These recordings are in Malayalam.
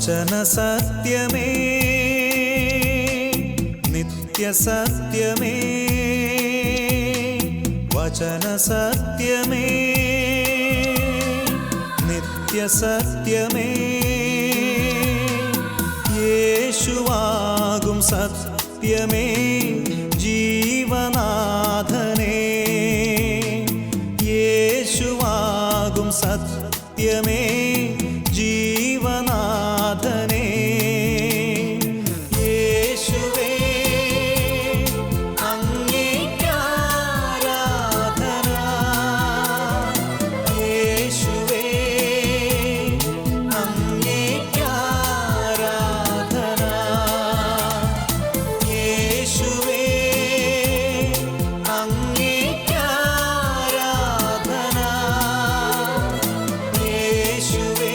വചന സത്യമേ നിത്യസത്യമേ വചന സത്യമേ നിത്യസത്യമേ യേശുവാകും സത്യമേ ജീവനാഥനേ യേശുവാകും സത്യമേ ജീവനാഥനേ യേശുവേ അങ്ങേയ്ക്കാരാധന യേശുവേ അങ്ങേയ്ക്കാരാധന യേശുവേ അങ്ങേയ്ക്കാരാധന യേശുവേ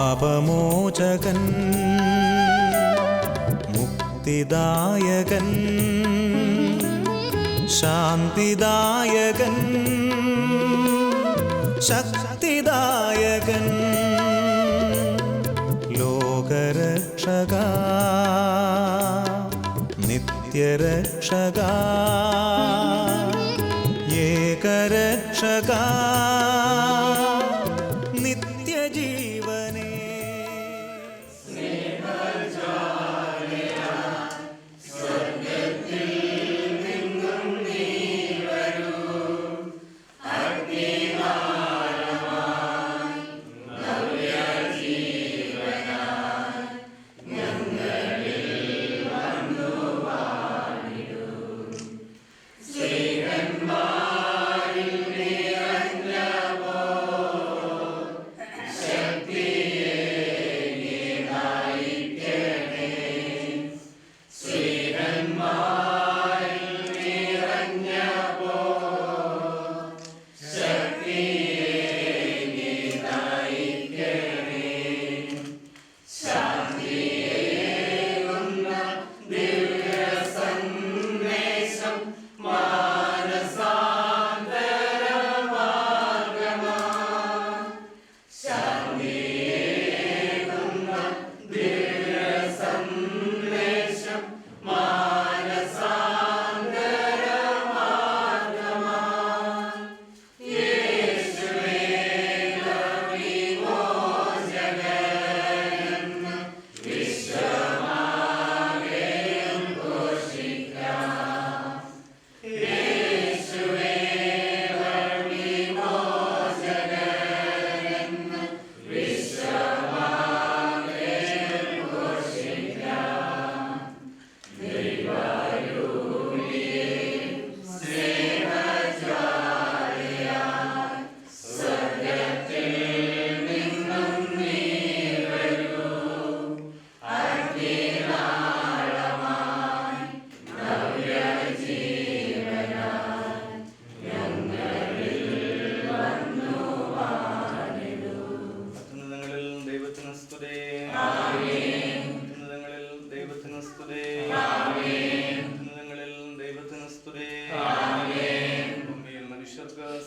പാപമോചകൻ മുക്തിദായകൻ ശാന്തിദായകൻ ശക്തിദായകൻ ലോകരക്ഷക നിത്യരക്ഷക ഏകരക്ഷക നിത്യജീവനേ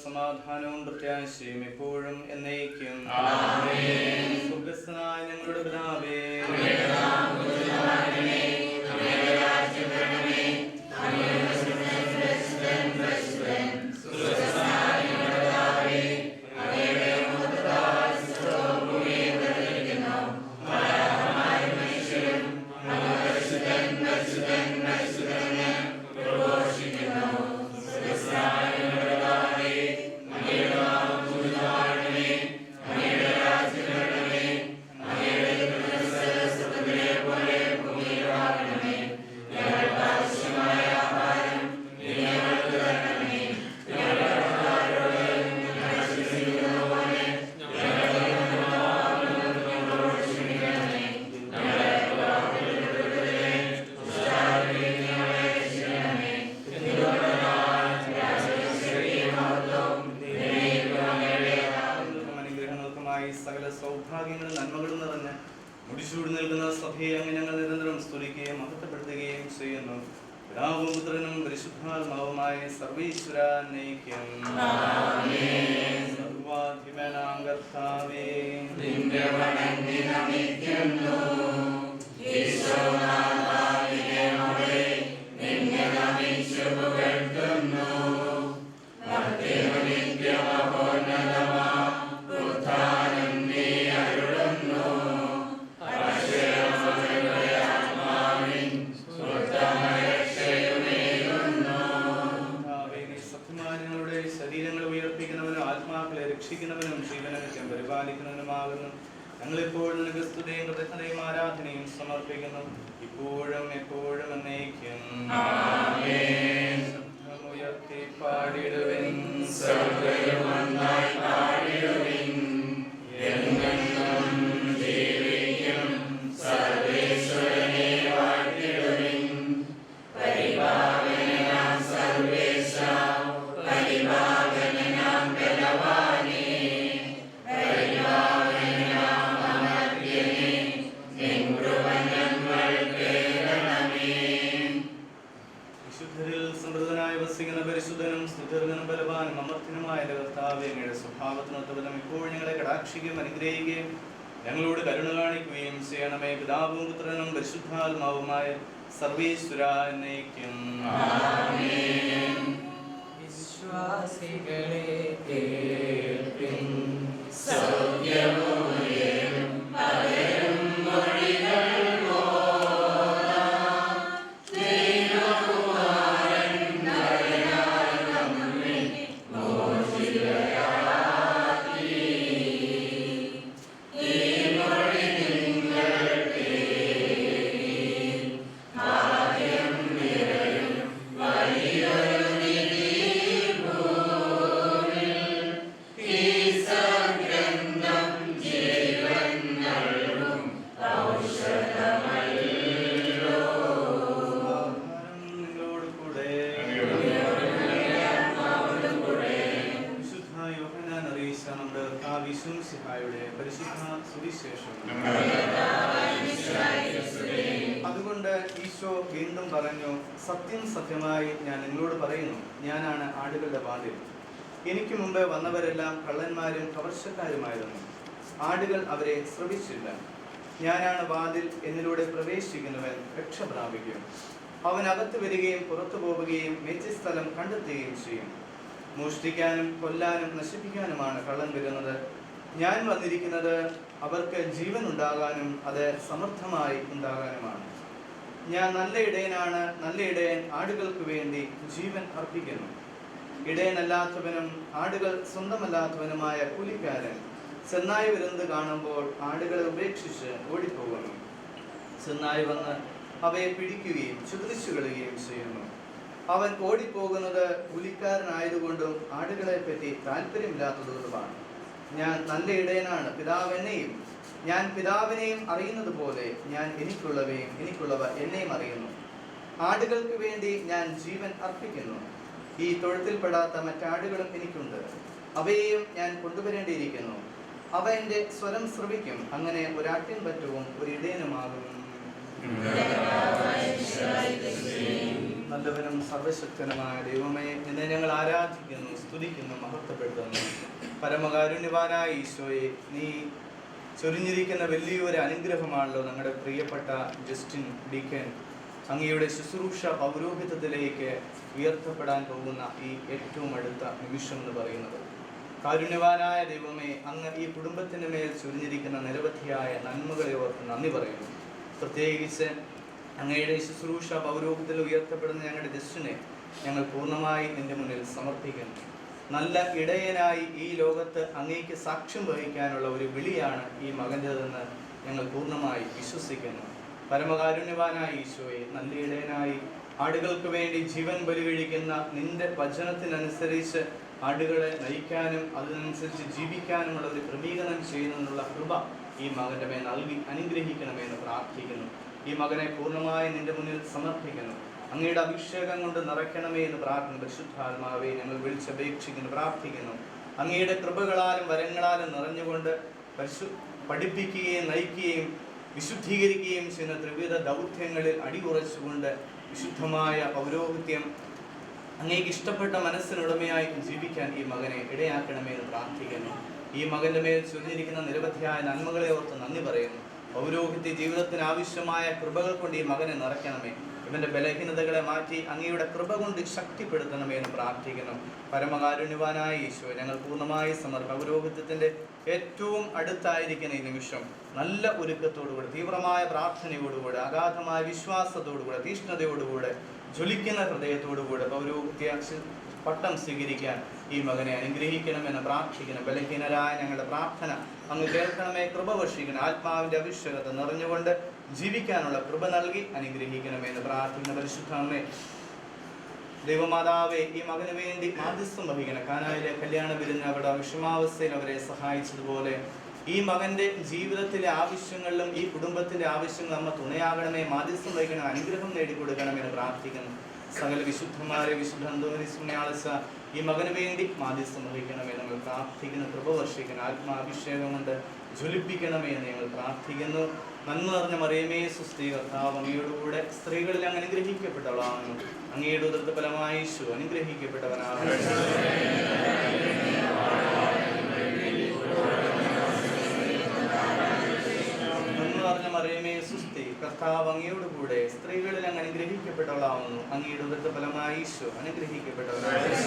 സമാധാനവും പ്രത്യാശയും എപ്പോഴും എന്നേക്കും. സ്വർഗ്ഗസ്ഥനായ ഞങ്ങളുടെ പിതാവേ, പോലെ സൗഭാഗ്യങ്ങളും നന്മകളും നിറഞ്ഞ് മുടിച്ചൂടി നിൽക്കുന്ന സഭയെ അങ്ങ് ഞങ്ങൾ നിരന്തരം സ്തുതിക്കുകയും മഹത്വപ്പെടുത്തുകയും ചെയ്യുന്നു. പിതാവും പുത്രനും പരിശുദ്ധാത്മാവുമായ സർവീശ്വര നയിക്കും. സർവാധിപനാം കർത്താവേ, ശരീരങ്ങൾ ഉയർപ്പിക്കുന്നവനും ആത്മാക്കളെ രക്ഷിക്കുന്നവനും ജീവനക്കും പരിപാലിക്കുന്നവനുമാകുന്നു. ഞങ്ങളിപ്പോൾ നിനക്ക് സ്തുതിയും കൃതജ്ഞതയും ആരാധനയും സമർപ്പിക്കുന്നു, ഇപ്പോഴും എപ്പോഴും എന്നേക്കും. ഉയർത്തി പാടിടുവിൻ, പരിശുദ്ധനും സ്തുതിർഗനും ബലവാനും അമർത്തിനുമായ കർത്താവേ, അങ്ങയുടെ സ്വഭാവത്തിനൊത്തവിധം ഇപ്പോൾ ഞങ്ങളെ കടാക്ഷിക്കുകയും അനുഗ്രഹിക്കുകയും ഞങ്ങളോട് കരുണ കാണിക്കുകയും ചെയ്യണമേ. പിതാവും പുത്രനും പരിശുദ്ധാത്മാവുമായ സർവീശ്വര എന്നേക്കും. വിശ്വാസികളെ അതുകൊണ്ട് ഈശോ വീണ്ടും പറഞ്ഞു, സത്യം സത്യമായി ഞാൻ നിങ്ങളോട് പറയുന്നു, ഞാനാണ് ആടുകളുടെ വാതിൽ. എനിക്ക് മുമ്പ് വന്നവരെല്ലാം കള്ളന്മാരും കവർച്ചക്കാരുമായിരുന്നു. ആടുകൾ അവരെ ശ്രവിച്ചില്ല. ഞാനാണ് വാതിൽ, എന്നിലൂടെ പ്രവേശിക്കുന്നവൻ രക്ഷ പ്രാപിക്കും. അവൻ അകത്ത് വരികയും പുറത്തു പോവുകയും മേച്ചിസ്ഥലം കണ്ടെത്തുകയും ചെയ്യും. മോഷ്ടിക്കാനും കൊല്ലാനും നശിപ്പിക്കാനുമാണ് കള്ളൻ വരുന്നത്. ഞാൻ വന്നിരിക്കുന്നത് അവർക്ക് ജീവൻ ഉണ്ടാകാനും അത് സമർത്ഥമായി ഉണ്ടാകാനുമാണ്. ഞാൻ നല്ല ഇടയനാണ്. നല്ല ഇടയൻ ആടുകൾക്ക് വേണ്ടി ജീവൻ അർപ്പിക്കുന്നു. ഇടയനല്ലാത്തവനും ആടുകൾ സ്വന്തമല്ലാത്തവനുമായ കൂലിക്കാരൻ ചെന്നായി വരുന്നത് കാണുമ്പോൾ ആടുകളെ ഉപേക്ഷിച്ച് ഓടിപ്പോകുന്നു. ചെന്നായി വന്ന് അവയെ പിടിക്കുകയും ചുതിച്ചു കളയുകയും ചെയ്യുന്നു. അവൻ ഓടിപ്പോകുന്നത് കൂലിക്കാരനായതുകൊണ്ടും ആടുകളെ പറ്റി താല്പര്യമില്ലാത്തതുകൊണ്ടുമാണ്. ഞാൻ നല്ല ഇടയനാണ്. ഞാൻ പിതാവിനെയും അറിയുന്നത് പോലെ ഞാൻ എനിക്കുള്ളവ എന്നെയും അറിയുന്നു. ആടുകൾക്ക് വേണ്ടി ഞാൻ ജീവൻ അർപ്പിക്കുന്നു. ഈ തൊഴുത്തിൽപ്പെടാത്ത മറ്റാടുകളും എനിക്കുണ്ട്. അവയെയും ഞാൻ കൊണ്ടുവരേണ്ടിയിരിക്കുന്നു. അവ എൻ്റെ സ്വരം ശ്രവിക്കും. അങ്ങനെ ഒരാട്ടിൻ പറ്റവും ഒരു ഇടയനുമാകും. നല്ലവനും സർവശക്തനുമായ ദൈവമേ, നിന്നെ ഞങ്ങൾ ആരാധിക്കുന്നു, സ്തുതിക്കുന്നു, മഹത്വപ്പെടുത്തുന്നു. പരമകാരുണ്യവാനായ ഈശോയെ, നീ ചൊരിഞ്ഞിരിക്കുന്ന വലിയൊരു അനുഗ്രഹമാണല്ലോ ഞങ്ങളുടെ പ്രിയപ്പെട്ട ജസ്റ്റിൻ ഡീക്കൻ അങ്ങയുടെ ശുശ്രൂഷ പൗരോഹിത്യത്തിലേക്ക് ഉയർത്തപ്പെടാൻ പോകുന്ന ഈ ഏറ്റവും അടുത്ത നിമിഷം എന്ന് പറയുന്നത്. കാരുണ്യവാനായ ദൈവമേ, അങ്ങ് ഈ കുടുംബത്തിൻ്റെ മേൽ ചൊരിഞ്ഞിരിക്കുന്ന നിരവധിയായ നന്മകളെ ഓർത്ത് നന്ദി പറയുന്നു. പ്രത്യേകിച്ച് അങ്ങയുടെ ശുശ്രൂഷ പൗരോഹിത്യത്തിൽ ഉയർത്തപ്പെടുന്ന ഞങ്ങളുടെ ജസ്റ്റിനെ ഞങ്ങൾ പൂർണ്ണമായി നിന്റെ മുന്നിൽ സമർപ്പിക്കുന്നു. നല്ല ഇടയനായി ഈ ലോകത്ത് അങ്ങേക്ക് സാക്ഷ്യം വഹിക്കാനുള്ള ഒരു വിളിയാണ് ഈ മകൻ്റെതെന്ന് ഞങ്ങൾ പൂർണ്ണമായി വിശ്വസിക്കുന്നു. പരമകാരുണ്യവാനായ ഈശോയെ, നല്ല ഇടയനായി ആടുകൾക്ക് വേണ്ടി ജീവൻ ബലികഴിക്കുന്ന നിന്റെ വചനത്തിനനുസരിച്ച് ആടുകളെ നയിക്കാനും അതിനനുസരിച്ച് ജീവിക്കാനുമുള്ള ഒരു ക്രമീകരണം ചെയ്യുന്നതിനുള്ള കൃപ ഈ മകൻ്റെ മേൽ നൽകി അനുഗ്രഹിക്കണമെന്ന് പ്രാർത്ഥിക്കുന്നു. ഈ മകനെ പൂർണ്ണമായി നിന്റെ മുന്നിൽ സമർപ്പിക്കുന്നു. അങ്ങയുടെ അഭിഷേകം കൊണ്ട് നിറയ്ക്കണമേ എന്ന് പ്രാർത്ഥന. പരിശുദ്ധാത്മാവെ, ഞങ്ങൾ വിളിച്ചപേക്ഷിക്കുന്നു, പ്രാർത്ഥിക്കുന്നു. അങ്ങയുടെ കൃപകളാലും വരങ്ങളാലും നിറഞ്ഞുകൊണ്ട് പഠിപ്പിക്കുകയും നയിക്കുകയും വിശുദ്ധീകരിക്കുകയും ചെയ്യുന്ന ത്രിവിധ ദൗത്യങ്ങളിൽ അടിയുറച്ചുകൊണ്ട് വിശുദ്ധമായ പൗരോഹിത്യം അങ്ങേക്ക് ഇഷ്ടപ്പെട്ട മനസ്സിനുടമയായി ജീവിക്കാൻ ഈ മകനെ ഇടയാക്കണമേ എന്ന് പ്രാർത്ഥിക്കുന്നു. ഈ മകന്റെ മേൽ ചൊരിഞ്ഞിരിക്കുന്ന നിരവധിയായ നന്മകളെ ഓർത്ത് നന്ദി പറയുന്നു. പൗരോഹിത്യ ജീവിതത്തിന് ആവശ്യമായ കൃപകൾ കൊണ്ട് ഈ മകനെ നിറയ്ക്കണമേ. ഇവന്റെ ബലഹീനതകളെ മാറ്റി അങ്ങയുടെ കൃപ കൊണ്ട് ശക്തിപ്പെടുത്തണമേ എന്ന് പ്രാർത്ഥിക്കുന്നു. പരമകാരുണ്യവാനായ ഈശോ, ഞങ്ങൾ പൂർണ്ണമായി പൗരോഹിത്യത്തിന്റെ ഏറ്റവും അടുത്തായിരിക്കുന്ന ഈ നിമിഷം നല്ല ഒരുക്കത്തോടുകൂടെ, തീവ്രമായ പ്രാർത്ഥനയോടുകൂടെ, അഗാധമായ വിശ്വാസത്തോടുകൂടെ, തീഷ്ണതയോടുകൂടെ, ജ്വലിക്കുന്ന ഹൃദയത്തോടുകൂടെ പൗരോഹിത്യ പട്ടം സ്വീകരിക്കാൻ ഈ മകനെ അനുഗ്രഹിക്കണമെന്ന് പ്രാർത്ഥിക്കണം. ബലഹീനരായ ഞങ്ങളുടെ പ്രാർത്ഥന അങ്ങ് കേൾക്കണമേ, കൃപ വർഷിക്കണം. ആത്മാവിന്റെ അഭിഷേകത്തെ നിറഞ്ഞുകൊണ്ട് ജീവിക്കാനുള്ള കൃപ നൽകി അനുഗ്രഹിക്കണമെന്ന് പ്രാർത്ഥിക്കുന്ന പരിശുദ്ധ അമ്മേ, ദൈവമാതാവേ, ഈ മകന് വേണ്ടി മാധ്യസ്ഥം വഹിക്കണം. കാനായിലെ കല്യാണ വിരുന്ന് അവിടെ വിഷമാവസ്ഥയിൽ അവരെ സഹായിച്ചതുപോലെ ഈ മകന്റെ ജീവിതത്തിലെ ആവശ്യങ്ങളിലും ഈ കുടുംബത്തിന്റെ ആവശ്യങ്ങളും അമ്മ തുണയാകണമേ, മാധ്യസ്ഥം വഹിക്കണം, അനുഗ്രഹം നേടിക്കൊടുക്കണമെന്ന് പ്രാർത്ഥിക്കുന്നു. സകല വിശുദ്ധന്മാരെ, വിശുദ്ധ അന്തോനീസ് പുണ്യാളച്ച ഈ മകന് വേണ്ടി മാധ്യസ്ഥം വഹിക്കണമേ നമ്മൾ പ്രാർത്ഥിക്കുന്നു. കൃപ വർഷിക്കണം, ആത്മാഭിഷേകം കൊണ്ട് ജ്വലിപ്പിക്കണമേ എന്ന് ഞങ്ങൾ പ്രാർത്ഥിക്കുന്നു. നന്മ നിറഞ്ഞ മറിയമേ സുസ്ഥി, കർത്താവ് അങ്ങയോടുകൂടെ സ്ത്രീകളിൽ അങ്ങ് അനുഗ്രഹിക്കപ്പെട്ടവളാകുന്നു. അങ്ങയുടെ ഉദരത്തിൻ ഫലമായി ഈശോ അനുഗ്രഹിക്കപ്പെട്ടവനാകുന്നു. മറിയമേ സുസ്ഥി, കർത്താവ് അങ്ങയോടുകൂടെ സ്ത്രീകളിൽ അങ്ങ് അനുഗ്രഹിക്കപ്പെട്ടവളാവുന്നു. അങ്ങയുടെ ഉദരത്തിൻ ഫലമായി ഈശോ അനുഗ്രഹിക്കപ്പെട്ടവനാകുന്നു.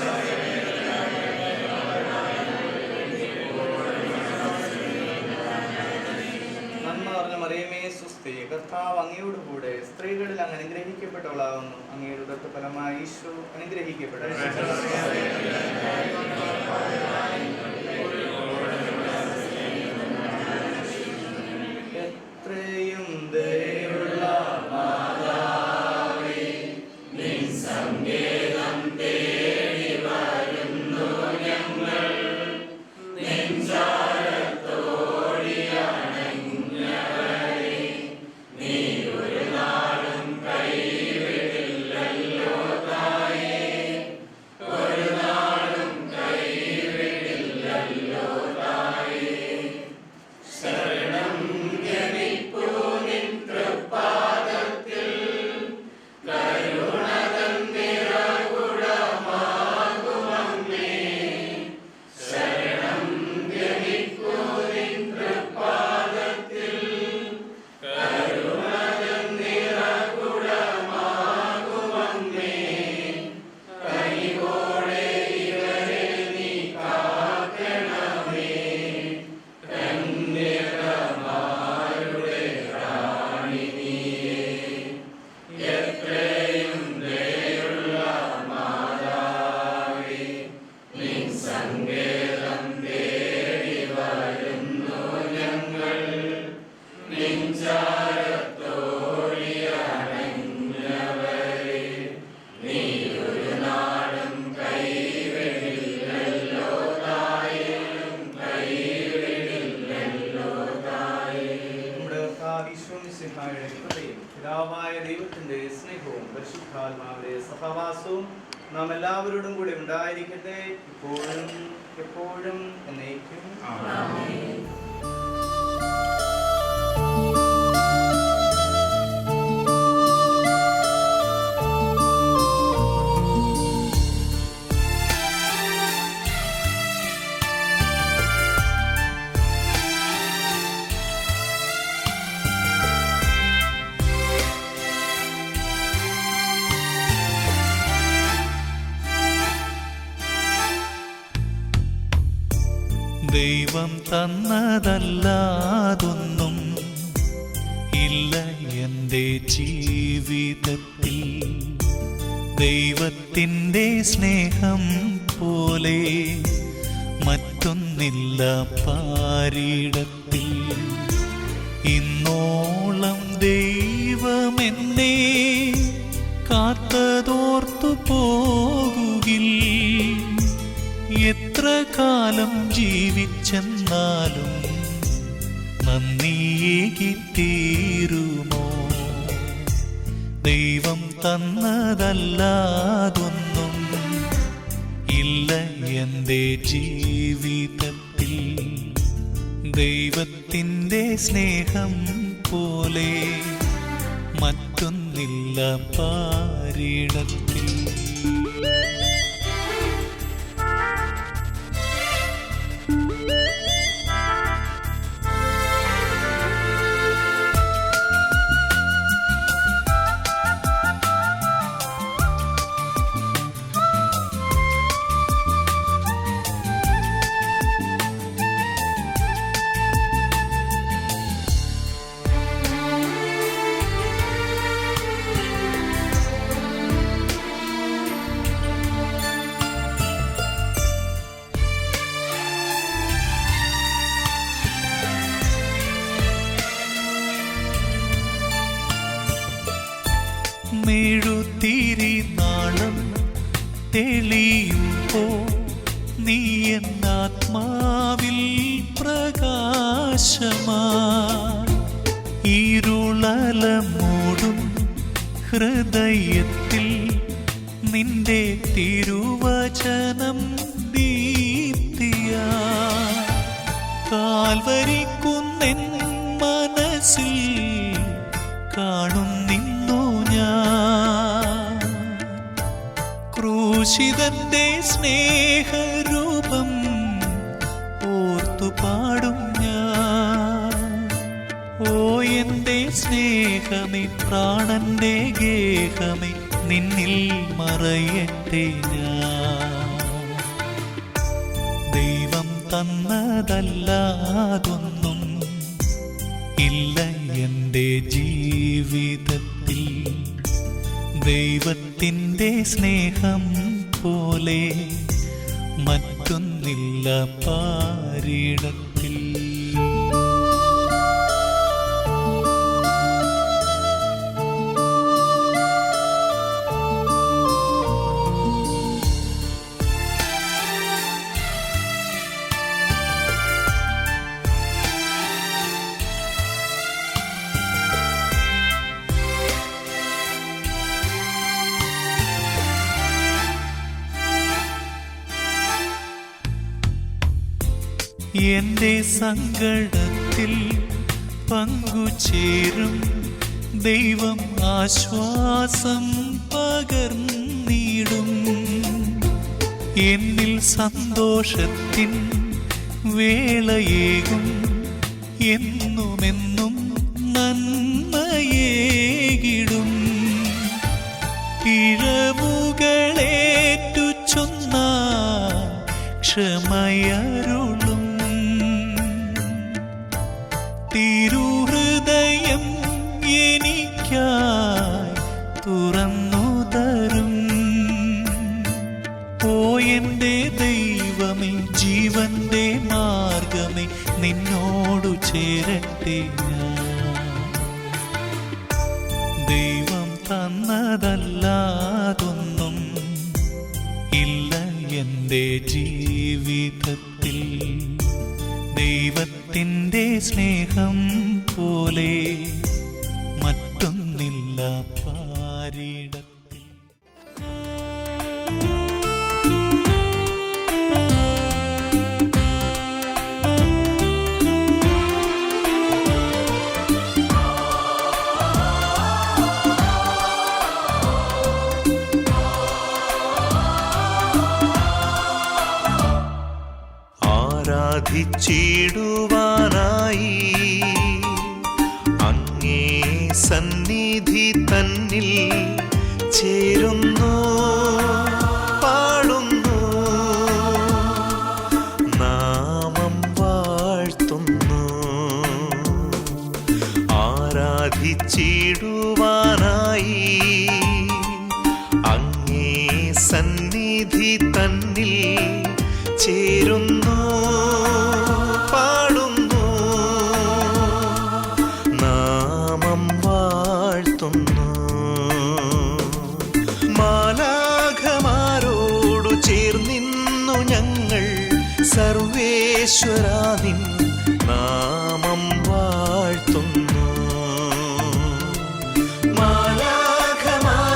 നന്മ നിറഞ്ഞ മറിയമേ സുസ്ഥി, കർത്താവ് അങ്ങയോടുകൂടെ സ്ത്രീകളിൽ അങ്ങ് അനുഗ്രഹിക്കപ്പെട്ടവളാവുന്നു. അങ്ങയുടെ ഉദരത്തിൻ ഫലമായി ഈശോ അനുഗ്രഹിക്കപ്പെട്ടവനാകുന്നു. എത്രയും ദയുള്ള മാതാവേ, നിൻ സങ്കേതം തേടി വരുന്നു ഞങ്ങൾ. നെഞ്ചാരത്തോടിയണഞ്ഞവരെ നീ ഒരു നാളും കൈവിടില്ലല്ലോ തായേ, ഒരു നാളും കൈവിടില്ലല്ലോ തായേ. ശരണം പിതാവായ ദൈവത്തിന്റെ സ്നേഹവും പരിശുദ്ധാത്മാവിന്റെ സഹവാസവും നാം എല്ലാവരോടും കൂടി ഉണ്ടായിരിക്കട്ടെ, ഇപ്പോഴും എപ്പോഴും എന്നേക്കും. ദൈവം തന്നതല്ലാതൊന്നും ഇല്ല എൻ്റെ ജീവിതത്തിൽ. ദൈവത്തിൻ്റെ സ്നേഹം പോലെ മറ്റൊന്നില്ല പാരിടത്തിൽ. ഇന്നോളം ദൈവമെന്നെ കാത്തതോർത്തു പോകുകിൽ. എത്ര കാലം ജീവിച്ചെന്നാലും നന്ദിയേകിത്തീരുമോ? ദൈവം തന്നതല്ലാതൊന്നും ഇല്ല എൻ്റെ ജീവിതത്തിൽ. ദൈവത്തിൻ്റെ സ്നേഹം പോലെ മറ്റൊന്നില്ല പാരിടത്തിൽ. മെഴുതിരി നാളം തെളിയുമ്പോ നീ എന്നാത്മാവിൽ പ്രകാശമാ. ഇരുളലമൂടും ഹൃദയത്തിൽ നിന്റെ തിരുവചനം ദീപ്തിയാ. കാൽവരിക്കുന്നെൻ മനസ്സിൽ കാണും നിന്നു ഞാൻ. ക്രൂശിതന്റെ സ്നേഹരൂപം ഓർത്തു പാടും ഞാൻ. ഓ എൻ്റെ സ്നേഹമേ, പ്രാണന്റെ ഗേഹമേ, നിന്നിൽ മറയട്ടെ ഞാൻ. ദൈവം തന്നതല്ലാതൊന്നും ഇല്ല എൻ്റെ ജീവിതത്തിൽ. ദൈവത്തിൻ്റെ സ്നേഹം പോലെ മറ്റൊന്നില്ല പാരിടത്തിൽ. എൻ്റെ സങ്കടത്തിൽ പങ്കുചേരും ദൈവം ആശ്വാസം പകർന്നിടും. എന്നിൽ സന്തോഷത്തിൻ വേളയേകും എന്നുമെന്നും നന്മയേകിടും. പിഴവുകളേറ്റു ചൊന്നാൽ ക്ഷമയരുളും. തിരുഹൃദയം എനിക്കായി തുറന്നു തരും. ഓ എൻ്റെ ദൈവമേ, ജീവന്റെ മാർഗമേ, നിന്നോടു ചേരട്ടെ ഞാൻ. ദൈവം തന്നതല്ലാതൊന്നും ഇല്ല എൻ്റെ ജീവിതത്തിൽ. ദൈവത്തിൻ്റെ സ്നേഹം പോലെ മറ്റൊന്നില്ല പാരിടത്തിൽ. ആരാധിച്ചിടുവാനായി അങ്ങേ സന്നിധി തന്നിൽ ചേരുന്നു, പാടുന്നു, നാമം വാഴ്ത്തുന്നു. ആരാധിച്ചിടുവാനായി അങ്ങേ സന്നിധി തന്നിൽ ചേരുന്നു, പാടുന്നു, നാമം വാഴ്ത്തുന്നു. മാലാഖമാരോടു ചേർന്നിന്നു ഞങ്ങൾ സർവേശ്വരാ നിൻ നാമം വാഴ്ത്തുന്നു. മാലാഖമാരോടു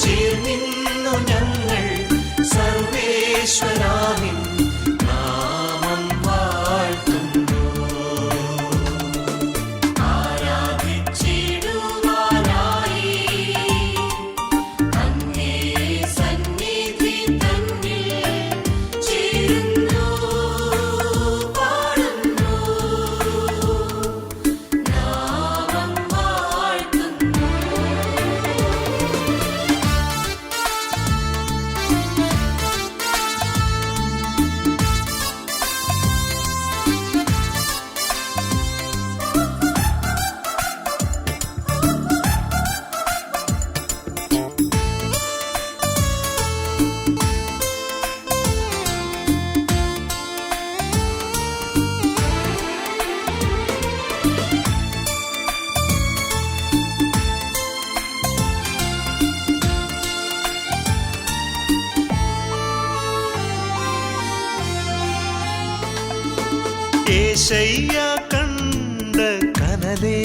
ചേർന്നിന്നു ഞങ്ങൾ സർവേശ്വരാ നിൻ നാമം വാഴ്ത്തുന്നു. യേശയ്യ കണ്ട കനലേ,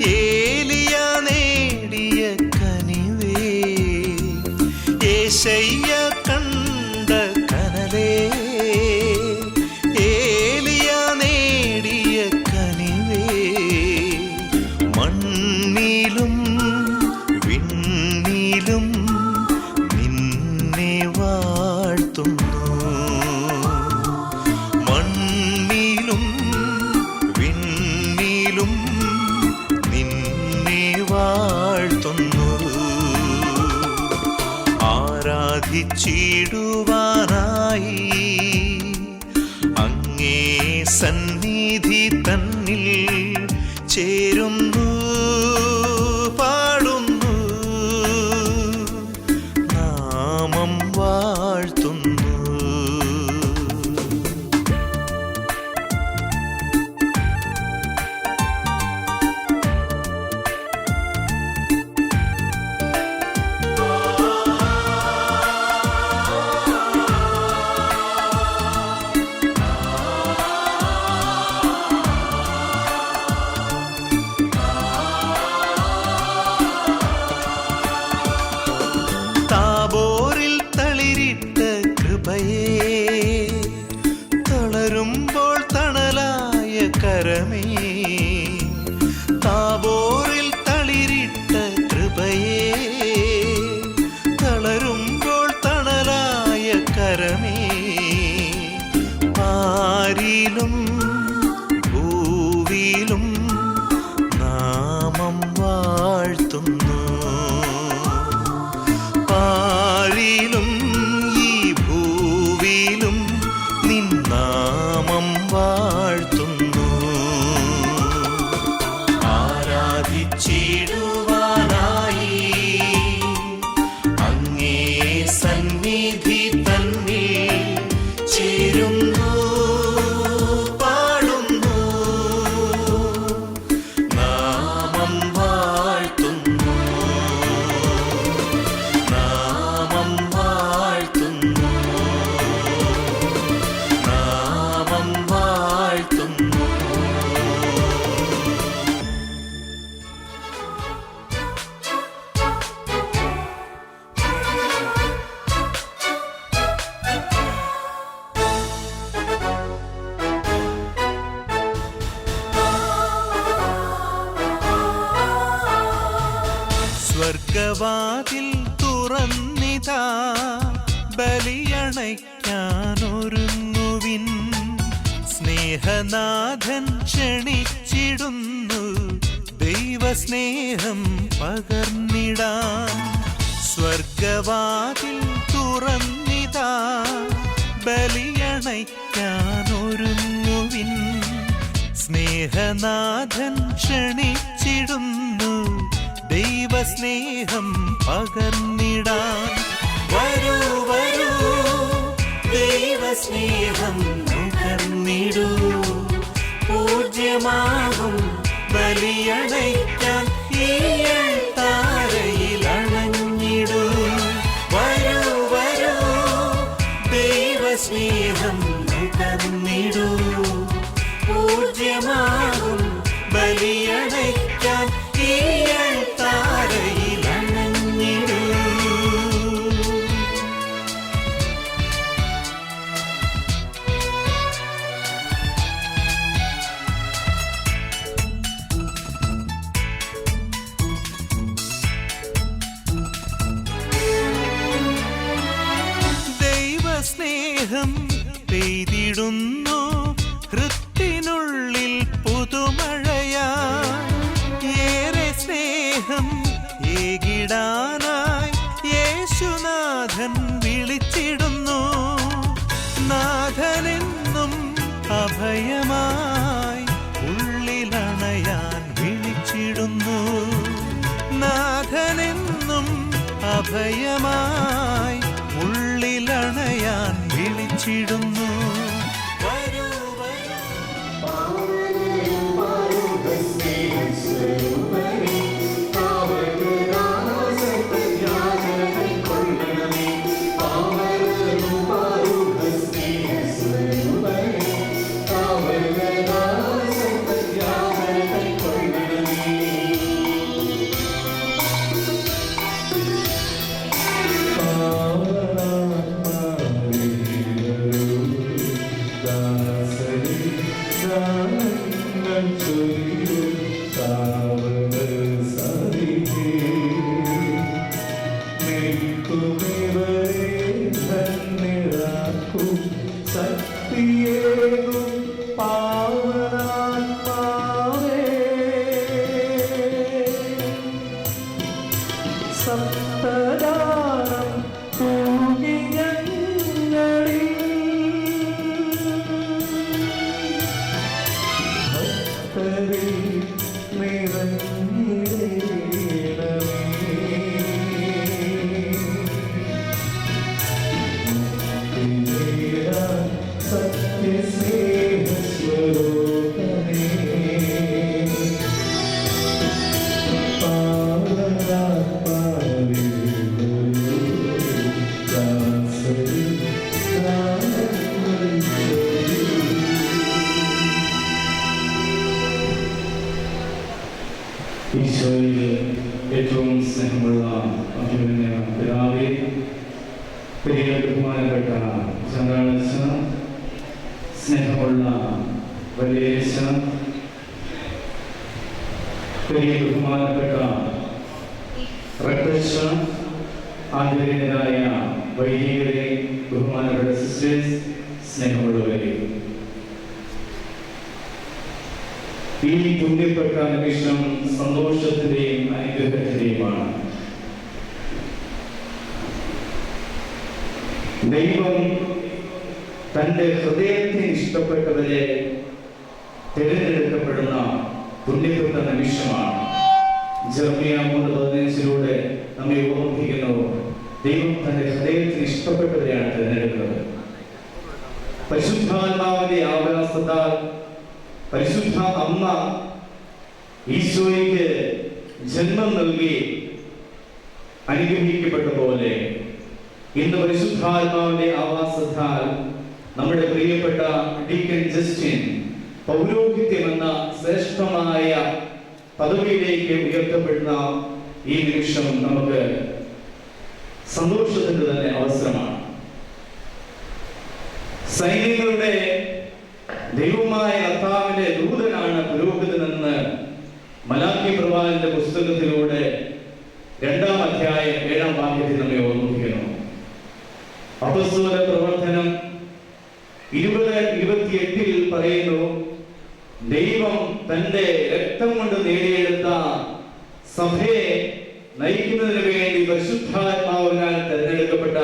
ഏലിയ നേടിയ കനിവേ. യേശയ്യ കണ്ട കനലേ, ഏലിയ നേടിയ കനിവേ. മണ്ണിലും വിണ്ണിലും നിന്നെ വാഴ്ത്തുന്നു. മണ്ണിലും വിണ്ണിലും നിന്നെ വാഴ്ത്തുന്നു. ആരാധിച്ചിടുവാനായി അങ്ങേ സന്നിധി തന്നിൽ ചേരുന്നു, പാടുന്നു, നാമം വാഴ്ത്തുന്നു. താബോറിൽ തളിരിട്ട കൃപയേ, തളരുമ്പോൾ തണലായ കരമേ. താബോറിൽ തളിരിട്ട കൃപയേ, തളരുമ്പോൾ തണലായ കരമേ. പാരിലും ഭൂവിലും നാമം വാഴ്ത്തുന്നു. പാരിലും ഈ ഭൂവിലും നിൻ നാമം വാഴ്ത്തുന്നു. ആരാധിച്ചിടുവാനായി അങ്ങേ സന്നിധി തന്നിൽ ചേരുന്നു, പാടുന്നു, നാമം വാഴ്ത്തുന്നു, നാമം വാഴ്ത്തുന്നു, നാമം വാഴ്ത്തുന്നു. സ്വർഗവാതിൽ തുറന്നിതാ, ബലിയണയ്ക്കാനൊരുങ്ങുവിൻ. സ്നേഹനാഥൻ ക്ഷണിച്ചിടുന്നു, ദൈവസ്നേഹം പകർന്നിടാൻ. സ്വർഗവാതിൽ തുറന്നിതാ, ബലിയണയ്ക്കാനൊരുങ്ങുവിൻ. സ്നേഹനാഥൻ ക്ഷണിച്ചിടുന്നു, ദൈവസ്നേഹം പകർന്നിടാൻ. വരൂ വരൂ, ദൈവസ്നേഹം നുകർന്നിടൂ. പൂജ്യമാകും ബലിയണയ്ക്കാൻ ഈ താരയിൽ അണഞ്ഞിടൂ. വരൂ വരൂ, ദൈവസ്നേഹം നുകർന്നിടൂ. പൂജ്യമാകും ബലിയണയ്ക്കാൻ ഈ താരയിൽ അണഞ്ഞിടൂ. ദൈവസ്നേഹം പെയ്തിടുന്നു ഹൃത്തിനുള്ളിൽ പുതുമഴയാ. ഏറെ സ്നേഹം ഏകിടാനായി യേശുനാഥൻ വിളിച്ചിടുന്നു. നാഥനെന്നും അഭയമായി ഉള്ളിലണയാൻ വിളിച്ചിടുന്നു. നാഥനെന്നും അഭയമായി ഉള്ളിലണയാൻ വിളിച്ചിടുന്നു. വരൂ വരൂ, Amen. ശക്തിയേകും പാവനാത്മാവേ, സപ്തദാനം തൂകി ഞങ്ങളിൽ ഭക്തരിൽ നിറഞ്ഞിടണമേ. സത്യസ്നേഹസ്വരൂപമേ, പാവനാത്മാവേ, ദാസരിൽ ഈശോയിൽ ഏറ്റവും സ്നേഹമുള്ള അഭിമന്യ പിതാവേ, പ്രിയ ബഹുമാനപ്പെട്ട ചന്ദ്രാളച്ച, സ്നേഹമുള്ള വലിയേശ, പ്രിയ ബഹുമാനപ്പെട്ട റക്തശ, ആദരണീയരായ വൈദികരെ, ബഹുമാനപ്പെട്ട സിസ്റ്റേഴ്സ്, സ്നേഹമുള്ളവരെ, ഈ പുണ്യപ്പെട്ട നിമിഷം സന്തോഷത്തിന്റെയും അനുഗ്രഹത്തിന്റെയുമാണ്. ദൈവം തന്റെ ഹൃദയത്തിന് ഇഷ്ടപ്പെട്ടവരെ തിരഞ്ഞെടുക്കപ്പെടുന്ന പുണ്യപ്പെട്ട നിമിഷമാണ്. ജെറമ്യാ 3:15 നമ്മെ ഓർമ്മിപ്പിക്കുന്നു, ദൈവം തന്റെ ഹൃദയത്തിന് ഇഷ്ടപ്പെട്ടവരെയാണ് തിരഞ്ഞെടുക്കുന്നത്. പരിശുദ്ധാത്മാവിന്റെ ആവാസത്താൽ പരിശുദ്ധ അമ്മ ഈശോയ്ക്ക് ജന്മം നൽകി അനുഗ്രഹിക്കപ്പെട്ട പോലെ ഇന്ന് പരിശുദ്ധാത്മാവിന്റെ ആവാസത്താൽ നമ്മുടെ പ്രിയപ്പെട്ട ഡീക്കൻ ജസ്റ്റിൻ പൗരോഹിത്യം എന്ന ശ്രേഷ്ഠമായ പദവിയിലേക്ക് ഉയർത്തപ്പെടുന്ന ഈ നിമിഷം നമുക്ക് സന്തോഷത്തിന്റെ തന്നെ അവസരമാണ്. സൈനികരുടെ ദൈവമായ കർത്താവിന്റെ ദൂതനാണ് പുരോഹിതനെന്ന് മലാക്കി പ്രവാചകന്റെ പുസ്തകത്തിലൂടെ 2-ാം അധ്യായം 7-ാം വാക്യത്തിൽ നമ്മെ ഓർമ്മിപ്പിക്കുന്നു. അപ്പോസ്തല പ്രവർത്തനം 20:28 പറയുന്നു, ദൈവം തന്റെ രക്തം കൊണ്ട് നേടിയെടുത്ത സഭയെ നയിക്കുന്നതിന് വേണ്ടി പരിശുദ്ധാത്മാവിനാൽ തെരഞ്ഞെടുക്കപ്പെട്ട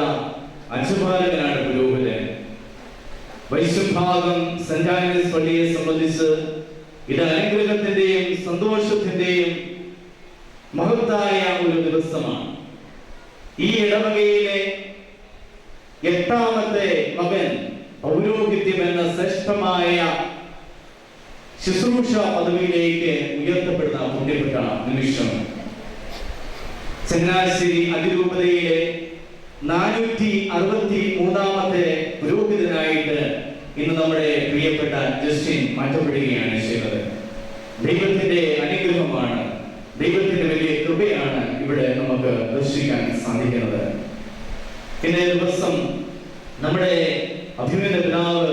അച്ചുപാലകനാണ് പുരോഹിതൻ. വൈശ്വഭാഗം സെന്റ് ആന്റണീസ് പള്ളിയെ സംബന്ധിച്ച് ഇത് അനുഗ്രഹത്തിന്റെയും സന്തോഷത്തിന്റെയും മഹത്തായ ഒരു ദിവസമാണ്. ഈ ഇടവകയിലെ 8ാമത്തെ മകൻ പൗരോഹിത്യം എന്ന ശ്രേഷ്ഠമായ ശുശ്രൂഷ പദവിയിലേക്ക് ഉയർത്തപ്പെടുന്ന പുണ്യപ്പെട്ട നിമിഷം. ചങ്ങനാശ്ശേരി അതിരൂപതയിലെ 463ാമത്തെ പുരോഹിതനായിട്ട് ഇന്ന് നമ്മുടെ പ്രിയപ്പെട്ട ജസ്റ്റിൻ മാറ്റപ്പെടുകയാണ് ചെയ്തത്. ദൈവത്തിന്റെ അനുഗ്രഹമാണ്, ദൈവത്തിന്റെ വലിയ കൃപയാണ് ഇവിടെ നമുക്ക് ദർശിക്കാൻ സാധിക്കുന്നത്. ഇന്നേ ദിവസം നമ്മുടെ അഭിമന്യ പിതാവ്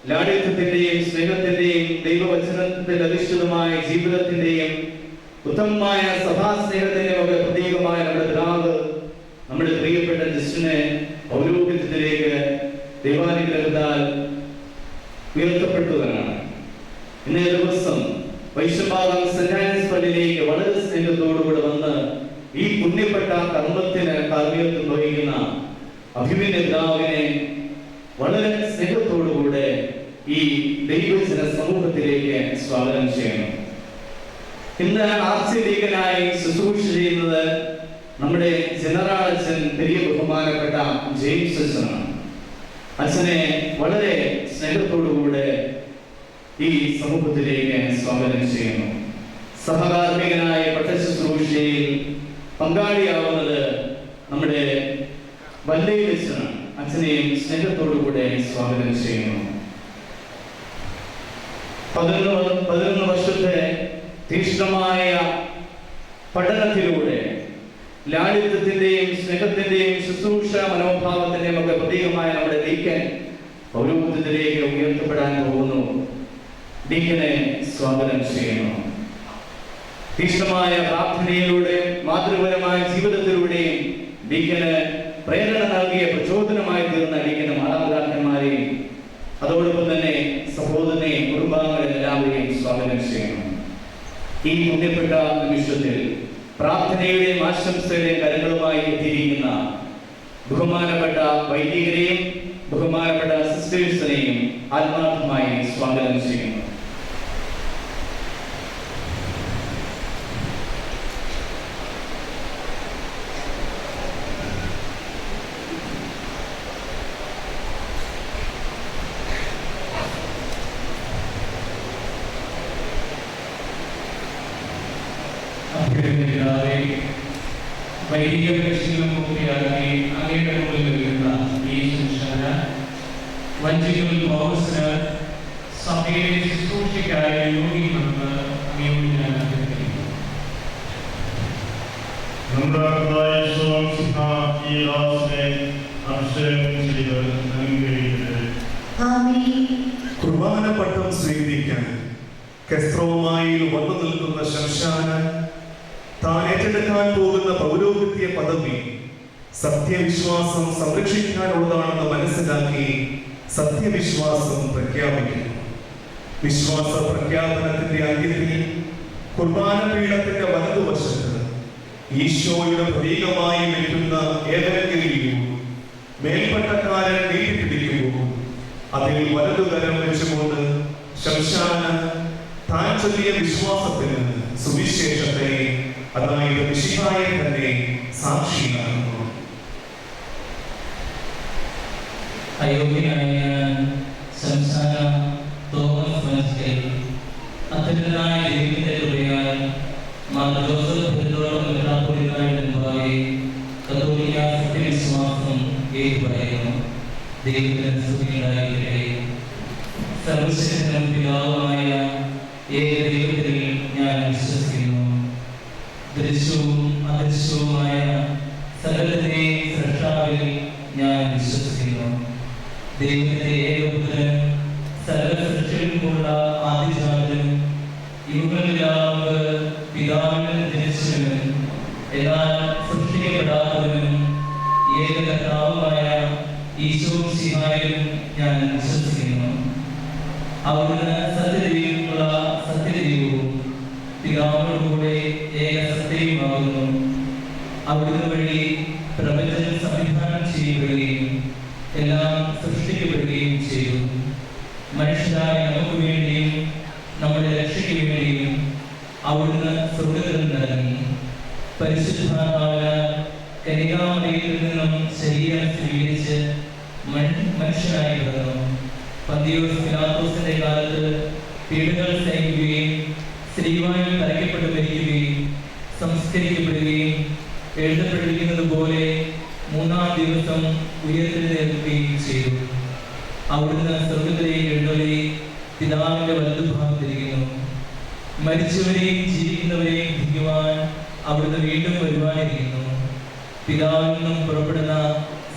ലാളിത്യത്തിന്റെയും സ്നേഹത്തിന്റെയും ദൈവവചനത്തിൽ അധിഷ്ഠിതമായ ജീവിതത്തിന്റെയും ഉത്തമമായ സഭാസ്നേഹത്തിന്റെയും ഒക്കെ പ്രതീകമായ നമ്മുടെ പിതാവ് നമ്മുടെ പ്രിയപ്പെട്ട ജസ്റ്റിനെ പൗരോഹിത്യത്തിലേക്ക് ദൈവാനുഗ്രഹത്താൽ ഉയർത്തപ്പെട്ടതാണ്. ഇന്നേ ദിവസം വൈശ്വഭാഗം സെന്റ് ആന്റണീസ് പള്ളിയിലേക്ക് വളരെ സ്നേഹത്തോടുകൂടെ വന്ന് ഈ പുണ്യപ്പെട്ട കർമ്മത്തിന് കാർമ്മികത്വം വഹിക്കുന്ന അഭിമന്യ പിതാവിനെ വളരെ സ്നേഹത്തോടുകൂടെ ഈ ദൈവജന സമൂഹത്തിലേക്ക് സ്വാഗതം ചെയ്യണം. ഇന്ന് ആർച്ചലീഗനായി ശുശ്രൂഷ ചെയ്യുന്നത് നമ്മുടെ ജനറൽ അച്ഛൻ പെരിയ ബഹുമാനപ്പെട്ട ജെയിംസ് അച്ഛനാണ്. അച്ഛനെ വളരെ സ്നേഹത്തോടുകൂടെ ഈ സമൂഹത്തിലേക്ക് സ്വാഗതം ചെയ്യുന്നു. സഹകാർമ്മികനായ പട്ടശുശ്രൂഷയിൽ പങ്കാളിയാവുന്നത് നമ്മുടെ വല്ലയിൽ അച്ഛനാണ്. അച്ഛനെയും സ്നേഹത്തോടുകൂടെ സ്വാഗതം ചെയ്യുന്നു. 11 വർഷത്തെ തീക്ഷ്ണമായ പഠനത്തിലൂടെ ലാളിത്യത്തിന്റെയും സ്നേഹത്തിന്റെയും ശുശ്രൂഷ മനോഭാവത്തിന്റെയും ഒക്കെ പ്രതീകമായ നമ്മുടെ ഡീക്കൻ പൗരോഹിത്യത്തിലേക്ക് ഉയർത്തപ്പെടാൻ പോകുന്നു. ഡീക്കനെ സ്വാഗതം ചെയ്യുന്നു. തീക്ഷ്ണമായ പ്രാർത്ഥനയിലൂടെയും മാതൃപരമായ ജീവിതത്തിലൂടെയും ഡീക്കന് പ്രേരണ നൽകിയ പ്രചോദനമായി തീർന്ന ഡീക്കന് മാതാപിതാക്കന്മാരെയും അതോടൊപ്പം തന്നെ സഹോദരനെയും കുടുംബാംഗങ്ങളെ എല്ലാവരെയും സ്വാഗതം ചെയ്യുന്നു. ഈ പുണ്യപ്പെട്ട നിമിഷത്തിൽ പ്രാർത്ഥനയുടെയും ആശംസയുടെയും കരങ്ങളുമായി എത്തിയിരിക്കുന്ന ബഹുമാനപ്പെട്ട വൈദികരെയും ബഹുമാനപ്പെട്ട സിസ്റ്റേഴ്സിനെയും ആത്മാർത്ഥമായി സ്വാഗതം ചെയ്യുന്നു. വൈദിക ലക്ഷ്യങ്ങളും പൂർത്തിയാക്കി അങ്ങയുടെ മുമ്പിൽ വരുന്ന ഈ ശുശ്രൂഷ വഞ്ചികൾ പൗരസ്ന് സഭയെ ശുശ്രൂഷയ്ക്കായി യോഗ്യമെന്ന് അങ്ങയോട് ഞാൻ അഭ്യർത്ഥിക്കുന്നു. കുർബാന പട്ടം സ്വീകരിക്കാൻ കെസ്രോമായി വന്നു നിൽക്കുന്ന ശംശാന താൻ ഏറ്റെടുക്കാൻ പോകുന്ന പൗരോഹിത്യ പദവി സത്യവിശ്വാസം സംരക്ഷിക്കാനുള്ളതാണെന്ന് മനസ്സിലാക്കി സത്യവിശ്വാസം പ്രഖ്യാപിക്കുന്നു. വിശ്വാസ പ്രഖ്യാപനത്തിന്റെ അന്ത്യത്തിൽ കുർബാന പീഠത്തിന്റെ വലതുവശത്ത് ഈശോയുടെ പ്രതീകമായി നിൽക്കുന്ന ഏവരെങ്കിലും മേൽപ്പട്ടക്കാരൻ നീട്ടിപ്പിടിക്കുമ്പോൾ അതിൽ വലതുകരം വെച്ചുകൊണ്ട് ശംശാന താൻ ചൊല്ലിയ വിശ്വാസത്തിന് സുവിശേഷത്തെ, അതായത് മിശിഹായെ തന്നെ സാക്ഷിയാകുന്നു. അയോഗ്യനായ ശംശാന തോമസ് മനസ്സിൽ അത്യുന്നതനായ ദൈവത്തിന്റെ കൃപയാൽ മാർ ജോസഫ് പെരുന്തോട്ടം മെത്രാപ്പൊലീത്തായുടെ മുമ്പാകെ കത്തോലിക്ക സത്യവിശ്വാസം ഏറ്റുപറയുന്നു. ദൈവത്തിന് സ്തുതിയുണ്ടായിരിക്കട്ടെ. സർവശക്തനും പിതാവുമായ ഏക ദൈവത്തിൽ ഞാൻ വിശ്വസിക്കുന്നു. ദൃശ്യവും അദൃശ്യവുമായ സകലത്തിന്റെയും സ്രഷ്ടാവിൽ ഞാൻ വിശ്വസിക്കുന്നു. ദൈവത്തിന്റെ ഏകപുത്രൻ സകല സൃഷ്ടികൾക്കുമുള്ള ആദിജാതനും യുഗങ്ങളിലാവ് പിതാവിൽ ജനിച്ചവനും എന്നാൽ സൃഷ്ടിക്കപ്പെടാത്തവനും ഏകകർത്താവുമായ ഈശോ മിശിഹായിലും ഞാൻ വിശ്വസിക്കുന്നു. അവിടുന്ന് സത്യദൈവമുള്ള സത്യദൈവവും പിതാവിനോടുകൂടെ ഏക സത്യവുമാകുന്നു. അവിടുന്ന് വഴി പ്രപഞ്ചം സംവിധാനം ചെയ്യപ്പെടുകയും എല്ലാം സൃഷ്ടിക്കപ്പെടുകയും ചെയ്തു. മനുഷ്യരായ നമുക്ക് വേണ്ടിയും നമ്മുടെ രക്ഷയ്ക്ക് വേണ്ടിയും അവിടുന്ന് സ്വർഗ്ഗത്തിൽ നൽകി. പരിശുദ്ധാത്മാവിനാൽ കന്യകാമറിയത്തിൽ നിന്നും ശരീരം സ്വീകരിച്ച് മനുഷ്യനായി പിറന്നു. പന്തിയോസ് പിലാത്തോസിന്റെ കാലത്ത് പീഡകൾ സഹിക്കുകയും സ്ത്രീവായിൽ തറയ്ക്കപ്പെട്ട് മരിക്കുകയും സംസ്കരിക്കപ്പെടുകയും എഴുതപ്പെട്ടിരിക്കുന്നത് പോലെ മൂന്നാം ദിവസം ഉയർത്തെഴുന്നേൽക്കുകയും ചെയ്തു. അവിടുന്ന് സ്വർഗ്ഗത്തിലേക്ക് എഴുന്നള്ളി പിതാവിന്റെ വലതുഭാഗത്തിരിക്കുന്നു. മരിച്ചവരെയും ജീവിക്കുന്നവരെയും വിധിക്കുവാൻ അവിടുന്ന് വീണ്ടും വരുവാനിരിക്കുന്നു. പിതാവിൽ നിന്നും പുറപ്പെടുന്ന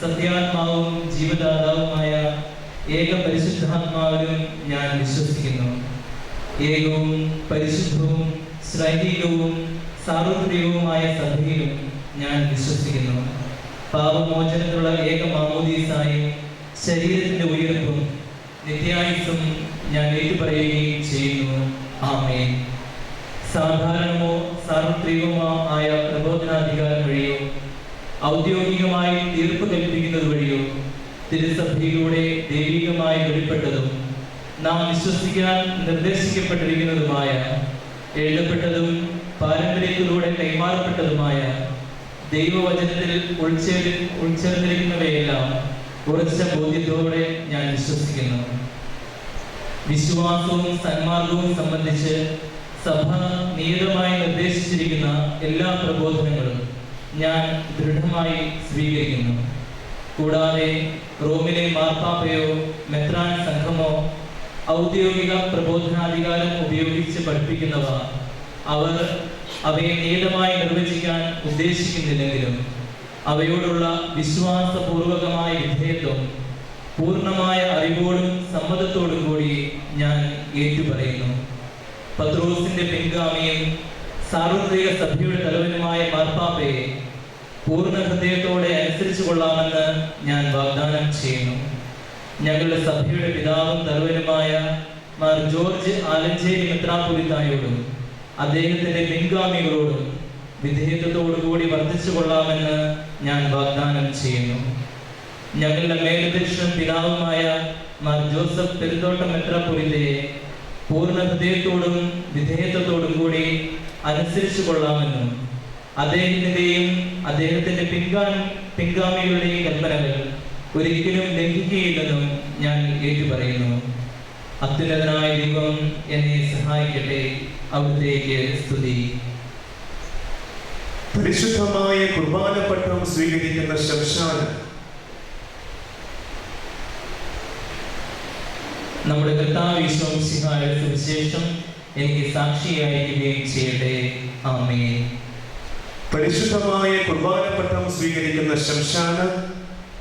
സത്യാത്മാവും ജീവദാതാവുമായ ഏക പരിശുദ്ധാത്മാവിലും ഞാൻ വിശ്വസിക്കുന്നു. ഏകവും പരിശുദ്ധവും ശ്രൈനികവും സാർവത്രികവുമായ സഭയിലും ഞാൻ വിശ്വസിക്കുന്നു. പാപമോചനത്തിനുള്ള ഏക മാമോദീസായും ശരീരത്തിന്റെ ഉയർപ്പും നിത്യായുസ്സും ഞാൻ ഏറ്റുപറയുകയും ചെയ്യുന്നു. ആമേൻ. സാധാരണമോ സാർവത്രികമോ ആയ പ്രബോധനാധികാരം വഴിയോ ഔദ്യോഗികമായി തീർപ്പ് കൽപ്പിക്കുന്നത് വഴിയോ തിരുസഭയിലൂടെ ദൈവികമായി വെളിപ്പെട്ടതും നാം വിശ്വസിക്കാൻ നിർദ്ദേശിക്കപ്പെട്ടിരിക്കുന്നതുമായ എഴുതപ്പെട്ടതും പാരമ്പര്യത്തിലൂടെ കൈമാറപ്പെട്ടതുമായ ദൈവവചനത്തിൽ ഉൾച്ചേർന്നിരിക്കുന്നവയെല്ലാം ഉറച്ച ബോധ്യത്തോടെ ഞാൻ വിശ്വസിക്കുന്നു. വിശ്വാസവും സന്മാർഗവും സംബന്ധിച്ച് സഭ നിയതമായി നിർദ്ദേശിച്ചിരിക്കുന്ന എല്ലാ പ്രബോധനങ്ങളും ഞാൻ ദൃഢമായി സ്വീകരിക്കുന്നു. കൂടാതെ റോമിലെ മാർപ്പാപ്പയോ മെത്രാൻ സംഘമോ ഔദ്യോഗിക പ്രബോധനാധികാരം ഉപയോഗിച്ച് പഠിപ്പിക്കുന്നവ അവർ അവയെ നിയതമായി നിർവചിക്കാൻ ഉദ്ദേശിക്കുന്നില്ലെങ്കിലും അവയോടുള്ള വിശ്വാസപൂർവകമായ വിധേയത്വം പൂർണ്ണമായ അറിവോടും സമ്മതത്തോടും കൂടി ഞാൻ ഏറ്റുപറയുന്നു. പത്രോസിന്റെ പിൻഗാമിയും സാർവത്രിക സഭയുടെ തലവനുമായ മാർപ്പാപ്പയെ പൂർണ്ണ ഹൃദയത്തോടെ അനുസരിച്ചു കൊള്ളാമെന്ന് ഞാൻ വാഗ്ദാനം ചെയ്യുന്നു. ഞങ്ങളുടെ സഭയുടെ പിതാവും തലവനുമായ മാർ ജോർജ് ആലഞ്ചേരി മെത്രാപ്പൊലീത്തായോടും അദ്ദേഹത്തിന്റെ പിൻഗാമികളോടും വിധേയത്വത്തോടുകൂടി വർദ്ധിച്ചു കൊള്ളാമെന്ന് ഞാൻ വാഗ്ദാനം ചെയ്യുന്നു. ഞങ്ങളുടെ മേലധ്യക്ഷനും പിതാവുമായ മാർ ജോസഫ് പെരുന്തോട്ടം മെത്രാപ്പൊലീത്തയെ പൂർണ്ണ ഹൃദയത്തോടും വിധേയത്വത്തോടും കൂടി അനുസരിച്ചു കൊള്ളാമെന്നും അദ്ദേഹത്തിൻ്റെയും അദ്ദേഹത്തിന്റെ പിൻഗാമികളുടെയും കൽപ്പനകൾ ഒരിക്കലും ലംഘിക്കുകയില്ലെന്നും ഞാൻ ഏറ്റുപറയുന്നു. അത്യുന്നതനായ ദൈവം എന്നെ സഹായിക്കട്ടെ. അവിടുത്തേക്ക് സ്തുതി. പരിശുദ്ധമായ കുർബാനപട്ടം സ്വീകരിക്കുന്ന ശംശാന നമ്മുടെ കർത്താവ് യേശു മിശിഹായുടെ സുവിശേഷം എനിക്ക് സാക്ഷിയായിരിക്കുകയും ചെയ്യട്ടെ. ആമേൻ. പരിശുദ്ധമായ കുർബാനപട്ടം സ്വീകരിക്കുന്ന ശംശാന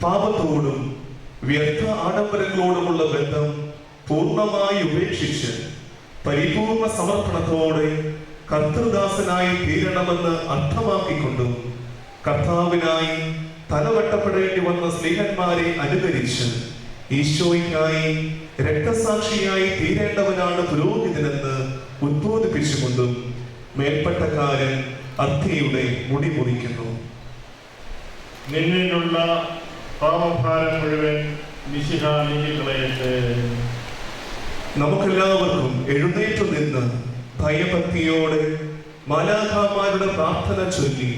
പാപത്തോടും വ്യർത്ഥ ആഡംബരങ്ങളോടുമുള്ള ബന്ധം പൂർണ്ണമായി ഉപേക്ഷിച്ച് പരിപൂർണ സമർപ്പണത്തോടെ കർത്തൃദാസനായി തീരണമെന്ന് അർത്ഥമാക്കിക്കൊണ്ടും കർത്താവിനായി തലവെട്ടപ്പെടേണ്ടി വന്ന സ്നേഹന്മാരെ അനുകരിച്ച് ഈശോയ്ക്കായി രക്തസാക്ഷിയായി തീരേണ്ടവനാണ് പുരോഹിതനെന്ന് ഉദ്ബോധിപ്പിച്ചുകൊണ്ടും മേൽപ്പട്ടക്കാരൻ അർത്തിയുടെ മുടി മുറിക്കുന്നു. നിന്നിലുള്ള പാപഭാരം മുഴുവൻ മിശിഹ നീക്കിക്കളയട്ടെ. നമുക്കെല്ലാവർക്കും എഴുന്നേറ്റു നിന്ന് ഭയഭക്തിയോടെ മാലാഖമാരുടെ പ്രാർത്ഥന ചൊല്ലി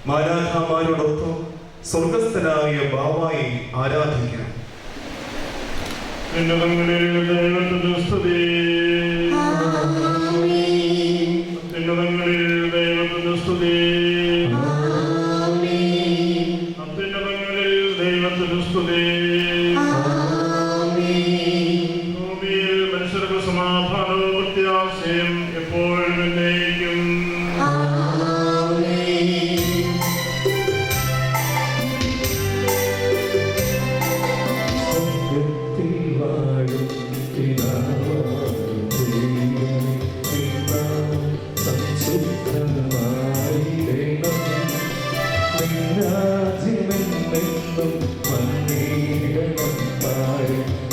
മാലാഖമാരോടൊപ്പം സ്വർഗസ്ഥനായ ബാവായെ ആരാധിക്കാം. ഉന്നതങ്ങളിൽ ദൈവത്തിന് സ്തുതി. അത്യുന്നതങ്ങളിൽ ദൈവത്തിന് സ്തുതി. അത്യുന്നതങ്ങളിൽ ദൈവത്തിന് സ്തുതി. ഭൂമിയിൽ മനുഷ്യർക്ക് സമാധാനവും പ്രത്യാശയും എപ്പോഴും എന്നേക്കും.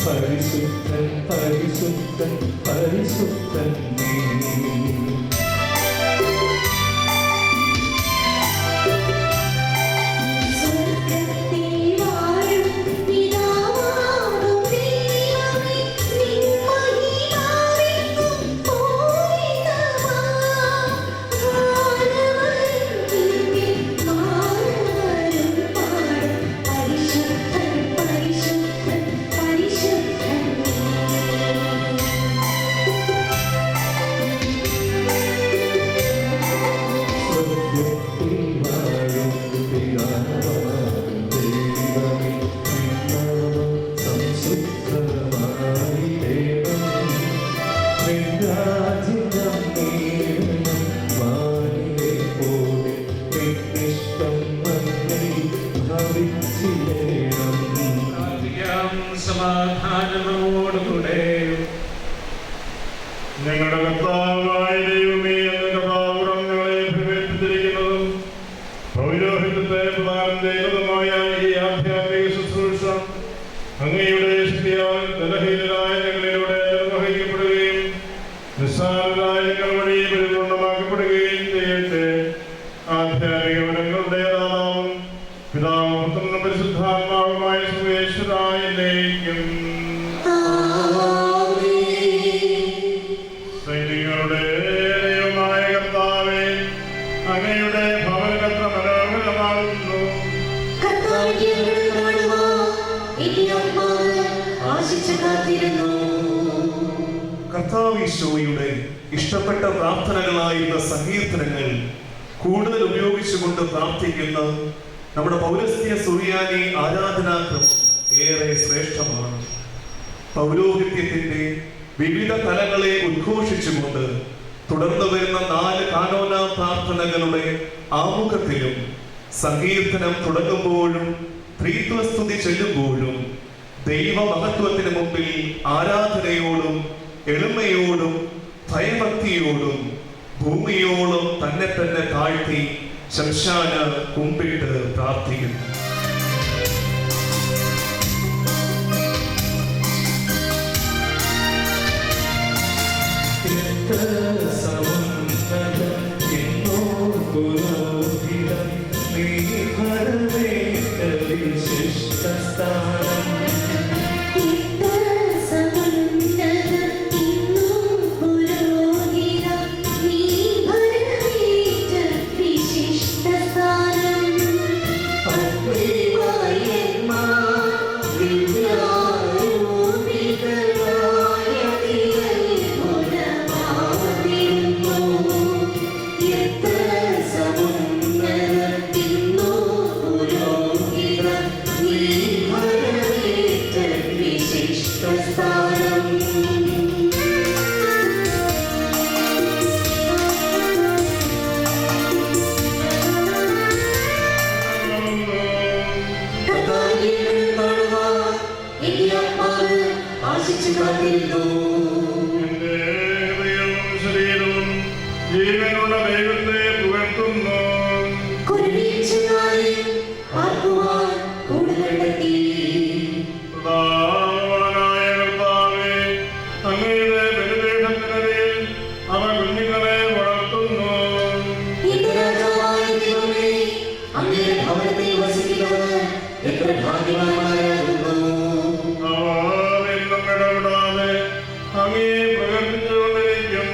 പരിശുദ്ധൻ പരിശുദ്ധൻ പരിശുദ്ധൻ സമാധാനമോടുകൂടെ ഞങ്ങളുടെ കർത്താവായ ദൈവമേ, അങ്ങ് കൃപാപൂർവ്വം ഞങ്ങളെ പ്രവേശിപ്പിച്ചിരിക്കുന്നതും പൗരോഹിത്യത്തെ പ്രദാനം ചെയ്യുന്നതുമായ ഈ ആധ്യാത്മിക ശുശ്രൂഷ അങ്ങയുടെ ശക്തിയാൽ ബലഹീനരായ ഞങ്ങളിലൂടെ നിർവഹിക്കപ്പെടുകയും നിസ്സാരരായ ഞങ്ങൾ വഴി പരിപൂർണമാക്കപ്പെടുകയും ചെയ്യട്ടെ. ആധ്യാത്മിക വനങ്ങളുടെ ദാതാവും പിതാവും പുത്രനും പരിശുദ്ധാത്മാവുമായ സർവേശ്വരായിരിക്കും. സൈനികരുടെ ദൈവമായ കർത്താവേ, അങ്ങയുടെ ഭവനകത്ര മനോഹരമാകുന്നു. കർത്താവ് ഈശോയുടെ ഇഷ്ടപ്പെട്ട പ്രാർത്ഥനകളായിരുന്ന സങ്കീർത്തനങ്ങൾ കൂടുതൽ ഉപയോഗിച്ചുകൊണ്ട് പ്രാർത്ഥിക്കുന്ന നമ്മുടെ പൗരസ്ത്യ സുറിയാനി ആരാധനാക്രമം ഏറെ ശ്രേഷ്ഠമാണ്. പൗരോഹിത്യത്തിന്റെ വിവിധ തലങ്ങളെ ഉദ്ഘോഷിച്ചുകൊണ്ട് തുടർന്ന് വരുന്ന 4 കാനോന പ്രാർത്ഥനകളുടെ ആമുഖത്തിലും സങ്കീർത്തനം തുടങ്ങുമ്പോഴും ത്രിത്വസ്തുതി ചൊല്ലുമ്പോഴും ദൈവമഹത്വത്തിന് മുമ്പിൽ ആരാധനയോടും എളിമയോടും ഭയഭക്തിയോടും ഭൂമിയോളം തന്നെ താഴ്ത്തി ശംശാന കുമ്പിട്ട് പ്രാർത്ഥിക്കുന്നു. ജീവനുള്ള ദൈവത്തെ പുകഴ്ത്തുന്നു. പ്രതാപവാനായ കർത്താവേ, അങ്ങയുടെ ബലിപീഠത്തിനരികിൽ അവ കുഞ്ഞുങ്ങളെ വളർത്തുന്നു. അവർ എന്നും ഇടപെടാതെ അങ്ങയെ പ്രകീർത്തിച്ചുകൊണ്ടിരിക്കും.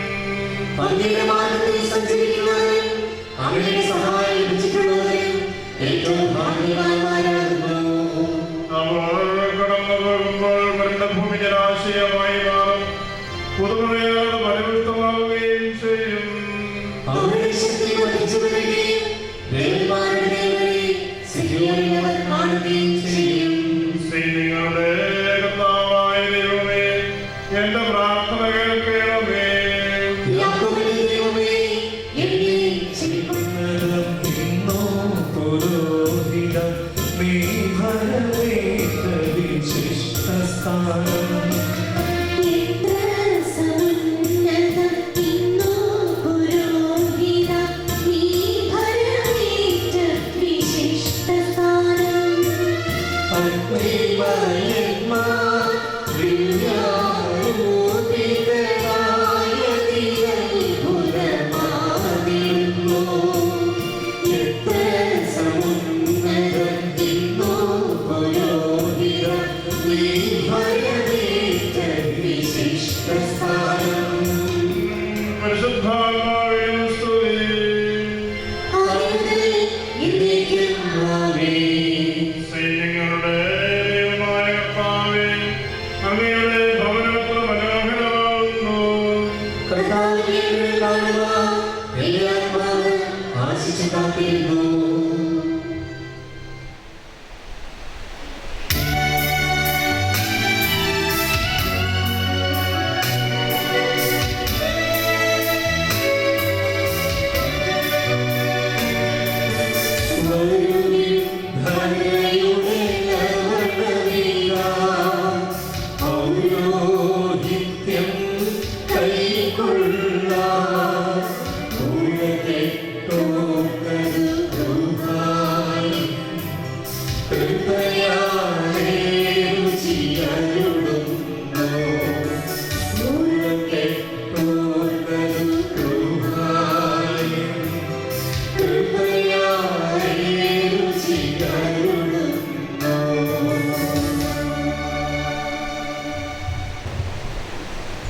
അവർ കടന്നു പോകുമ്പോൾ വരണ്ട ഭൂമി ജലാശയമായി മാറും, പുതുമഴയാൽ ഫലപുഷ്ടമാവുകയും ചെയ്യും. സൈന്യങ്ങളുടെ കർത്താവായ ദൈവമേ, എന്റെ പ്രാർത്ഥന കേൾക്കണമേ. പരിശുദ്ധാത്മാവിൻ സ്തുതി. സൈന്യങ്ങളുടെ ദൈവമായ കർത്താവേ, അങ്ങയുടെ ഭവനത്ര മനോഹരമാകുന്നു.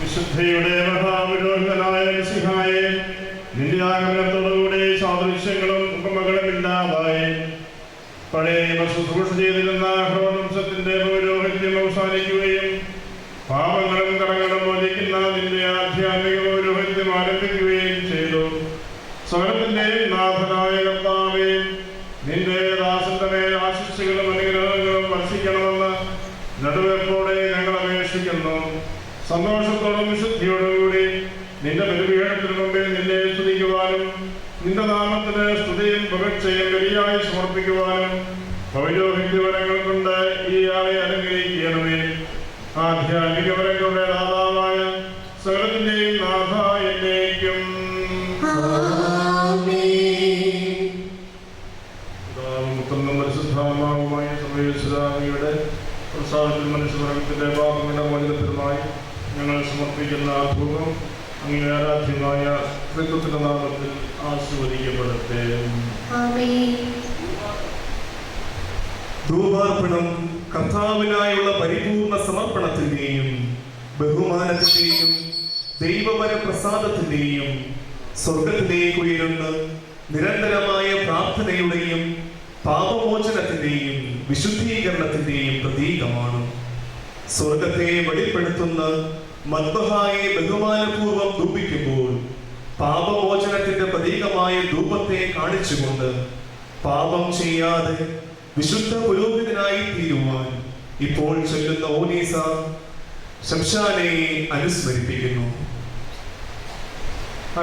വിശുദ്ധിയുടെ മഹാപുരോഹിതനായ മിശിഹായെ, നിന്റെ ആഗ്രഹത്തോടുകൂടി സാദൃശ്യങ്ങളും ഉപമകളും ഇല്ലാതായി പഴയ നിയമ ശുശ്രൂഷ ചെയ്തിരുന്ന ഹ്രോവംശത്തിന്റെ പൗരോഹിത്യം അവസാനിക്കുകയും പാപങ്ങളും കടങ്ങളും മോചിക്കുന്ന നിന്റെ ആധ്യാത്മിക പൗരോഹിത്യം ആരംഭിക്കുകയും ചെയ്തു. സ്വരത്തിന്റെയും നാഥനായ കർത്താവേ, നിന്റെ ദാസന്റെ മേൽ ആശിസ്സുകളും അനുഗ്രഹങ്ങളും വർഷിക്കണമെന്ന് നടുവെപ്പോടെ ഞങ്ങൾ അപേക്ഷിക്കുന്നു. സന്തോഷത്തോടും വിശുദ്ധിയോടുകൂടി നിന്റെ ബലിപീഠത്തിന് മുമ്പിൽ നിന്നെ സ്തുതിക്കുവാനും നിന്റെ നാമത്തിന് സ്തുതിയും പുകഴ്ചയും ബലിയായി സമർപ്പിക്കുവാനും പൗരോഹിത്യവരങ്ങൾ കൊണ്ട് ഈ ആളെ അനുഗ്രഹിക്കണമേ. ആധ്യാത്മിക വരങ്ങളുടെ ദാതാവായ സകലത്തിന്റെയും നാഥ എന്നേക്കും. പുത്രനും പരിശുദ്ധാത്മാവുമായ സർവ്വേശ്വരാമിയുടെ പ്രസാദത്തിൽ മനുഷ്യവർഗത്തിന്റെ പാപങ്ങളുടെ മോചനത്തിനുമായി ഞങ്ങൾ സമർപ്പിക്കുന്ന ധൂപം അങ്ങേ ആരാധ്യമായ ത്രിത്വത്തിന്റെ നാമത്തിൽ ആശീർവദിക്കപ്പെടട്ടെ. ധൂപാർപ്പണം കർത്താവിനായുള്ള പരിപൂർണ സമർപ്പണത്തിന്റെയും ബഹുമാനത്തിന്റെയും ദൈവപര പ്രസാദത്തിന്റെയും സ്വർഗത്തിലേക്ക് ഉയരുന്ന നിരന്തരമായ പ്രാർത്ഥനയുടെയും പാപമോചനത്തിന്റെയും വിശുദ്ധീകരണത്തിന്റെയും പ്രതീകമാണ്. സ്വർഗത്തെ വെളിപ്പെടുത്തുന്ന മദ്ബഹായെ ബഹുമാനപൂർവ്വം ധൂപിക്കുമ്പോൾ പാപമോചനത്തിന്റെ പ്രതീകമായ ധൂപത്തെ കാണിച്ചുകൊണ്ട് പാപം ചെയ്യാതെ വിശുദ്ധ പുരോഹിതനായി തീരുവാൻ ഇപ്പോൾ ചൊല്ലുന്ന ഓനീസ ശംശാനയെ അനുസ്മരിപ്പിക്കുന്നു.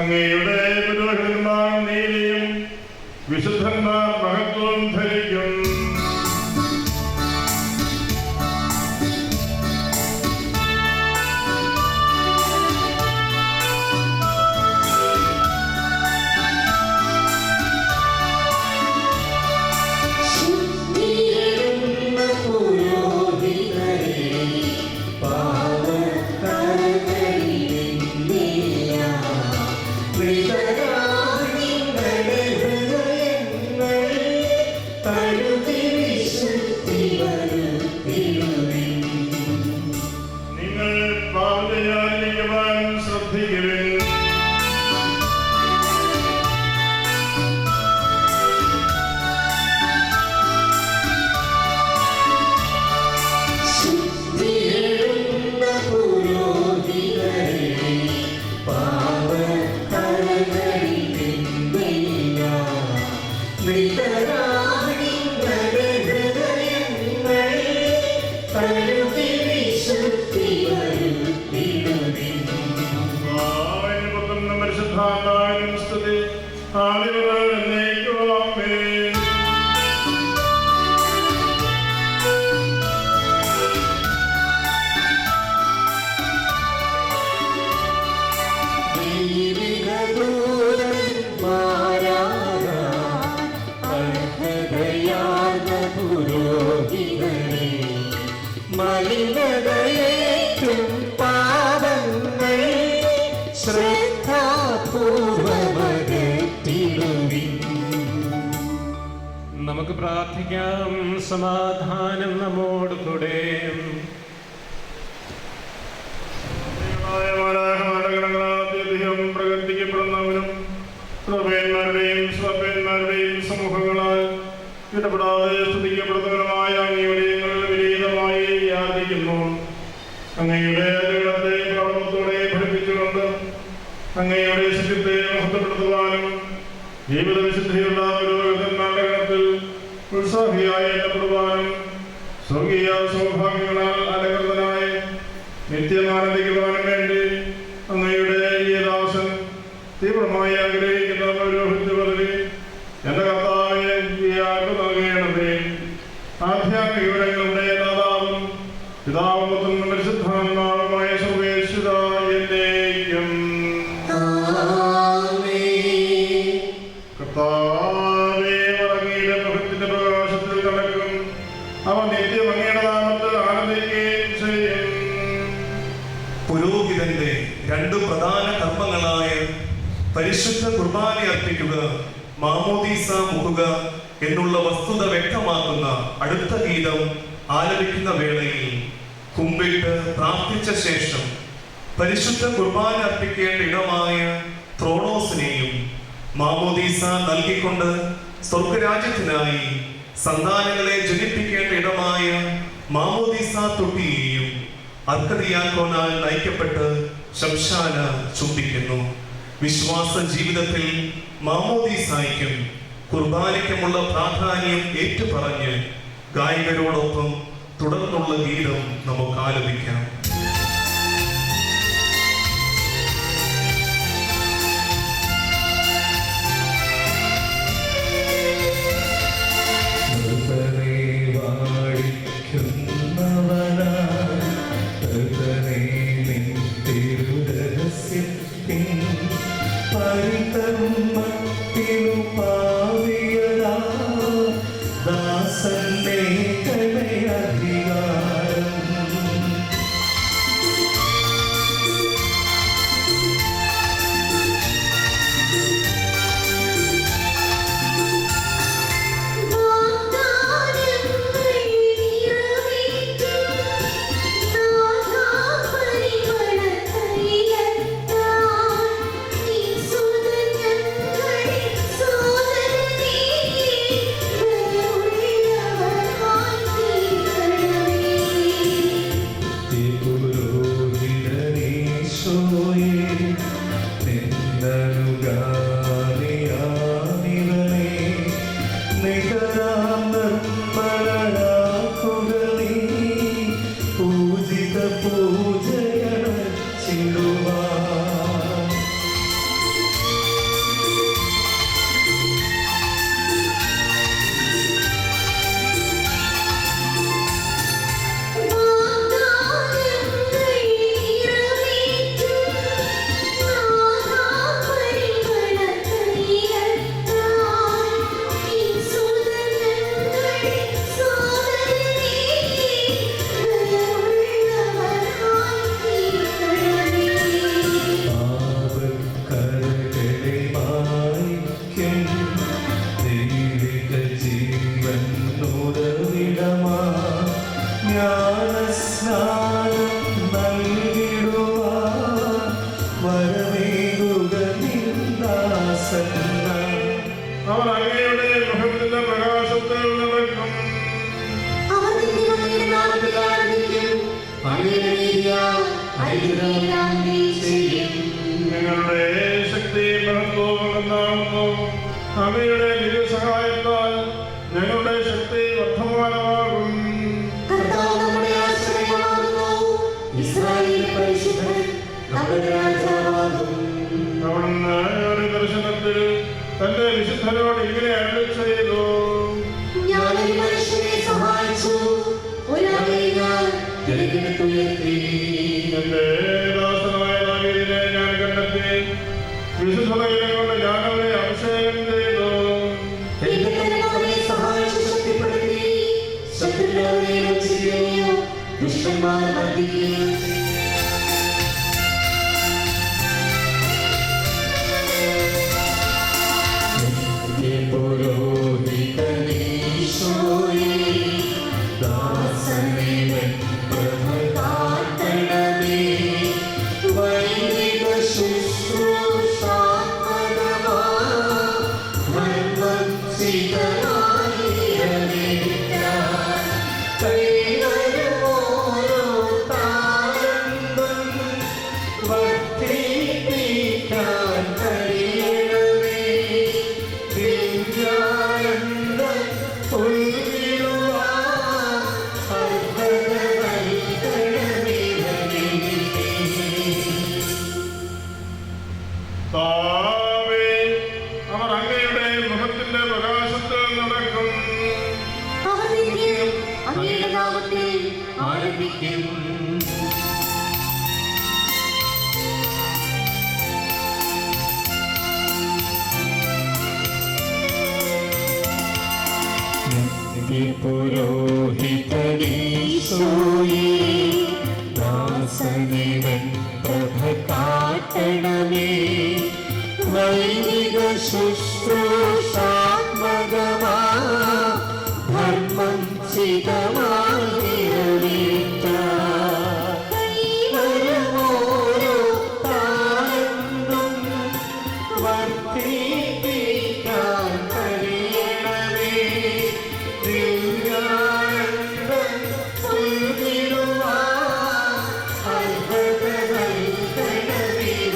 അങ്ങയുടെ പുരോഹിതന്മാർ നീതിയും വിശുദ്ധന്മാർ മഹത്വം ധരിക്കും. നമുക്ക് പ്രാർത്ഥിക്കാം. സമാധാനം നമ്മോട് കൂടെ. പ്രകീർത്തിക്കപ്പെടുന്നവരും പ്രഭയന്മാരുടെയും സ്വഭയന്മാരുടെയും സമൂഹങ്ങളാൽ ഇടപെടാതെ സ്തുതിക്കപ്പെടുന്നവരുമായ അങ്ങയുടെ വിനീതമായി യാചിക്കുന്നു. അങ്ങയുടെ ജഗത്തെ പ്രവണത്തോടെ പഠിപ്പിച്ചുകൊണ്ട് അങ്ങയുടെ ശക്തിത്തെ മഹത്വപ്പെടുത്തുവാനും ജീവിത വിശുദ്ധിയുള്ള പുരോഹിതന്മാരുടെ ഗണത്തിൽ ഉത്സാഹിയായി എണ്ണപ്പെടുവാനും സ്വർഗീയ സൗഭാഗ്യങ്ങളാൽ അലങ്കൃതനായി നിത്യമാനന്ദിക്കുവാനും വേണ്ടി അങ്ങയുടെ ഈ ദാസൻ തീവ്രമായി ആഗ്രഹിക്കുന്ന പൗരോഹിത്യ പദവി എന്റെ കർത്താവെ ഇയാൾക്ക് നൽകണമേ. ആധ്യാത്മിക വിവരങ്ങളുടെ ദാതാവും പിതാവും പുത്രനും പരിശുദ്ധാത്മാവുമായ സർവേശ്വര എന്നേക്കും. കർത്താവേ, അങ്ങയുടെ മുഖത്തിന്റെ പ്രകാശത്തിൽ കടക്കും. അവൻ നിത്യം അങ്ങയുടെ നാമത്തിൽ ആനന്ദിക്കുകയും ചെയ്യും. പുരോഹിതന്റെ രണ്ട് പ്രധാന കർമ്മങ്ങളായ പരിശുദ്ധ കുർബാന അർപ്പിക്കുക, മാമോദീസ മുക്കുക എന്നുള്ള വസ്തുത വ്യക്തമാക്കുന്ന അടുത്ത ഗീതം ആലപിക്കുന്ന വേളയിൽ കുമ്പിട്ട് പ്രാർത്ഥിച്ച ശേഷം പരിശുദ്ധ കുർബാന അർപ്പിക്കേണ്ട ഇടമായ ത്രോണോസിനെയും മാമോദീസ നൽകിക്കൊണ്ട് സ്വർഗരാജ്യത്തിനായി സന്താനങ്ങളെ ജനിപ്പിക്കേണ്ട ഇടമായ മാമോദീസ തൊട്ടിയെയും അർക്കദിയാക്കോനാൽ നയിക്കപ്പെട്ട് ശംശാന ചുംബിക്കുന്നു. വിശ്വാസ ജീവിതത്തിൽ മാമോദീസായ്ക്കും കുർബാനയ്ക്കുമുള്ള പ്രാധാന്യം ഏറ്റുപറഞ്ഞ് ഗായകരോടൊപ്പം തുടർന്നുള്ള ഗീതം നമുക്ക് ആലപിക്കാം. നിങ്ങളുടെ ശക്തി മഹത്വമെന്നാകുന്നു. അവയുടെ ദിവ്യസഹായത്താൽ ഞങ്ങളുടെ ശക്തി വർദ്ധമാനമാകും. അവിടുന്ന് ഒരു ദർശനത്തിൽ തന്റെ വിശുദ്ധരോട് ഇങ്ങനെ അരുളി ചെയ്തു: എന്റെ ദാസനായ ദാവീദിനെ ഞാൻ കണ്ടെത്തി, വിശുദ്ധതയിലെ കൊണ്ട് ഞാൻ അവരെ അഭിഷേകം ചെയ്തു. അവർ അങ്ങയുടെ മുഖത്തിന്റെ പ്രകാശത്തിൽ നടക്കും. പുരോഹിതനീശോയേ ദാസനിവൻ പ്രഭ കാട്ടണമേ, വൈദിക ശുശ്രൂഷാത്മകമാ ധർമ്മം ചിതമായിരവിട്ട ഓരോ താഴ്ന്നും വർദ്ധിപ്പിക്കാൻ കഴിയണമേ, ദിവ്യാനന്ദം ഉൾവിടുവാൻ അർഹത നൽകണമേ.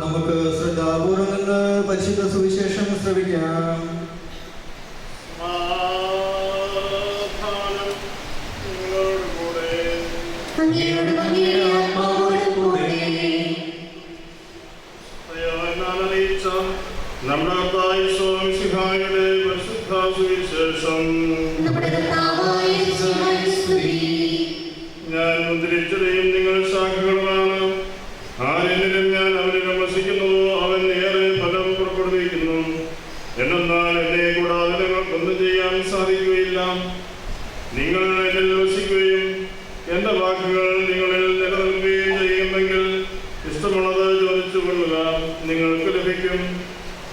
നമുക്ക് ശ്രദ്ധാപൂർവം നിന്ന് പരിശുദ്ധ സുവിശേഷം ശ്രവിക്കാം. സമാധാനം നിങ്ങളോടുകൂടെ. ദൈവമെന്നാൽ അറിയിച്ച നമ്മുടെ കർത്താവായ യേശുമിശിഹായുടെ പരിശുദ്ധ സുവിശേഷം. ഞാൻ മുദ്രിച്ചതയും നിങ്ങൾ സാക്ഷികളുമാണ്. ആരെങ്കിലും ഞാൻ അവനിലും വസിക്കുന്നുവോ അവൻ ഏറെ ഫലം പുറപ്പെടുവിക്കുന്നു. എന്നാൽ എന്നെ കൂടാതെ നിങ്ങൾക്കൊന്നും ചെയ്യാൻ സാധിക്കുകയില്ല. നിങ്ങൾ എന്നിൽ വസിക്കുകയും എന്റെ വാക്കുകൾ നിങ്ങളിൽ നിലനിൽക്കുകയും ചെയ്യുമെങ്കിൽ ഇഷ്ടമുള്ളത് ചോദിച്ചു കൊള്ളുക, നിങ്ങൾക്ക് ലഭിക്കും.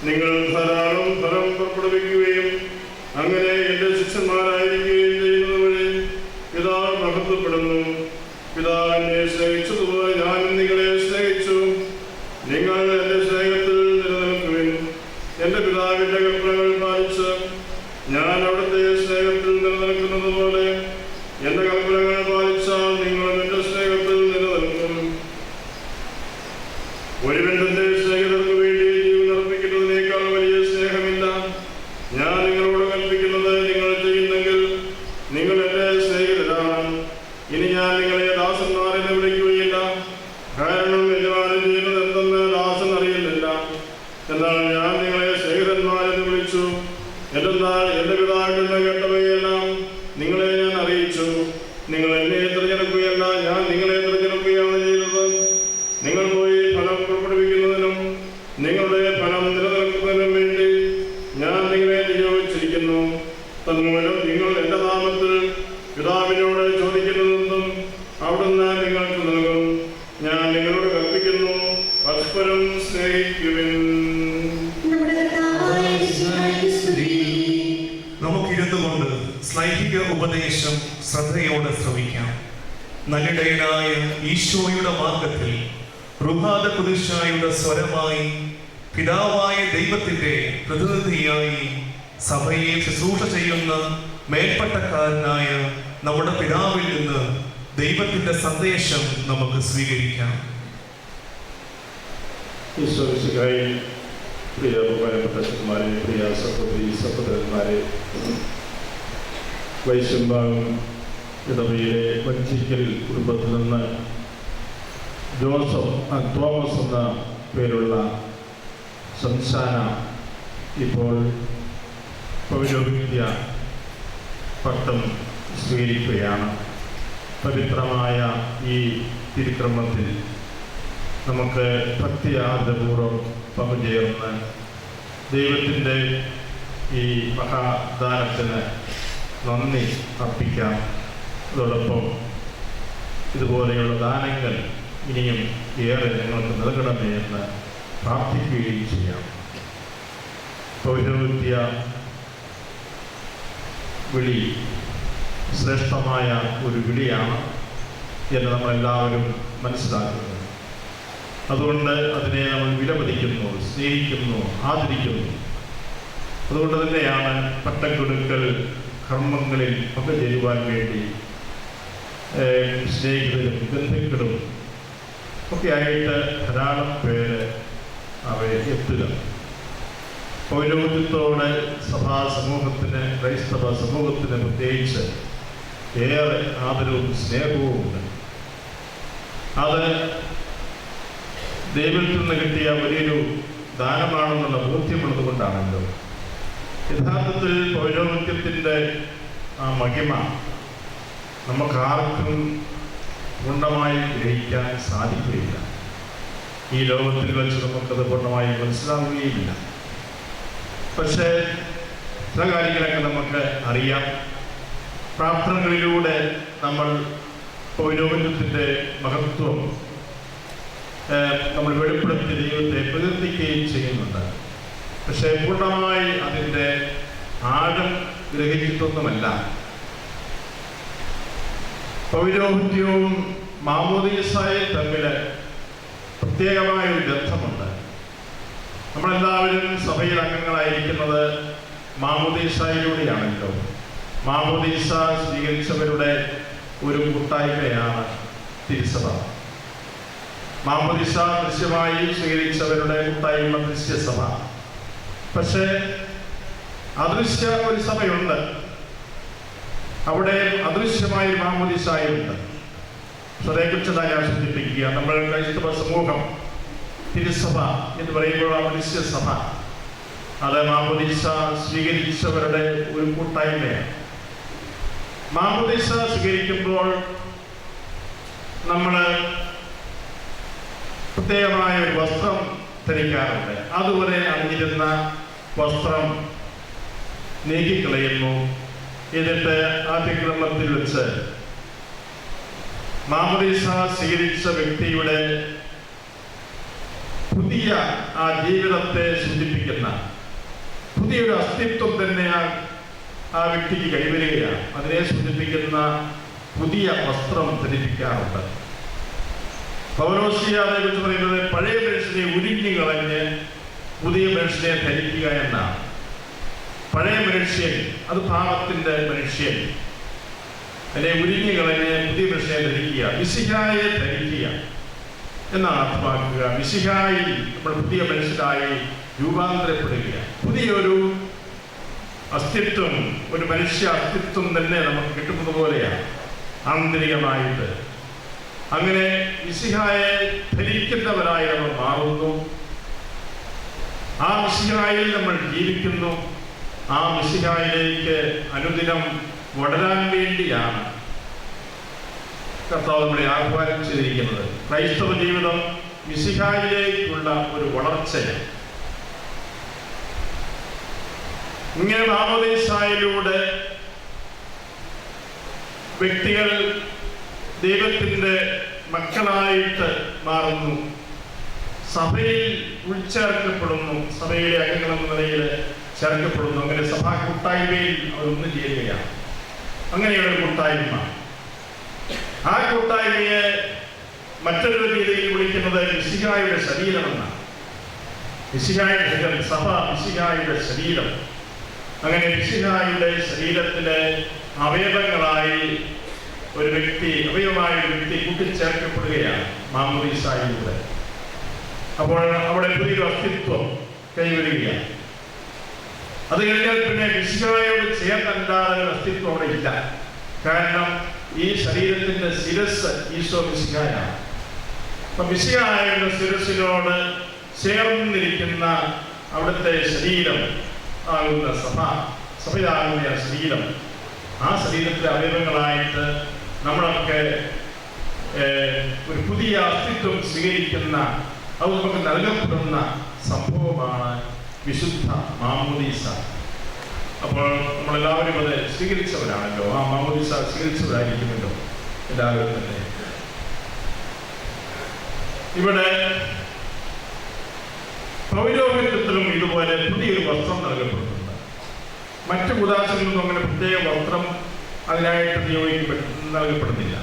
നിങ്ങൾ ധാരാളം ഫലം പുറപ്പെടുവിക്കുകയും അങ്ങനെ എന്റെ ശിഷ്യന്മാർ ഒരുവൻ തന്റെ സ്നേഹിതർക്ക് വേണ്ടി ജീവൻ അർപ്പിക്കുന്നതിനേക്കാൾ വലിയ സ്നേഹമില്ല. ഞാൻ നിങ്ങളോട് കൽപ്പിക്കുന്നത് നിങ്ങൾ ചെയ്യുന്നെങ്കിൽ നിങ്ങൾ എന്റെ സ്നേഹിതരാണ്. ഇനി ഞാൻ നിങ്ങളെ ദാസന്മാരെന്ന് വിളിക്കുകയില്ല, കാരണം യജമാനൻ ചെയ്യുന്നത് എന്തെന്ന് ദാസൻ അറിയുന്നില്ല. എന്നാൽ ഞാൻ നിങ്ങളെ സ്നേഹിതന്മാരെന്ന് വിളിച്ചു. എന്തെന്നാൽ എന്റെ പിതാവിൽ നിന്ന് കേട്ടവയെല്ലാം നിങ്ങളെ ഞാൻ അറിയിച്ചു. നിങ്ങൾ എന്നെ തിരഞ്ഞെടുക്കുകയല്ല, ഞാൻ നിങ്ങളെ തിരഞ്ഞെടുക്കുകയാണ് ചെയ്തത്. നിങ്ങൾ പോയി ഫലം പുറപ്പെടുവിക്കുന്നതിനും നിങ്ങളുടെ ഫലം നിലനിൽക്കുന്നതിനും വേണ്ടി ഞാൻ നിങ്ങളെ നിയോഗിച്ചിരിക്കുന്നു. തന്മൂലം നിങ്ങൾ എന്റെ നാമത്തിൽ പിതാവിനോട് ചോദിക്കുന്നതെന്നും അവിടുന്ന് നിങ്ങൾക്ക് നൽകും. ഞാൻ നിങ്ങളോട് കൽപ്പിക്കുന്നു, പരസ്പരം സ്നേഹിക്കുവിൻ. നമുക്കിരുന്നു കൊണ്ട് ശ്ലൈഹിക ഉപദേശം ശ്രദ്ധയോടെ ശ്രവിക്കാം. നല്ലിടയനായ ഈശോയുടെ മാർഗത്തിൽ റുഹാദ കുരിശായുടെ സ്വരമായി പിതാവായ ദൈവത്തിന്റെ പ്രതിനിധിയായി സഭയെ ശുശ്രൂഷ ചെയ്യുന്ന മേൽപ്പട്ടക്കാരനായ നമ്മുടെ പിതാവിൽ നിന്ന് ദൈവത്തിന്റെ സന്ദേശം നമുക്ക് സ്വീകരിക്കാം. ഈശോമിശിഹായിൽ പ്രിയ ബഹുമാനപ്പെട്ട അച്ഛന്മാരെ, പ്രിയ സഹോദരി സഹോദരന്മാരെ, വൈശമ്പാവും ഇടവയിലെ വഞ്ചിക്കൽ കുടുംബത്തിൽ നിന്ന് തോമസ് എന്ന പേരുള്ള സംസ്ഥാന ഇപ്പോൾ പൗരോഹിത്യ പട്ടം സ്വീകരിക്കുകയാണ്. പവിത്രമായ ഈ തിരുക്രമത്തിൽ നമുക്ക് ഭക്തിയാദപൂർവ്വം പങ്കുചേർന്ന് ദൈവത്തിൻ്റെ ഈ മഹാദാനത്തിന് നന്ദി അർപ്പിക്കാം. അതോടൊപ്പം ഇതുപോലെയുള്ള ദാനങ്ങൾ ഇനിയും ഏറെ ഞങ്ങൾക്ക് നൽകണമേ എന്ന് പ്രാർത്ഥിക്കുകയും ചെയ്യാം. പൗരോഹിത്യ വിളി ശ്രേഷ്ഠമായ ഒരു വിളിയാണ് എന്ന് നമ്മളെല്ലാവരും മനസ്സിലാക്കുന്നത്. അതുകൊണ്ട് അതിനെ നമ്മൾ വിലമതിക്കുന്നു, സ്നേഹിക്കുന്നു, ആദരിക്കുന്നു. അതുകൊണ്ട് തന്നെയാണ് പട്ടക്കൊടുക്കൽ കർമ്മങ്ങളിൽ പങ്കുചേരുവാൻ വേണ്ടി സ്നേഹിതരും ബന്ധുക്കളും ഒക്കെ ആയിട്ട് ധാരാളം പേര് അവയെ എത്തുക. പൗരോഹിത്യത്തോടെ സഭാ സമൂഹത്തിന്, ക്രൈസ്തവ സമൂഹത്തിന് പ്രത്യേകിച്ച് ഏറെ ആദരവും സ്നേഹവും ഉണ്ട്. അത് ദൈവത്തിൽ നിന്ന് കിട്ടിയ വലിയൊരു ദാനമാണെന്നുള്ള ബോധ്യമുള്ളത് കൊണ്ടാണല്ലോ. യഥാർത്ഥത്തിൽ പൗരോഹിത്യത്തിൻ്റെ ആ മഹിമ നമുക്കാർക്കും പൂർണ്ണമായി ഗ്രഹിക്കാൻ സാധിക്കുകയില്ല. ഈ ലോകത്തിൽ വെച്ച് നമുക്കത് പൂർണ്ണമായി മനസ്സിലാവുകയില്ല. പക്ഷേ ചില കാര്യങ്ങളൊക്കെ നമുക്ക് അറിയാം. പ്രാർത്ഥനകളിലൂടെ നമ്മൾ പൗരോഹിത്യത്തിൻ്റെ മഹത്വം നമ്മൾ വെളിപ്പെടുത്തി ദൈവത്തെ പ്രകീർത്തിക്കുകയും ചെയ്യുന്നുണ്ട്. പക്ഷേ പൂർണ്ണമായി അതിൻ്റെ ആഴം ഗ്രഹിച്ചിട്ടൊന്നുമല്ല. പൗരോഹിത്യവും മാമോദീസായും തമ്മിൽ പ്രത്യേകമായ ഒരു ബന്ധമുണ്ട്. നമ്മളെല്ലാവരും സഭയിൽ അംഗങ്ങളായിരിക്കുന്നത് മാമോദീസായിലൂടെയാണല്ലോ. മാമോദീസ സ്വീകരിച്ചവരുടെ ഒരു കൂട്ടായ്മയാണ് തിരുസഭ. മാമോദീസ ദൃശ്യമായി സ്വീകരിച്ചവരുടെ കൂട്ടായ്മ ദൃശ്യസഭ. പക്ഷേ അദൃശ്യ ഒരു സഭയുണ്ട്. അവിടെ അദൃശ്യമായ മാമോദീസായുണ്ട്. അതേക്കുറിച്ച് ഞാൻ സൂചിപ്പിക്കുക. നമ്മൾ ക്രൈസ്തവ സമൂഹം തിരുസഭ എന്ന് പറയുമ്പോൾ അദൃശ്യ സഭ, അത് മാമോദീസ സ്വീകരിച്ചവരുടെ ഒരു കൂട്ടായ്മയാണ്. മാമോദീസ സ്വീകരിക്കുമ്പോൾ നമ്മൾ പ്രത്യേകമായ ഒരു വസ്ത്രം ധരിക്കാറുണ്ട്. അതുവരെ അണിഞ്ഞിരുന്ന വസ്ത്രം നീക്കിക്കളയുന്നു. എന്നിട്ട് ആദ്യക്രമത്തിൽ വെച്ച് മാമോദീസ സ്വീകരിച്ച വ്യക്തിയുടെ പുതിയ ആ ജീവിതത്തെ സൂചിപ്പിക്കുന്ന പുതിയൊരു അസ്തിത്വം തന്നെ ആ വ്യക്തിക്ക് കൈവരികയാണ്. അതിനെ സൂചിപ്പിക്കുന്ന പുതിയ വസ്ത്രം ധരിപ്പിക്കാറുണ്ട്. പൗലോസിയാനെ കുറിച്ച് പറയുന്നത് പഴയ മനുഷ്യനെ ഉരുങ്ങി കളഞ്ഞ് പുതിയ മനുഷ്യനെ ധരിക്കുക എന്നാണ്. പഴയ മനുഷ്യൻ അത് പാപത്തിന്റെ മനുഷ്യൻ, അതിനെ ഉരുങ്ങി കളഞ്ഞ് പുതിയ മനുഷ്യനെ ധരിക്കുക, മിശിഹായെ ധരിക്കുക എന്നാണ് അർത്ഥമാക്കുക. മിശിഹായിൽ നമ്മൾ പുതിയ മനുഷ്യരായി രൂപാന്തരപ്പെടുക. പുതിയൊരു അസ്തിത്വം, ഒരു മനുഷ്യ അസ്തിത്വം തന്നെ നമുക്ക് കിട്ടുന്നത് പോലെയാണ് ആന്തരികമായിട്ട്. അങ്ങനെ മിശിഹായെ ധരിക്കുന്നവരായി നമ്മൾ മാറുന്നു. ആ മിശിഹായിൽ നമ്മൾ ജീവിക്കുന്നു. ആ മിശിഹായിലേക്ക് അനുദിനം വളരാൻ വേണ്ടിയാണ് കർത്താവ് നമ്മളെ ആഹ്വാനം ചെയ്തിരിക്കുന്നത്. ക്രൈസ്തവ ജീവിതം മിശിഹായിലേക്കുള്ള ഒരു വളർച്ചയാണ്. ഇങ്ങനെ മാമോദീസായിലൂടെ വ്യക്തികൾ ദൈവത്തിൻ്റെ മക്കളായിട്ട് മാറുന്നു, സഭയിൽ ഉൾച്ചേർക്കപ്പെടുന്നു, സഭയിലെ അംഗങ്ങളെന്ന നിലയിൽ ചേർക്കപ്പെടുന്നു. അങ്ങനെ സഭാ കൂട്ടായ്മയിൽ അവർ ഒന്നു ചേരുകയാണ്. അങ്ങനെയുള്ള കൂട്ടായ്മ. ആ കൂട്ടായ്മയെ മറ്റൊരു രീതിയിൽ വിളിക്കുന്നത് മിശിഹായുടെ ശരീരമെന്നാണ്. മിശിഹായുടെ സഭ മിശിഹായുടെ ശരീരം. അങ്ങനെ മിശിഹായുടെ ശരീരത്തിലെ അവയവങ്ങളായി ഒരു വ്യക്തി, അവയവമായ ഒരു വ്യക്തി കൂട്ടിച്ചേർക്കപ്പെടുകയാണ് മാമോദീസായിലൂടെ. അപ്പോൾ അവിടെ പുതിയൊരു അസ്തിത്വം കൈവരികയാണ്. അത് കഴിഞ്ഞാൽ പിന്നെ മിശിഹായോട് ചേർന്നല്ലാതെ അസ്തിത്വം അവിടെ ഇല്ല. കാരണം ഈ ശരീരത്തിന്റെ ശിരസ് ഈശോ മിശിഹായാണ്. അപ്പൊ മിശിഹായുടെ ശിരസിനോട് ചേർന്നിരിക്കുന്ന അവിടുത്തെ ശരീരം ആകുന്ന സഭയാകുന്ന ശരീരം, ആ ശരീരത്തിലെ അവയവങ്ങളായിട്ട് നമ്മളൊക്കെ ഒരു പുതിയ അസ്തിത്വം സ്വീകരിക്കുന്ന, അത് നമുക്ക് നൽകപ്പെടുന്ന സംഭവമാണ് വിശുദ്ധ മാമോദീസ. അപ്പോൾ നമ്മളെല്ലാവരും അത് സ്വീകരിച്ചവരാണല്ലോ. ആ മാമോദീസ സ്വീകരിച്ചവരായിരിക്കുമല്ലോ എല്ലാവരും തന്നെ. ഇവിടെ പൗരോഹിത്യത്തിലും ഇതുപോലെ പുതിയൊരു വസ്ത്രം നൽകപ്പെടുന്നുണ്ട്. മറ്റു ഉദാസങ്ങളിലൊന്നും അങ്ങനെ പ്രത്യേക വസ്ത്രം അതിനായിട്ട് നൽകപ്പെടുന്നില്ല.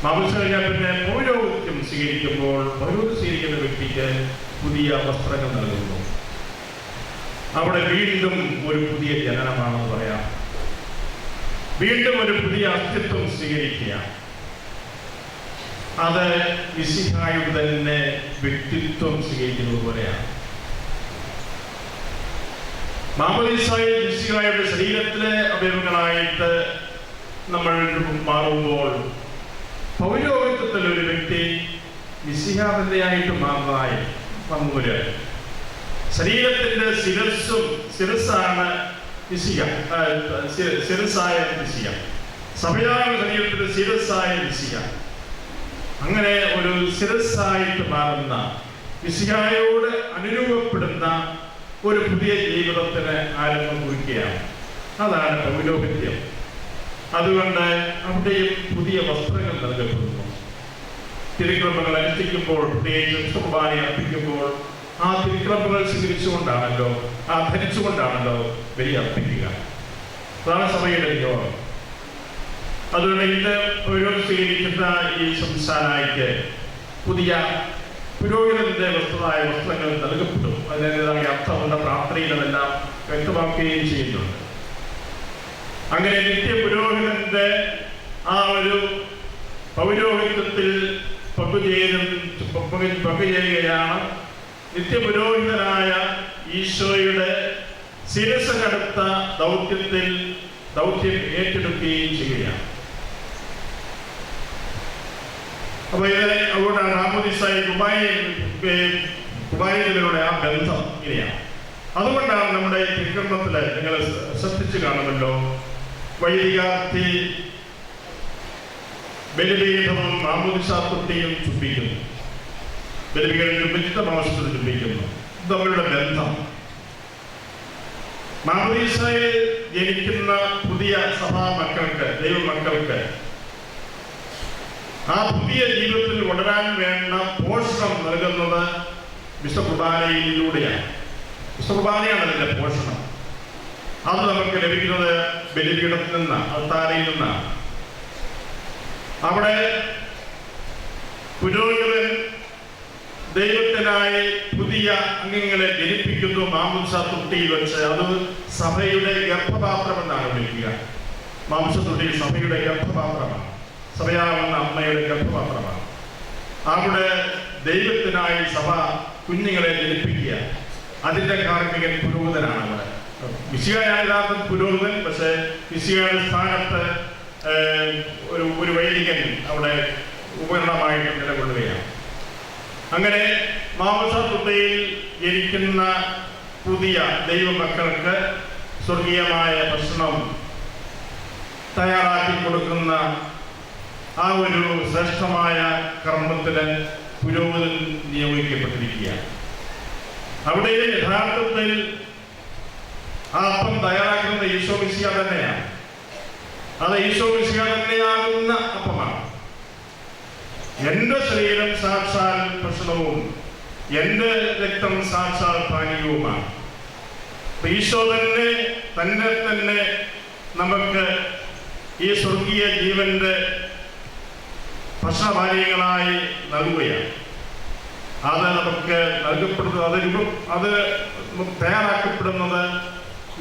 മാമോദീസ കഴിഞ്ഞാൽ പിന്നെ പൗരോഹിത്യം സ്വീകരിക്കുമ്പോൾ പൗരോഹിത്യം സ്വീകരിക്കുന്ന വ്യക്തിക്ക് പുതിയ വസ്ത്രങ്ങൾ നൽകുന്നു. അവിടെ വീണ്ടും ഒരു പുതിയ ജനനമാണെന്ന് പറയാം. വീണ്ടും ഒരു പുതിയ അസ്തിത്വം സ്വീകരിക്കുക. അത് മിശിഹായുടെ തന്നെ വ്യക്തിത്വം സ്വീകരിക്കുന്നത് പോലെയാണ്. മാമോദീസായിൽ മിശിഹായുടെ ശരീരത്തിലെ അവയവങ്ങളായിട്ട് നമ്മൾ മാറുമ്പോൾ പൗരോഹിത്യത്തിൽ ഒരു വ്യക്തി മിശിഹ തന്നെയായിട്ട് മാറുന്നതായി വന്നവര്. ശരീരത്തിന്റെ ശിരസ്സാണ് മിശിഹ, ശിരസ്സായ മിശിഹ. സഭയായ ശരീരത്തിന്റെ ശിരസ്സായ മിശിഹ. അങ്ങനെ ഒരു ശിരസ്സായിട്ട് മാറുന്ന, മിശിഹായോട് അനുരൂപപ്പെടുന്ന ഒരു പുതിയ ജീവിതത്തിന് ആരംഭം കുറിക്കുകയാണ്. അതാണ് പൗരോഹിത്യം. അതുകൊണ്ട് അവിടെയും പുതിയ വസ്ത്രങ്ങൾ നൽകപ്പെടുന്നു. തിരുക്രമങ്ങൾ അനുഷ്ഠിക്കുമ്പോൾ, പ്രത്യേകിച്ച് കുർബാന അർപ്പിക്കുമ്പോൾ ആ തിരുക്രമങ്ങൾ സ്വീകരിച്ചുകൊണ്ടാണല്ലോ, ആ ധരിച്ചുകൊണ്ടാണല്ലോ ബലി അർപ്പിക്കുക. അതാണ് സഭയുടെ നിയോഗം. അതുകൊണ്ട് ഇന്ന് പുരോഹിതൻ സ്വീകരിക്കുന്ന ഈ സംസ്ഥാനായിക്ക് പുതിയ പുരോഹിതന്റെ വസ്ത്രങ്ങൾ നൽകപ്പെടും. അതിൻ്റെതായ അർത്ഥമുള്ള പ്രാർത്ഥനയിലെല്ലാം വ്യക്തമാക്കുകയും ചെയ്യുന്നുണ്ട്. അങ്ങനെ നിത്യ പുരോഹിതന്റെ ആ ഒരു പൗരോഹിത്യത്തിൽ പങ്കുചേരുകയാണ്. നിത്യപുരോഹിതനായ ഈശോയുടെ ശിരസ്സകടുത്ത ദൗത്യം ഏറ്റെടുക്കുകയും ചെയ്യുകയാണ്. അപ്പൊ അതുകൊണ്ടാണ് മാമോദീസായി കുബായിലൂടെ ആ ബന്ധം ഇങ്ങനെയാണ്. അതുകൊണ്ടാണ് നമ്മുടെ തിരുക്കർമ്മത്തില് നിങ്ങൾ ശ്രദ്ധിച്ചു കാണുമല്ലോ, വൈദികാർത്ഥി ബലിപീഠവും മാമോദീസ തൊട്ടിയും ചുംബിക്കുന്നു. ബലിപീഠം ചുംബിച്ചിട്ട് മാംസത്തിൽ ചുംബിക്കുന്നു. ഇത് തമ്മിലുള്ള ബന്ധം. മാമോദീസയിൽ ജനിക്കുന്ന പുതിയ സഭാ മക്കൾക്ക്, ദൈവമക്കൾക്ക് ആ പുതിയ ജീവിതത്തിൽ വളരാൻ വേണ്ട പോഷണം നൽകുന്നത് വിശുദ്ധ കുർബാനയിലൂടെയാണ്. വിശുദ്ധ കുർബാനയാണ് അതിന്റെ പോഷണം. അത് നമുക്ക് ലഭിക്കുന്നത് ബലിപീഠത്തിൽ നിന്നാണ്, അൾത്താരയിൽ നിന്നാണ്. അവിടെ പുരോഹിതൻ ദൈവത്തിനായി പുതിയ അംഗങ്ങളെ ജനിപ്പിക്കുന്നു മാംസ തൊട്ടിയിൽ വെച്ച്. അത് സഭയുടെ ഗർഭപാത്രം എന്നാണ് വിളിക്കുക. മാംസ തൊട്ടി സഭയുടെ ഗർഭപാത്രമാണ്, സഭയാവുന്ന അമ്മയുടെ ഗർഭപാത്രമാണ്. അവിടെ ദൈവത്തിനായി സഭ കുഞ്ഞുങ്ങളെ ജനിപ്പിക്കുക. അതിൻ്റെ കാർമ്മികൻ പുരോഹിതനാണ്. അവിടെ മിശിഹായല്ലാത്ത പുരോഹിതൻ, പക്ഷേ മിശിഹായുടെ സ്ഥാനത്ത് ഒരു വൈദികൻ അവിടെ ഉപകരണമായിട്ട് നിലകൊള്ളുകയാണ്. അങ്ങനെ മാംസത്തുതയിൽ ജനിക്കുന്ന പുതിയ ദൈവമക്കൾക്ക് സ്വർഗീയമായ ഭക്ഷണം തയ്യാറാക്കി കൊടുക്കുന്ന ആ ഒരു ശ്രേഷ്ഠമായ കർമ്മത്തിന് പുരോഹിതൻ നിയോഗിക്കപ്പെട്ടിരിക്കുകയാണ്. അവിടെ യഥാർത്ഥത്തിൽ ആ അപ്പം തയ്യാറാക്കുന്നത് ഈശോ മിശിഹാ തന്നെയാണ്. അത് ഈശോ മിശിഹാ തന്നെയാകുന്ന അപ്പമാണ്. എൻ്റെ ശരീരം സാക്ഷാൽ ഭക്ഷണവും എൻ്റെ രക്തം സാക്ഷാൽ പാനീയവുമാണ്. ഈശോ തന്നെ നമുക്ക് ഈ സ്വർഗീയ ജീവന്റെ ഭക്ഷണപാനീയങ്ങളായി നൽകുകയാണ്. അത് നമുക്ക് നൽകപ്പെടുന്നത് അത് തയ്യാറാക്കപ്പെടുന്നത്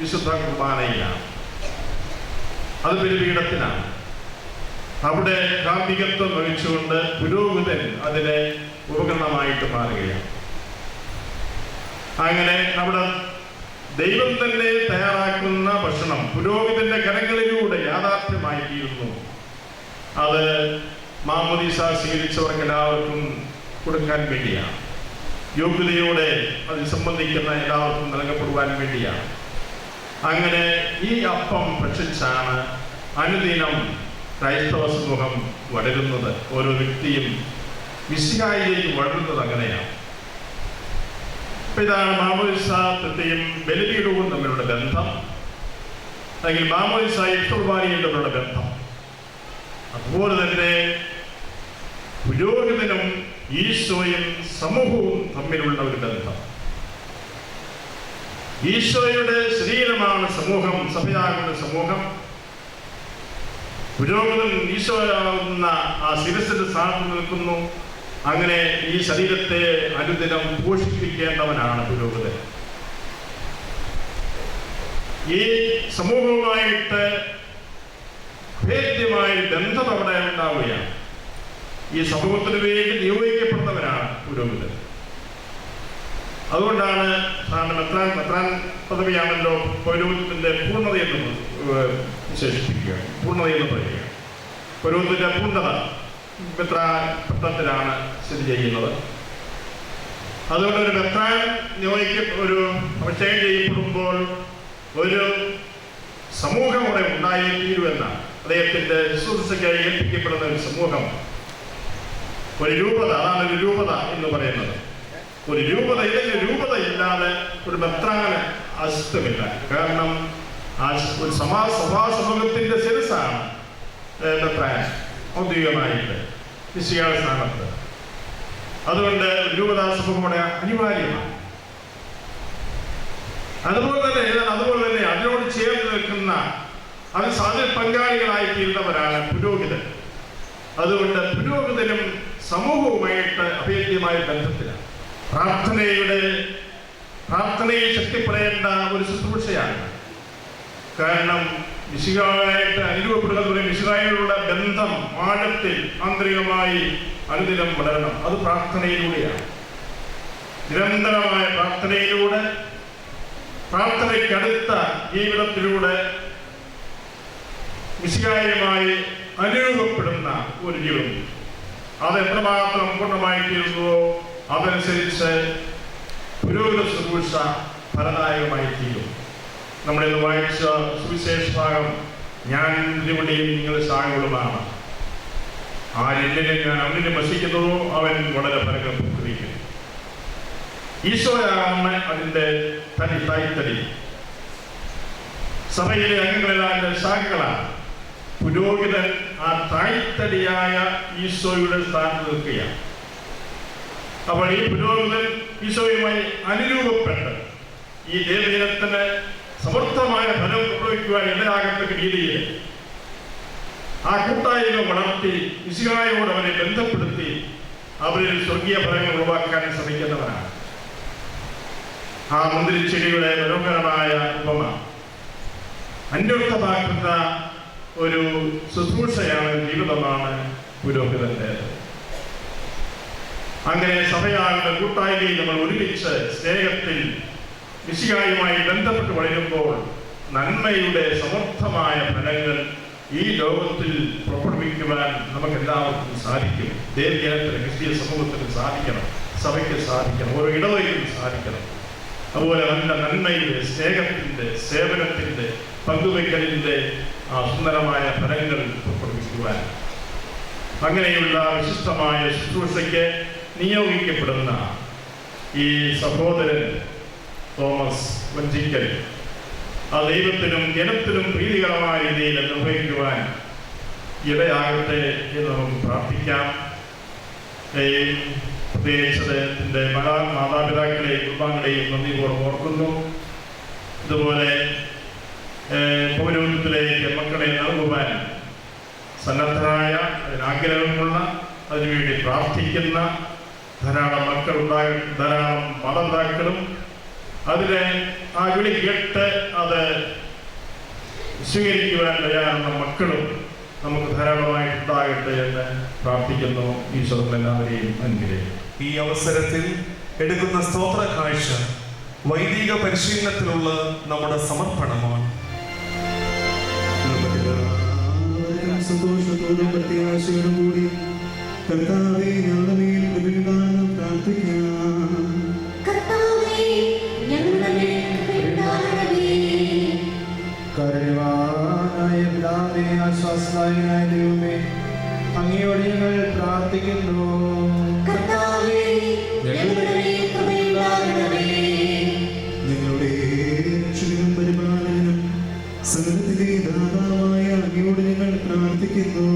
വിശുദ്ധ കുർബാനയിലാണ്. അത് ബലിപീഠത്തിലാണ്. അവിടെ കാർമ്മികത്വം വഹിച്ചുകൊണ്ട് പുരോഹിതൻ അതിനെ ഉപകരണമായിട്ട് മാറുകയാണ്. അങ്ങനെ അവിടെ ദൈവം തന്നെ തയ്യാറാക്കുന്ന ഭക്ഷണം പുരോഹിതന്റെ കരങ്ങളിലൂടെ യാഥാർത്ഥ്യമായി തീരുന്നു. അത് മാമോദീസ സ്വീകരിച്ചവർക്ക് എല്ലാവർക്കും കൊടുക്കാൻ വേണ്ടിയാണ്. യോഗ്യതയോടെ അതിൽ സംബന്ധിക്കുന്ന എല്ലാവർക്കും നൽകപ്പെടുവാൻ വേണ്ടിയാണ്. അങ്ങനെ ഈ അപ്പം ഭക്ഷിച്ചാണ് അനുദിനം ക്രൈസ്തവ സമൂഹം വളരുന്നത്. ഓരോ വ്യക്തിയും മിശിഹായിലേക്ക് വളരുന്നത് അങ്ങനെയാണ്. ഇതാണ് മാമോദീസയും ബലിപീഠവും തമ്മിലുള്ള ബന്ധം, അല്ലെങ്കിൽ മാമോദീസയും കുർബാനയും തമ്മിലുള്ള ബന്ധം. അതുപോലെ തന്നെ പുരോഹിതനും ഈശോയും സമൂഹവും തമ്മിലുള്ള ഒരു ബന്ധം. ഈശോയുടെ ശരീരമാണ് സമൂഹം, സഭയാകുന്ന സമൂഹം. പുരോഹിതൻ ഈശോയാകുന്ന ആ ശിരസിന്റെ സ്ഥാനത്ത് നിൽക്കുന്നു. അങ്ങനെ ഈ ശരീരത്തെ അനുദിനം പോഷിപ്പിക്കേണ്ടവനാണ് പുരോഹിതൻ. ഈ സമൂഹവുമായിട്ട് ഭേദ്യമായ ബന്ധം അവിടെ ഉണ്ടാവുകയാണ്. ഈ സമൂഹത്തിന് വേണ്ടി നിയോഗിക്കപ്പെടുന്നവനാണ് പുരോഹിതൻ. അതുകൊണ്ടാണ് മെത്രാൻ പദവിയാണല്ലോ പൗരോഹിത്യത്തിന്റെ പൂർണ്ണതയെന്ന് വിശേഷിപ്പിക്കുക, പൂർണ്ണതയെന്ന് പറയുക. പൗരോഹിത്യത്തിന്റെ പൂർണ്ണത മെത്രാൻ പട്ടത്തിലാണ് സ്ഥിതി ചെയ്യുന്നത്. അതുകൊണ്ട് ഒരു മെത്രാൻ ഒരു അഭിഷേകം ചെയ്യപ്പെടുമ്പോൾ ഒരു സമൂഹം അവിടെ ഉണ്ടായി തീരുമെന്നാണ്. അദ്ദേഹത്തിന്റെ ശുശ്രൂഷയ്ക്കായി ഏൽപ്പിക്കപ്പെടുന്ന ഒരു സമൂഹം, ഒരു രൂപത, അതാണ് ഒരു രൂപത എന്ന് പറയുന്നത്. ഒരു രൂപത ഇല്ലെങ്കിൽ രൂപത ഇല്ലാതെ ഒരു മെത്രാന് അസ്തിത്വമില്ല. കാരണം ഒരു സഭാ സമൂഹത്തിന്റെ ശിരസാണ് മെത്രാൻ ഔദ്യോഗികമായിട്ട് മിശിഹായുടെ സ്ഥാനത്ത്. അതുകൊണ്ട് രൂപതാ സമൂഹം അവിടെ അനിവാര്യമാണ്. അതുപോലെ തന്നെ അതിനോട് ചേർന്ന് നിൽക്കുന്ന അതിൽ പങ്കാളികളായി തീരുന്നവരാണ് പുരോഹിതൻ. അതുകൊണ്ട് പുരോഹിതനും സമൂഹവുമായിട്ട് അഭേദ്യമായ ബന്ധത്തിലാണ്. പ്രാർത്ഥനയിൽ ശക്തിപ്പെടേണ്ട ഒരു ശുശ്രൂഷയാണ്. കാരണം മിശിഹായായിട്ട് അനുഭവപ്പെടുന്ന മിശിഹായോടുള്ള ബന്ധം ആഴത്തിൽ ആന്തരികമായി അനുദിനം വളരണം. അത് പ്രാർത്ഥനയിലൂടെയാണ്. നിരന്തരമായ പ്രാർത്ഥനയിലൂടെ, പ്രാർത്ഥനയ്ക്കടുത്ത ജീവിതത്തിലൂടെ മിശിഹായുമായി അനുഭവപ്പെടുന്ന ഒരു ജീവിതം, അത് എത്രമാത്രം പൂർണ്ണമായി തീരുന്നുവോ അതനുസരിച്ച് പുരോഹിത ശുശ്രൂഷ ഫലദായകമായി തീരും. നമ്മളിന്ന് വായിച്ച സുവിശേഷ ഭാഗം, ഞാൻ ഇവിടെയും നിങ്ങൾ സാഹകളുമാണ്, ആരെന്നിലും ഞാൻ അവനിലും വസിക്കുന്നതോ അവൻ വളരെ ഫലങ്ങൾ പുറപ്പെടുവിക്കും. ഈശോയാണ് അതിൻ്റെ തായ്തടി. സഭയിലെ അംഗങ്ങളെല്ലാം ശാഖകളാണ്. പുരോഹിതൻ ആ തായ്തടിയായ ഈശോയുടെ സ്ഥാനത്ത് നിൽക്കുകയാണ്. അപ്പോൾ ഈ പുരോഹിതൻ ഈശോയുമായി അനുരൂപപ്പെട്ട് ഈ ദേവദിനത്തിന് സമർത്ഥമായ ഫലം പുറപ്പെടുവിക്കുവാൻ ഇടയാകത്തക്ക രീതിയിൽ ആ കൂട്ടായ്മ വളർത്തി മിശിഹായോട് അവരെ ബന്ധപ്പെടുത്തി അവരിൽ സ്വർഗീയ ഫലങ്ങൾ ഉളവാക്കാൻ ശ്രമിക്കുന്നവരാണ്. ആ മുന്തിരിച്ചെടിയുടെ മനോഹരമായ ഉപമ അന്വർത്ഥമാക്കുന്ന ഒരു ശുശ്രൂഷയാണ്, ജീവിതമാണ് പുരോഹിതന്റെ. അങ്ങനെ സഭയാകുന്ന കൂട്ടായ്മയിൽ നമ്മൾ ഒരുമിച്ച് സ്നേഹത്തിൽ മിശിഹായുമായി ബന്ധപ്പെട്ട് വളരുമ്പോൾ നന്മയുടെ സമർത്ഥമായ ഫലങ്ങൾ ഈ ലോകത്തിൽ പുറപ്പെടുവിക്കുവാൻ നമുക്ക് എല്ലാവർക്കും സാധിക്കും. ദേവജനത്തിന്, ക്രിസ്തീയ സമൂഹത്തിന് സാധിക്കണം, സഭയ്ക്ക് സാധിക്കണം, ഓരോ ഇടവകയിലും സാധിക്കണം. അതുപോലെ നല്ല നന്മയുടെ, സ്നേഹത്തിൻ്റെ, സേവനത്തിൻ്റെ, പങ്കുവയ്ക്കലിൻ്റെ സുന്ദരമായ ഫലങ്ങൾ പുറപ്പെടുവിക്കുവാൻ അങ്ങനെയുള്ള വിശിഷ്ടമായ ശുശ്രൂഷയ്ക്ക് നിയോഗിക്കപ്പെടുന്ന ഈ സഹോദരൻ തോമസ് വഞ്ചിക്കൽ ആ ദൈവത്തിനും ജനത്തിനും പ്രീതികരമായ രീതിയിൽ നിർവഹിക്കുവാൻ ഇടയാകട്ടെ എന്ന് നമുക്ക് പ്രാർത്ഥിക്കാം. പ്രത്യേകിച്ച് അദ്ദേഹത്തിൻ്റെ മാതാപിതാക്കളെയും കുടുംബാംഗങ്ങളെയും നന്ദിപൂർവ്വം ഓർക്കുന്നു. ഇതുപോലെ പൗരോഹിത്യത്തിലേക്ക് മക്കളെ നൽകുവാൻ സന്നദ്ധരായ, അതിനാഗ്രഹമുള്ള, അതിനുവേണ്ടി പ്രാർത്ഥിക്കുന്ന ധാരാളം മക്കളുണ്ടാകും, ധാരാളം മാതാപിതാക്കളും അതിനെ ആ വിളി കേട്ട് അത് സ്വീകരിക്കുവാൻ തയ്യാറുള്ള മക്കളും നമുക്ക് ധാരാളമായിട്ടുണ്ടാകട്ടെ എന്ന് പ്രാർത്ഥിക്കുന്നു. ഈശ്വരൻ എല്ലാവരെയും അനുഗ്രഹിക്കും. ഈ അവസരത്തിൽ എടുക്കുന്ന സ്തോത്ര കാഴ്ച വൈദിക പരിശീലനത്തിലുള്ള നമ്മുടെ സമർപ്പണമാണ്. സന്തോഷത്തോടും പ്രത്യാശയോടും കൂടി കർത്താവേ ഞങ്ങളുടെ മേൽ കൃപയുണ്ടാകണം പ്രാർത്ഥിക്കാം. കരുണാവാനായ പിതാവേ, ആശ്വാസദായകനായ ദൈവമേ, അങ്ങയോട് ഞങ്ങൾ പ്രാർത്ഥിക്കുന്നു. ഞങ്ങളുടെ രക്ഷകനും പരിപാലകനും സകലത്തിലെ ദാതാവായ അങ്ങയോട് ഞങ്ങൾ പ്രാർത്ഥിക്കുന്നു.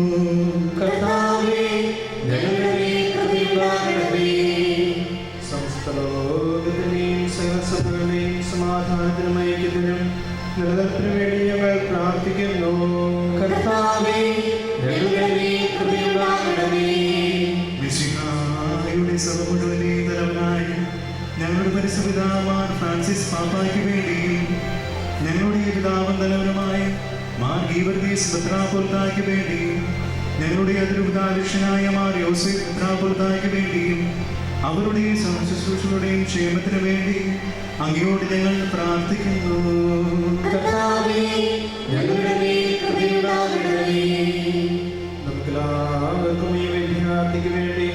സമസ്ത ലോകത്തിനെയും സകലസഭകളെയും സമാധാനത്തിനും ഐക്യത്തിനും നിലനിൽപ്പിനും വേണ്ടി ഞങ്ങൾ പ്രാർത്ഥിക്കുന്നു. മിശിഹായുടെ സഭ മുഴുവനെ തലവനായ ഞങ്ങളുടെ പരിശുദ്ധപിതാവാൻ ഫ്രാൻസിസ് പാപ്പായ്ക്ക് വേണ്ടിയും ഞങ്ങളുടെ പിതാവും തലവനുമായ മാർ ഗീവർഗീസ് മെത്രാപ്പൊലീത്തായ്ക്ക് വേണ്ടിയും ഞങ്ങളുടെ അതിരൂപതാധ്യക്ഷനായ മാർ യോസേഫ് മെത്രാപ്പൊലീത്തായ്ക്ക് വേണ്ടിയും അവരുടെ ശുശ്രൂഷകളുടെയും ക്ഷേമത്തിനു വേണ്ടി അങ്ങയോട് ഞങ്ങൾ പ്രാർത്ഥിക്കുന്നു. നമുക്കെല്ലാവർക്കും ഈ വിദ്യാർത്ഥിക്ക് വേണ്ടി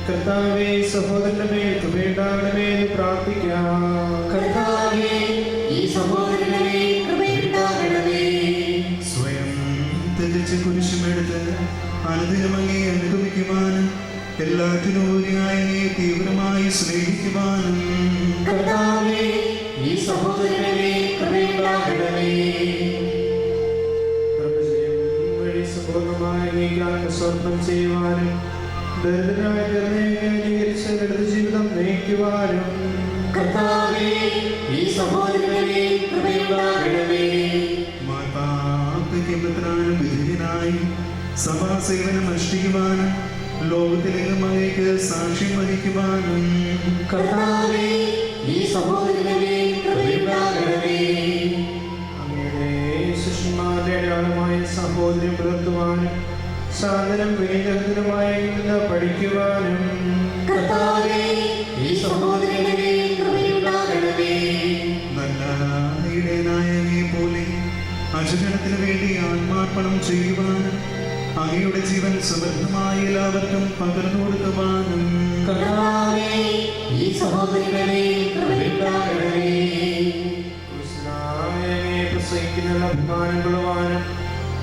കർത്താവേ സഹോദരന്റെ മേൽ കൃപയുണ്ടാകണമേ എന്ന് പ്രാർത്ഥിക്കാം. സ്വയം ത്യജിച്ച് കുരിശുമെടുത്ത് അനുദിനം അങ്ങേ അനുഗമിക്കുവാനും എല്ലാറ്റിനും ഉപരിയായി അങ്ങേ തീവ്രമായി സ്നേഹിക്കുവാനും സ്വർണം ചെയ്യുവാനും ദരിദ്രനായ നിർണയിച്ച് ജീവിതം നയിക്കുവാനും മാതാപിതാക്കളുടെ മിത്രാനും വിധേയനായി സഭാസേവനം അനുഷ്ഠിക്കുവാനും ലോകത്തിലെങ്ങും അങ്ങേക്ക് സാക്ഷ്യം വഹിക്കുവാനും ശിഷ്യന്മാരുടെ അടയാളമായ സഹോദര്യം പുലർത്തുവാനും സാധനം വിനീതമായ പഠിക്കുവാനും നല്ല ഇടയനായ അങ്ങയെ പോലെ അജഗണത്തിന് വേണ്ടി ആത്മാർപ്പണം ചെയ്യുവാനും അങ്ങയുടെ ജീവൻ സമൃദ്ധമായി എല്ലാവർക്കും പകർന്നു കൊടുക്കുവാനും പ്രസംഗിക്കുന്ന അഭിമാനം കൊള്ളുവാനും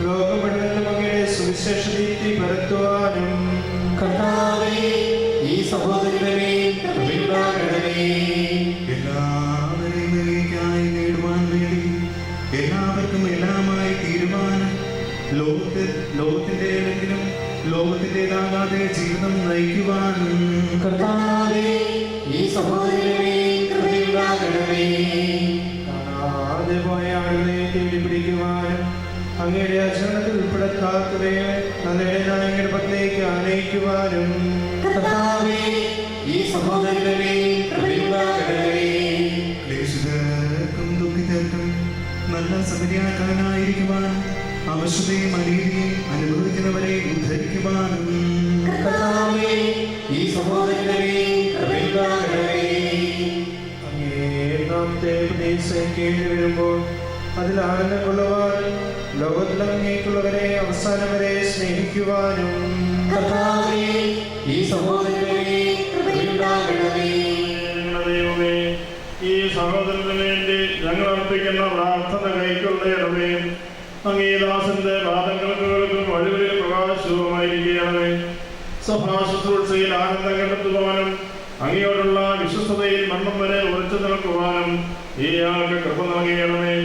ലോകപഠനത്തിലും അങ്ങയുടെ സുവിശേഷ ദീപ്തി പരത്തുവാനും എല്ലാവരെയും അങ്ങേയ്ക്കായി നേടുവാൻ വേണ്ടി എല്ലാവർക്കും എല്ലാമായി തീരുമാനം ലോകത്തിന്റെ ഏതെങ്കിലും ലോകത്തിൻ്റെതാകാതെ ജീവിതം നയിക്കുവാനും കാണാതെ പോയ ആളുകളെ തേടി പിടിക്കുവാനും അങ്ങയുടെ ആചരണത്തിൽ ഉൾപ്പെടുത്താത്തവയെ നല്ലയിടനായ അങ്ങയുടെ പക്കലേക്ക് ആനയിക്കുവാനും ക്ലേശിതർക്കും ദുഃഖിതർക്കും നല്ല സമരിയാക്കാനായിരിക്കുവാനും അവശതയും അനീതിയും അനുഭവിക്കുന്നവരെ ഉദ്ധരിക്കുവാനും കർത്താവേ, ഈ സഹോദരനെയും കൃപയുണ്ടാകണമേ. നാമത്തെ ഉപദേശം കേൾവി വരുമ്പോൾ അതിൽ ആനന്ദം കൊള്ളുവാനും ലോകത്തിലങ്ങേക്കുള്ളവരെ അവസാനം വരെ സ്നേഹിക്കുവാനും കർത്താവേ, ഈ സഹോദരനെയും കൃപയുണ്ടാകണമേ. ദൈവമേ, ഈ സഹോദരന് വേണ്ടി ഞങ്ങൾ അർപ്പിക്കുന്ന പ്രാർത്ഥന കൈക്കൊള്ളണമേ. അങ്ങേദാസന്റെ വാദങ്ങൾക്ക് കേൾക്കും വഴിവഴിൽ പ്രകാശവുമായിരിക്കണമേ. സഭാശുശ്രൂഷയിൽ ആനന്ദം കണ്ടെത്തുവാനും അങ്ങയോടുള്ള വിശ്വസ്തതയിൽ മരണം വരെ ഉറച്ചു നിൽക്കുവാനും ഈ ആൾക്ക് കൃപ നൽകണമേ.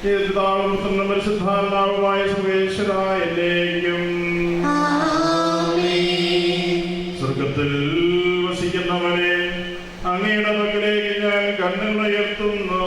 പിതാവും പുത്രനും പരിശുദ്ധാത്മാവുമായ സർവേശ്വര എന്നേക്കും. സ്വർഗത്തിൽ വസിക്കുന്നവനെ അങ്ങയുടെ പക്കലേക്ക് ഞാൻ കണ്ണുകൾ ഉയർത്തുന്നു.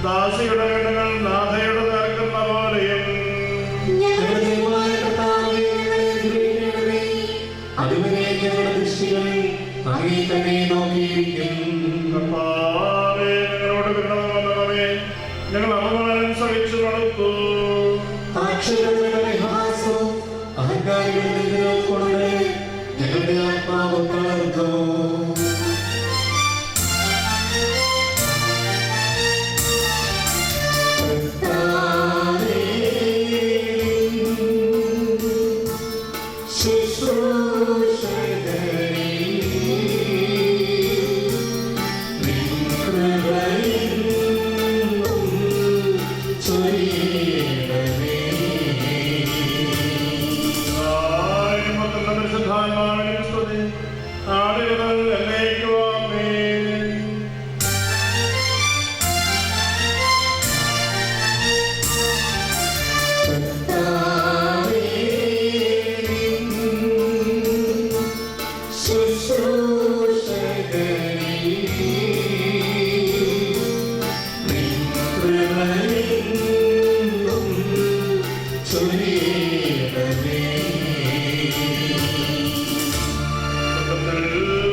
ദാസിയുടെ കണ്ണുകൾ നാഥയുടെ നേർക്കുന്ന പോലെയും അതുവരെ ഞങ്ങളുടെ ദൃഷ്ടികൾ അങ്ങേ തന്നെ നോക്കിയിരിക്കും. ഞങ്ങളോട് കിട്ടണമെന്നവേ ഞങ്ങൾ അപമാനം സഹിച്ചു നടത്തു. അഹങ്കാരികളുടെ കൊണ്ട് ഞങ്ങളുടെ ആത്മാവ് തളർന്നു.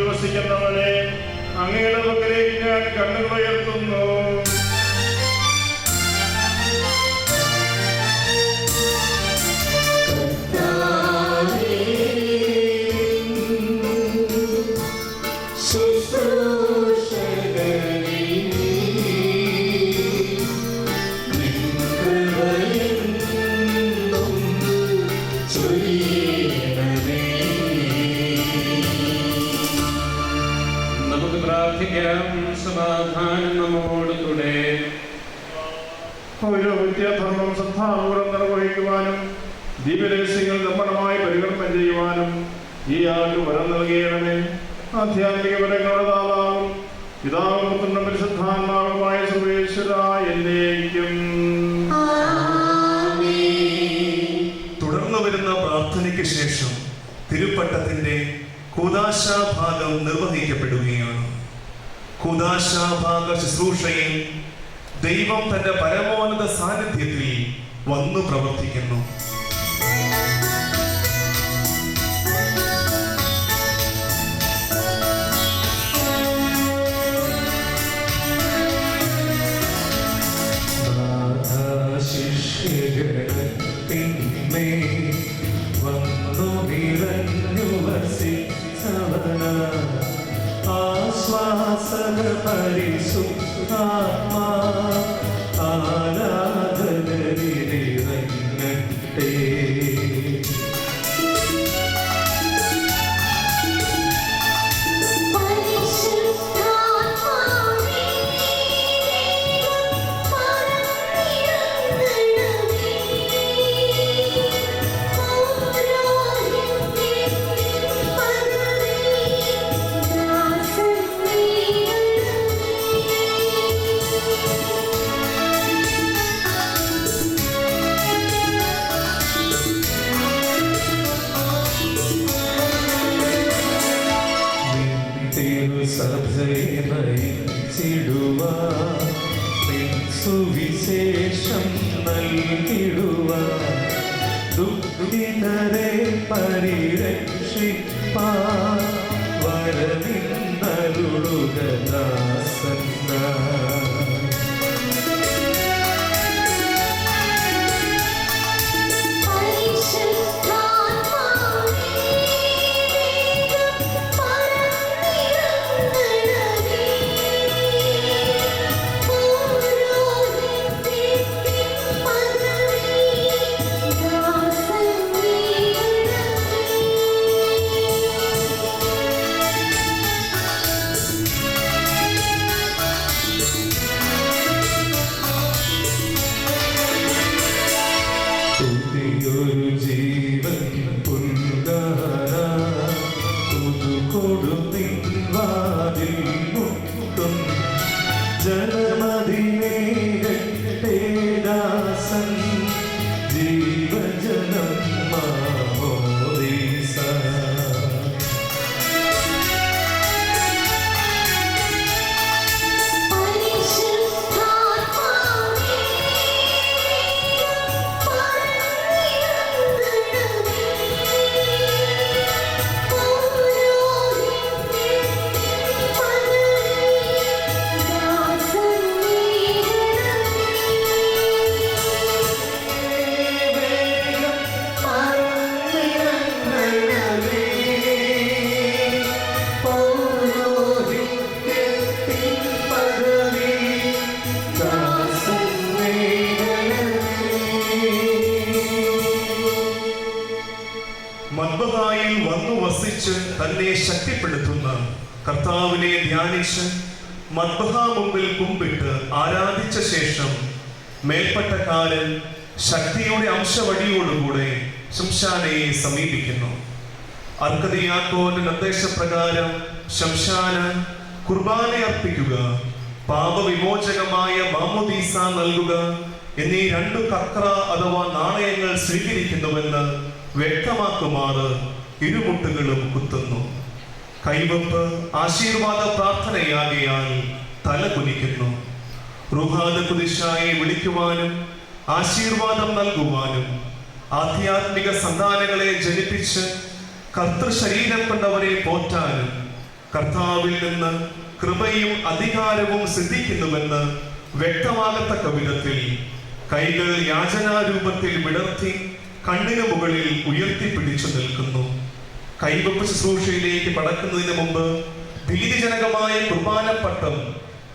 വസിക്കുന്നവനെ അങ്ങയുടെ പക്കലേക്ക് ഞാൻ കണ്ണുകൾ ഉയർത്തുന്നു. സമാധാനം നമ്മോട് കൂടെ. പൗരോഹിത്യധർമ്മം ശ്രദ്ധാപൂർവം നിർവഹിക്കുവാനും ദിവ്യരഹസ്യങ്ങൾ ദമ്പണമായി പരികർമ്മം ചെയ്യുവാനും ഈ ആൾക്ക് വരം നൽകണമേ. ആധ്യാത്മിക വരങ്ങളുടെ താളാവും പിതാവും പുത്രനും പരിശുദ്ധാത്മാവുമായ സർവേശ്വര എന്നേക്കും. തുടർന്നു വരുന്ന പ്രാർത്ഥനയ്ക്ക് ശേഷം തിരുപ്പട്ടത്തിന്റെ കൂദാശാഭാഗം നിർവഹിക്കപ്പെടുകയാണ്. കൂദാശാഭാഗ ശുശ്രൂഷയിൽ ദൈവം തന്റെ പരമോന്നത സാന്നിധ്യത്തിൽ വന്നു പ്രവർത്തിക്കുന്നു. പരിശുദ്ധാത്മാ ആരാധനയിലിറങ്ങട്ടെ. Thank you. സഭയെ നയിച്ചിടുവാൻ നിൻ സുവിശേഷം നൽകിടുവാൻ ദുഃഖിതരെ പരിരക്ഷിപ്പാൻ വരവിന്നരുളുക ദാസന്ന. പുതിയൊരു ജീവൻ പുൽകാന പുതുകൊടുത്തിൻ വാതിൽ മുട്ടും ജനമതിനേകട്ടെ ദാസൻ ജീവജനം മാമോദീസ. മദ്ബഹായിൽ വന്നു വസിച്ച് തന്നെ ശക്തിപ്പെടുത്തുന്ന കർത്താവിനെ ധ്യാനിച്ച് മദ്ബഹ മുമ്പിൽ കുമ്പിട്ട് ആരാധിച്ച ശേഷം മേൽപ്പട്ടക്കാരൻ ശക്തിയുടെ അംശവടിയോടുകൂടെ ശംശാനയെ സമീപിക്കുന്നു. അർക്കദിയാക്കോന്റെ നിർദ്ദേശപ്രകാരം ശംശാന കുർബാന അർപ്പിക്കുക, പാപവിമോചകമായ മാമോദീസ നൽകുക എന്നീ 2 കക്ര അഥവാ നാണയങ്ങൾ സ്വീകരിക്കുന്നുവെന്ന് വ്യക്തമാക്കുമാറ് ഇരുമുട്ടുകളും കുത്തുന്നു. കൈവപ്പ് ആശീർവാദ പ്രാർത്ഥനയാകിയാൽ തല കുനിക്കുന്നു. റുഹാദ കുദിശായെ വിളിക്കുവാനും ആശീർവാദം നൽകുവാനും ആധ്യാത്മിക സന്താനങ്ങളെ ജനിപ്പിച്ച് കർത്തൃശരീരം കൊണ്ടവരെ പോറ്റാനും കർത്താവിൽ നിന്ന് കൃപയും അധികാരവും സിദ്ധിക്കുന്നുവെന്ന് വ്യക്തമാകത്തക്ക വിധത്തിൽ കൈകൾ യാചനാരൂപത്തിൽ വിടർത്തി കണ്ണിന് മുകളിൽ ഉയർത്തിപ്പിടിച്ചു നിൽക്കുന്നു. കൈവപ്പ് ശുശ്രൂഷയിലേക്ക് കടക്കുന്നതിന് മുമ്പ് ഭീതിജനകമായ കുർബാനപ്പട്ടം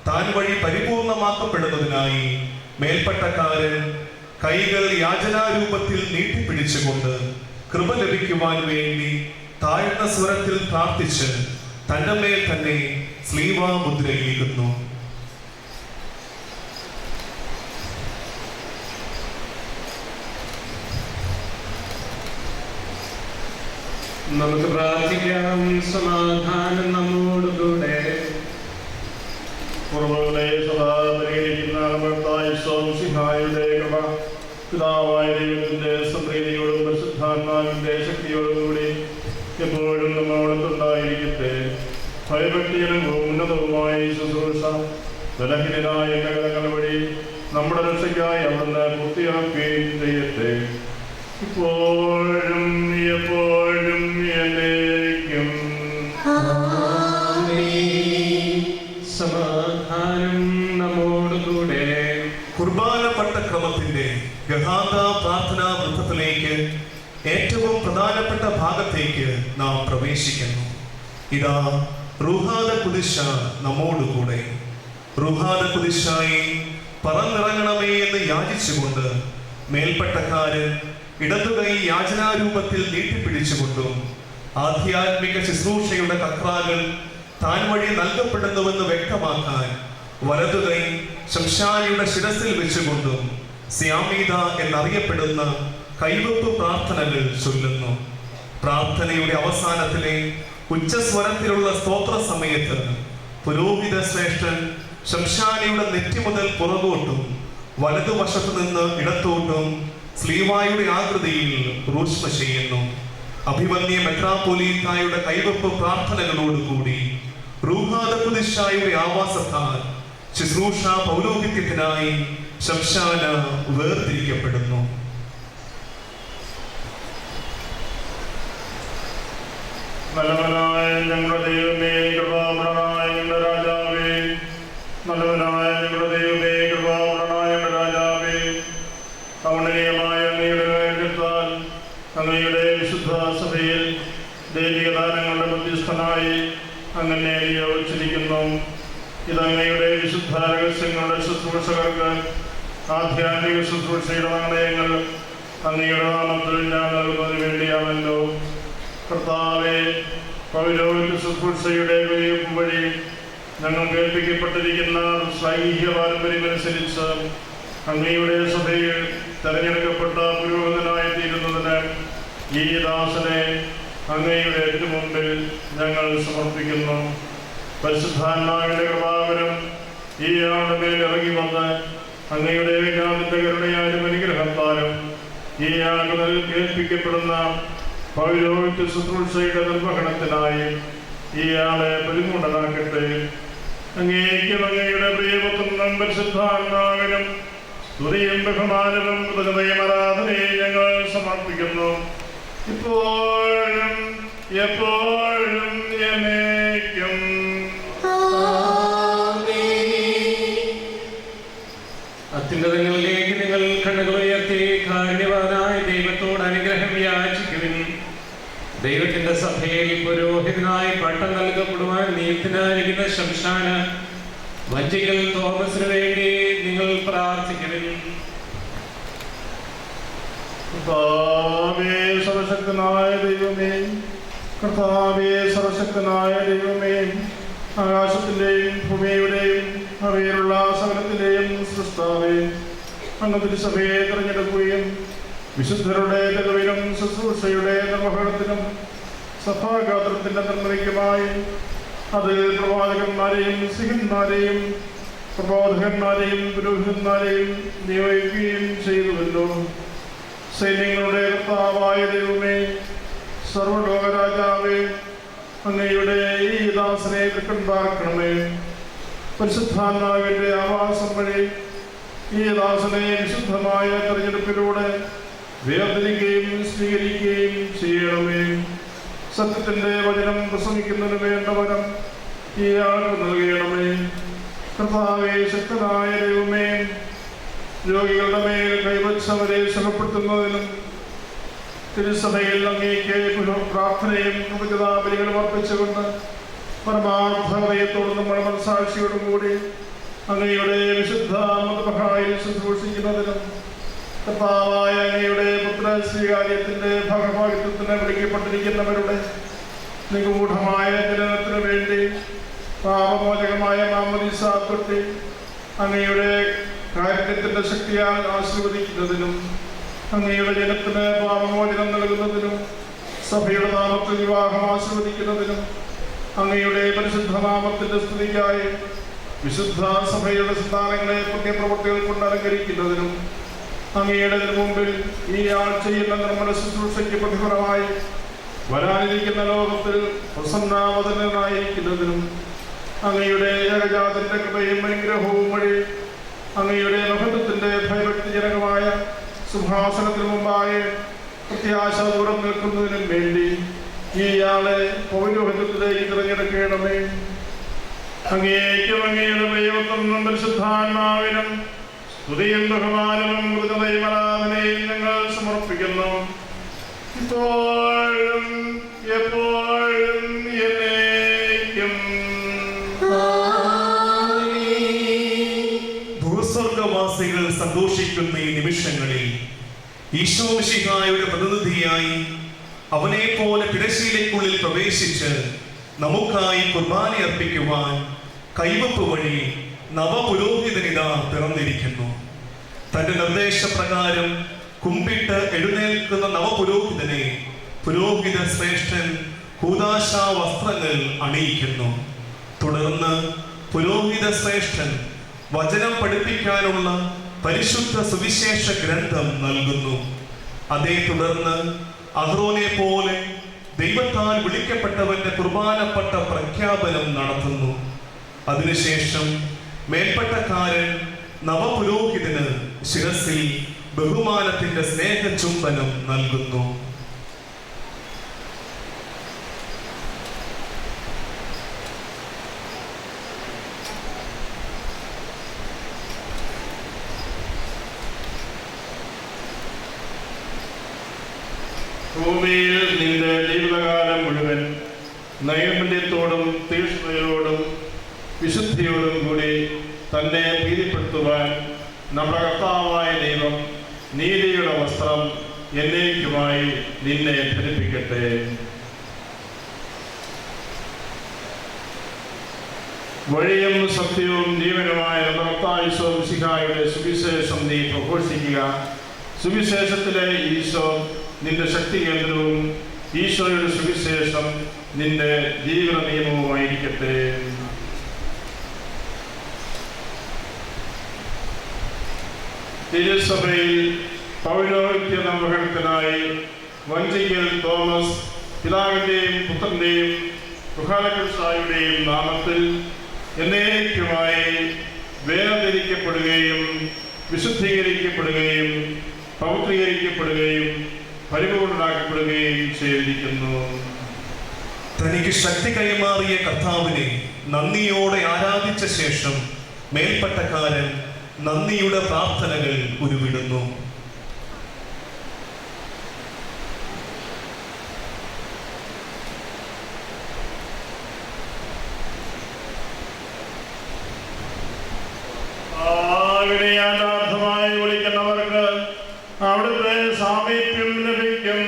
താൻ വഴി പരിപൂർണമാക്കപ്പെടുന്നതിനായി മേൽപ്പട്ടക്കാരൻ കൈകൾ യാചനാരൂപത്തിൽ നീട്ടിപ്പിടിച്ചുകൊണ്ട് കൃപ ലഭിക്കുവാൻ വേണ്ടി താഴ്ന്ന സ്വരത്തിൽ പ്രാർത്ഥിച്ച് തന്റെ മേൽ തന്നെ സ്ലീവാ മുദ്രയേകുന്നു. നമുക്ക് പ്രാർത്ഥിക്കാം. സമാധാനം നമ്മോടുകൂടെ. കുറവുകളെ സദാ പരിഗണിക്കുന്ന കർത്താവിന്റെ കൃപ പിതാവായ ദൈവത്തിന്റെ സംപ്രീതിയോടും പരിശുദ്ധാത്മാവിന്റെ ശക്തിയോടും കൂടി എപ്പോഴും നമ്മോടൊത്തുണ്ടായിരിക്കട്ടെ. ഭയഭക്തികളും ഉന്നതവുമായ ശുശ്രൂഷ ബലഹീനരായ നഗരങ്ങൾ വഴി നമ്മുടെ രക്ഷയ്ക്കായി അവിടുന്ന് പൂർത്തിയാക്കുകയും ചെയ്യട്ടെ. ഇപ്പോഴും എപ്പോഴും എന്നേക്കും സമാധാനം നമ്മോടുകൂടെ. കുർബാനപ്പെട്ട ക്രമത്തിന്റെ ഗഹാത പ്രാർത്ഥനാ വൃത്തത്തിലേക്ക് ഏറ്റവും പ്രധാനപ്പെട്ട ഭാഗത്തേക്ക് നാം പ്രവേശിക്കുന്നു. ഇതാ റുഹാദ കുദിശ നമ്മോടുകൂടെ. റുഹാദ കുദിശായി പറന്നിറങ്ങണമേ എന്ന് യാചിച്ചുകൊണ്ട് മേൽപ്പട്ടക്കാരൻ ഇടതുകൈ യാചനാരൂപത്തിൽ നീട്ടിപ്പിടിച്ചുകൊണ്ടും ആധ്യാത്മിക ശുശ്രൂഷയുടെ കക്രാകൾ താൻ വഴി നൽകപ്പെടുന്നുവെന്ന് വ്യക്തമാക്കാൻ വലതുകൈ ശംശാനിയുടെ ശിരസിൽ വെച്ചുകൊണ്ടും സ്യാമീത എന്നറിയപ്പെടുന്ന കൈവപ്പ് പ്രാർത്ഥനകൾ ചൊല്ലുന്നു. പ്രാർത്ഥനയുടെ അവസാനത്തിലെ ഉച്ചസ്വരത്തിലുള്ള സ്തോത്ര സമയത്ത് പുരോഹിത ശ്രേഷ്ഠൻ ശംശാനിയുടെ നെറ്റി മുതൽ പുറകോട്ടും വലതുവശത്തു നിന്ന് ഇടത്തോട്ടും സ്ലീവായുടെ ആകൃതിയിൽ റൂഷ്മ ചെയ്യുന്നു. അഭിമന്യ മെത്രാപ്പൊലീത്തായുടെ കൈവപ്പ് പ്രാർത്ഥനകളോടുകൂടി റൂഹാദകുദിശായുടെ ആവാസത്താൽ ശുശ്രൂഷ പൗരോഹിത്യത്തിനായി ശംശാന വേർതിരിക്കപ്പെടുന്നു. നല്ലവനായ ഞങ്ങളുടെ ദൈവമേ, കൃപാപൂർണനായ ഞങ്ങളുടെ രാജാവേ, നല്ലവനായ ഞങ്ങളുടെ ദൈവമേ, കൃപാപൂർണനായ ഞങ്ങളുടെ രാജാവേ, ഔന്നത്യമായ അങ്ങയുടെ വേഗത്താൽ അങ്ങയുടെ വിശുദ്ധ സഭയിൽ ദൈവിക ദാനങ്ങളുടെ മധ്യസ്ഥനായി അങ്ങനെ നിയോഗിച്ചിരിക്കുന്നു. ഇതങ്ങയുടെ വിശുദ്ധ രഹസ്യങ്ങളുടെ ശുശ്രൂഷകർക്ക് ആധ്യാത്മിക ശുശ്രൂഷയുടെ നാണയങ്ങൾ അങ്ങയുടെ നാമത്തിൽ ഞാൻ നൽകുന്നതിന് വേണ്ടിയാണല്ലോ. കർത്താവേ, പൗരോഹിത്യ ശുശ്രൂഷയുടെ വിലയിരുപ്പ് വഴി ഞങ്ങൾ കേൾപ്പിക്കപ്പെട്ടിരിക്കുന്ന സൈഹിക പാരമ്പര്യമനുസരിച്ച് അങ്ങയുടെ സഭയിൽ തെരഞ്ഞെടുക്കപ്പെട്ട പുരോഹിതനായി തീരുന്നതിന് ഈ ദാസനെ അങ്ങയുടെ മുമ്പിൽ ഞങ്ങൾ സമർപ്പിക്കുന്നു. പരിശുദ്ധാത്മാവിന്റെ കൃപാവരം ഈ ആളുടെ മേൽ ഇറങ്ങി വന്ന് അങ്ങയുടെ ഏകാന്തന്റെ കരുണയാലും അനുഗ്രഹത്താലും ഈ ആളുകൾ കേൾപ്പിക്കപ്പെടുന്ന പൗരോഹിത്യ ശുശ്രൂഷയുടെ നിർവഹണത്തിനായി ഇയാളെ പരിപൂർണനാക്കട്ടെ. അങ്ങേക്കും അങ്ങയുടെ പ്രിയപുത്രനും പരിശുദ്ധാത്മാവിനും സ്തുതിയും ബഹുമാനവും കൃതജ്ഞതയും ആരാധനയും ഞങ്ങൾ സമർപ്പിക്കുന്നു, ഇപ്പോഴും എപ്പോഴും എന്നേക്കും. അത്യുന്നതങ്ങളിലേക്ക് നിങ്ങൾ കണ്ണുകൾ ഉയർത്തി കാരുണ്യവാനായ ദൈവത്തോട് അനുഗ്രഹം യാചിക്കുവിൻ. ദൈവത്തിന്റെ സഭയിൽ പുരോഹിതനായി പട്ടം നൽകപ്പെടുവാൻ നിയുക്തനായിരിക്കുന്ന ശംശാന വഞ്ചിക്കൽ തോമസിന് വേണ്ടി നിങ്ങൾ പ്രാർത്ഥിക്കുവിൻ. കർത്താവേ, സർവശക്തനായ ദൈവമേ, കർത്താവേ, സർവശക്തനായ ദൈവമേ, ആകാശത്തിന്റെയും ഭൂമിയുടെയും അവയിലുള്ള സകലത്തിന്റെയും സൃഷ്ടാവേ, അങ്ങ് തിരുസഭയെ തിരഞ്ഞെടുക്കുകയും വിശുദ്ധരുടെ തെളിവിനും ശുശ്രൂഷയുടെ നിർവഹണത്തിനും സഭാഗാത്രത്തിന്റെ നിർമ്മതിക്കുമായി അതിൽ പ്രവാചകന്മാരെയും സിഹന്മാരെയും പ്രബോധകന്മാരെയും പുരോഹിതന്മാരെയും നിയോഗിക്കുകയും ചെയ്തുവല്ലോ. സൈന്യങ്ങളുടെ കർത്താവായ ദൈവമേ, സർവ്വലോകരാജാവേ, അങ്ങയുടെ ഈ ദാസനെ തൃക്കൺപാർക്കണമേ. പരിശുദ്ധാത്മാവിന്റെ ആവാസം വഴി ഈ ദാസനെ വിശുദ്ധമായ തെരഞ്ഞെടുപ്പിലൂടെ വേർതിരിക്കുകയും സ്വീകരിക്കുകയും ചെയ്യണമേ. സത്യത്തിന്റെ വചനം പ്രസംഗിക്കുന്നതിന് വേണ്ട വരം ഈ ആൾക്ക് നൽകണമേ. കർത്താവേ, ശക്തനായ ദൈവമേ, രോഗികളുടെ മേൽ കൈവച്ചവരെ സുഖപ്പെടുത്തുന്നതിനും തിരുസഭയിൽ അങ്ങേക്ക് പ്രാർത്ഥനയും കൃതജ്ഞതാബലികളും അർപ്പിച്ചുകൊണ്ട് പരമാർത്ഥ ഹൃദയത്തോടും നമ്മുടെ മനസാക്ഷിയോടും കൂടി അങ്ങയുടെ വിശുദ്ധ മതമഹായിൽ ശുശ്രൂഷിക്കുന്നതിനും കർത്താവായ അങ്ങയുടെ പുത്ര സ്വീകാര്യത്തിന്റെ ഭാഗഭാഗിത്വത്തിന് വിളിക്കപ്പെട്ടിരിക്കുന്നവരുടെ നിഗൂഢമായ ജനനത്തിനു വേണ്ടി പാപമോചകമായ മാമോദീസ തൊട്ടി അങ്ങയുടെ കാരുണ്യത്തിന്റെ ശക്തിയാൽ ആശീർവദിക്കുന്നതിനും അങ്ങയുടെ ജനത്തിന് പാപമോചനം നൽകുന്നതിനും സഭയുടെ നാമത്തിൽ വിവാഹം ആശീർവദിക്കുന്നതിനും അങ്ങയുടെ പരിശുദ്ധ നാമത്തിന്റെ സ്തുതിക്കായി വിശുദ്ധ സഭയുടെ സന്താനങ്ങളെ പുണ്യപ്രവൃത്തികൾ കൊണ്ട് അലങ്കരിക്കുന്നതിനും അങ്ങയുടെ മുമ്പിൽ ഈ ആൾ ചെയ്യുന്ന നിർമ്മല ശുശ്രൂഷയ്ക്ക് പ്രതിഫലമായി വരാനിരിക്കുന്ന ലോകത്തിൽ പ്രസന്നാവതനായിരിക്കുന്നതിനും അങ്ങയുടെ ഏകജാതന്റെ കൃപയും അനുഗ്രഹവും വഴി അങ്ങയുടെ മഹത്വത്തിന്റെ ഭയഭക്തിജനകമായ സിംഹാസനത്തിന് മുമ്പായി പ്രത്യാശാദൂരം നിൽക്കുന്നതിനും വേണ്ടി ഈ ആളെ പൗരോഹിത്യത്തിലേക്ക് തിരഞ്ഞെടുക്കണമേ. അങ്ങേക്കും അങ്ങയുടെ ദൈവത്വം പരിശുദ്ധാത്മാവിനും സ്തുതിയും ബഹുമാനവും കൃതജ്ഞതയും ആരാധനയും ഞങ്ങൾ സമർപ്പിക്കുന്നു, ഇപ്പോഴും എപ്പോഴും എന്നേക്കും. ഭൂസ്വർഗവാസികൾ സന്തോഷിക്കുന്ന ഈ നിമിഷങ്ങളിൽ ഈശോ മിശിഹായുടെ പ്രതിനിധിയായി അവനെ പോലെ തിരശ്ശീലയ്ക്കുള്ളിൽ പ്രവേശിച്ച് നമുക്കായി കുർബാന അർപ്പിക്കുവാൻ കൈവപ്പ് വഴി നവപുരോഹിതനിത പിറന്നിരിക്കുന്നു. തന്റെ നിർദ്ദേശപ്രകാരം കുമ്പിട്ട് എഴുന്നേൽക്കുന്ന നവപുരോഹിതനെ പുരോഹിത ശ്രേഷ്ഠൻ കൂദാശ വസ്ത്രങ്ങൾ അണിയിക്കുന്നു. തുടർന്ന് പുരോഹിത ശ്രേഷ്ഠൻ വചനം പഠിപ്പിക്കാനുള്ള പരിശുദ്ധ സുവിശേഷ ഗ്രന്ഥം നൽകുന്നു. അതേ തുടർന്ന് അഹ്റോനെ പോലെ ദൈവത്താൽ വിളിക്കപ്പെട്ടവന്റെ കുർബാനപ്പെട്ട പ്രഖ്യാപനം നടത്തുന്നു. അതിനുശേഷം മേൽപ്പട്ടക്കാരൻ നവപുരോഹിതന് ശിരസിൽ ബഹുമാനത്തിന്റെ സ്നേഹചുംബനം നൽകുന്നു. ഭൂമിയിൽ നിന്റെ ജീവിതകാലം മുഴുവൻ നൈർമല്യത്തോടും തീക്ഷ്ണതയോടും വിശുദ്ധിയോടും കൂടി തന്നെ പ്രീതിപ്പെടുത്തുവാൻ നമ്മുടെ കർത്താവായ ദൈവം നീതിയുടെ വസ്ത്രം എന്നേക്കുമായി നിന്നെ ധരിപ്പിക്കട്ടെ. വഴിയും സത്യവും ജീവനുമായ നമ്മുടെ കർത്താവ് ഈശോ മിശിഹായുടെ സുവിശേഷം നീ പ്രഘോഷിക്കുക. സുവിശേഷത്തിലെ ഈശോ നിന്റെ ശക്തി കേന്ദ്രവും ഈശോയുടെ സുവിശേഷം നിന്റെ ജീവിത നിയമവുമായിരിക്കട്ടെ. തിരുസഭയിൽ പൗരോഹിത്യ നവകരണത്തിനായി വഞ്ചിക്കൽ തോമസ് പിതാവിൻ്റെയും പുത്രൻ്റെയും റുഹാലകൃഷ്ണയുടെയും നാമത്തിൽ എന്നേക്കുമായി വേർതിരിക്കപ്പെടുകയും വിശുദ്ധീകരിക്കപ്പെടുകയും പൗത്രീകരിക്കപ്പെടുകയും പരിപൂർണനാക്കപ്പെടുകയും ചെയ്തിരിക്കുന്നു. തനിക്ക് ശക്തി കൈമാറിയ കർത്താവിനെ നന്ദിയോടെ ആരാധിച്ച ശേഷം മേൽപ്പട്ടക്കാരൻ നന്ദിയുടെ പ്രാർത്ഥനകൾ ഉരുവിടുന്നു. ായി വിളിക്കുന്നവർക്ക് അവിടുത്തെ സാമീപ്യം ലഭിക്കും.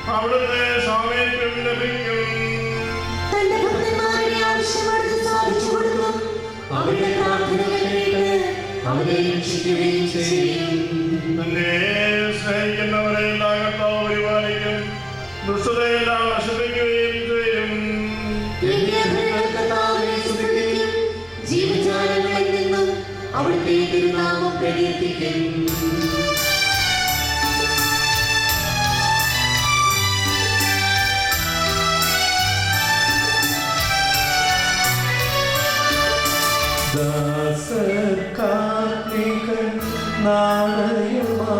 അവിടുത്തെ സാമീപ്യം ലഭിക്കും. തന്നെ സ്നേഹിക്കുന്നവരെ കർത്താവ് പരിപാലിക്കും. ദുഷ്ടതയെല്ലാം നശിപ്പിക്കുകയും ചെയ്യും. ജീവജാലങ്ങളിൽ നിന്നും അവിടുത്തെ തിരുനാമം പ്രകീർത്തിക്കും. ദാസർക്കാർത്തികൻ നാളയുമാ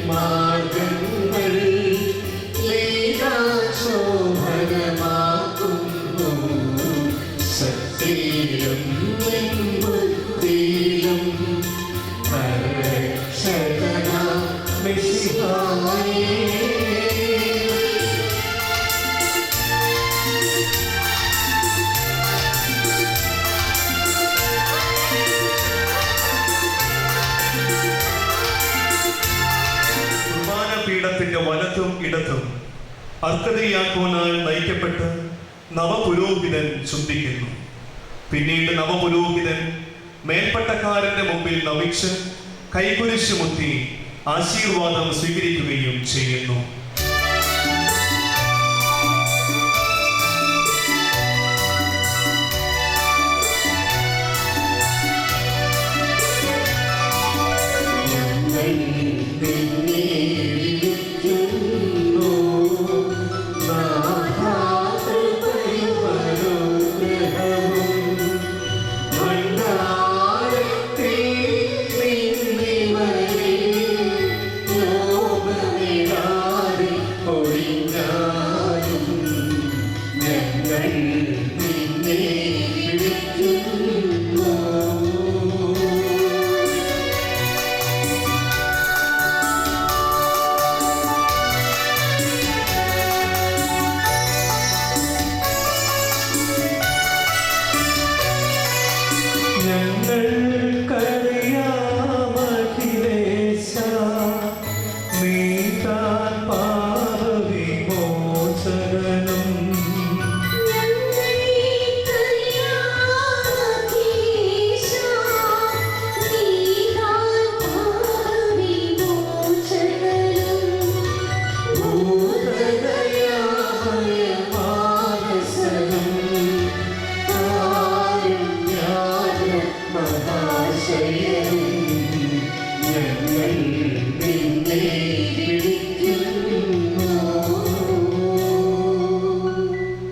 മാർഗങ്ങൾ ശോഭനമാക്കുന്നു. എല്ലായിടത്തും അർക്കതയാക്കോനാൽ നയിക്കപ്പെട്ട് നവപുരോഹിതൻ ചുംബിക്കുന്നു. പിന്നീട് നവപുരോഹിതൻ മേൽപ്പട്ടക്കാരന്റെ മുമ്പിൽ നമിച്ച് കൈകുരിശ് മുത്തി ആശീർവാദം സ്വീകരിക്കുകയും ചെയ്യുന്നു.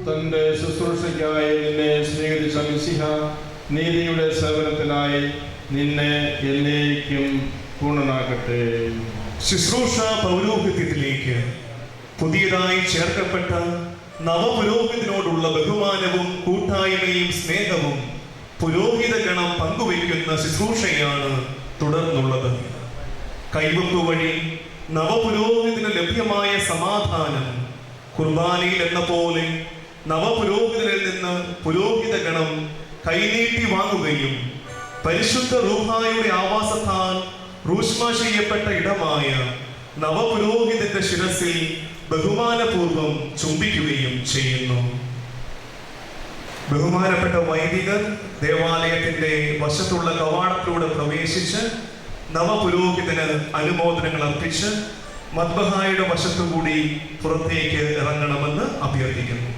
തന്റെ ശുശ്രൂഷയ്ക്കായി നിന്നെ സ്വീകരിച്ച മിശിഹ നീതിയുടെ സേവനത്തിനായി നിന്നെ എന്നേക്കും പൂർണ്ണനാക്കട്ടെ. ശുശ്രൂഷ പൗരോഹിത്യത്തിലേക്ക് പുതിയതായി ചേർക്കപ്പെട്ട നവപുരോഹിതനോടുള്ള ബഹുമാനവും കൂട്ടായ്മയും സ്നേഹവും പുരോഹിത ഗണം പങ്കുവയ്ക്കുന്ന ശുശ്രൂഷയാണ് തുടർന്നുള്ളത്. കൈവപ്പ് വഴി നവപുരോഹിതന് ലഭ്യമായ സമാധാനം കുർബാനയിൽ എന്ന പോലെ നവപുരോഹിതനിൽ നിന്ന് പുരോഹിത ഗണം കൈനീട്ടി വാങ്ങുകയും പരിശുദ്ധ റൂഹായുടെ ആവാസത്താൽ റൂഷ്മ ചെയ്യപ്പെട്ട ഇടമായ നവപുരോഹിതന്റെ ശിരസിൽ ബഹുമാനപൂർവം ചുംബിക്കുകയും ചെയ്യുന്നു. ബഹുമാനപ്പെട്ട വൈദികർ ദേവാലയത്തിന്റെ വശത്തുള്ള കവാടത്തിലൂടെ പ്രവേശിച്ച് നവപുരോഹിതന് അനുമോദനങ്ങൾ അർപ്പിച്ച് മദ്ബഹായുടെ വശത്തുകൂടി പുറത്തേക്ക് ഇറങ്ങണമെന്ന് അഭ്യർത്ഥിക്കുന്നു.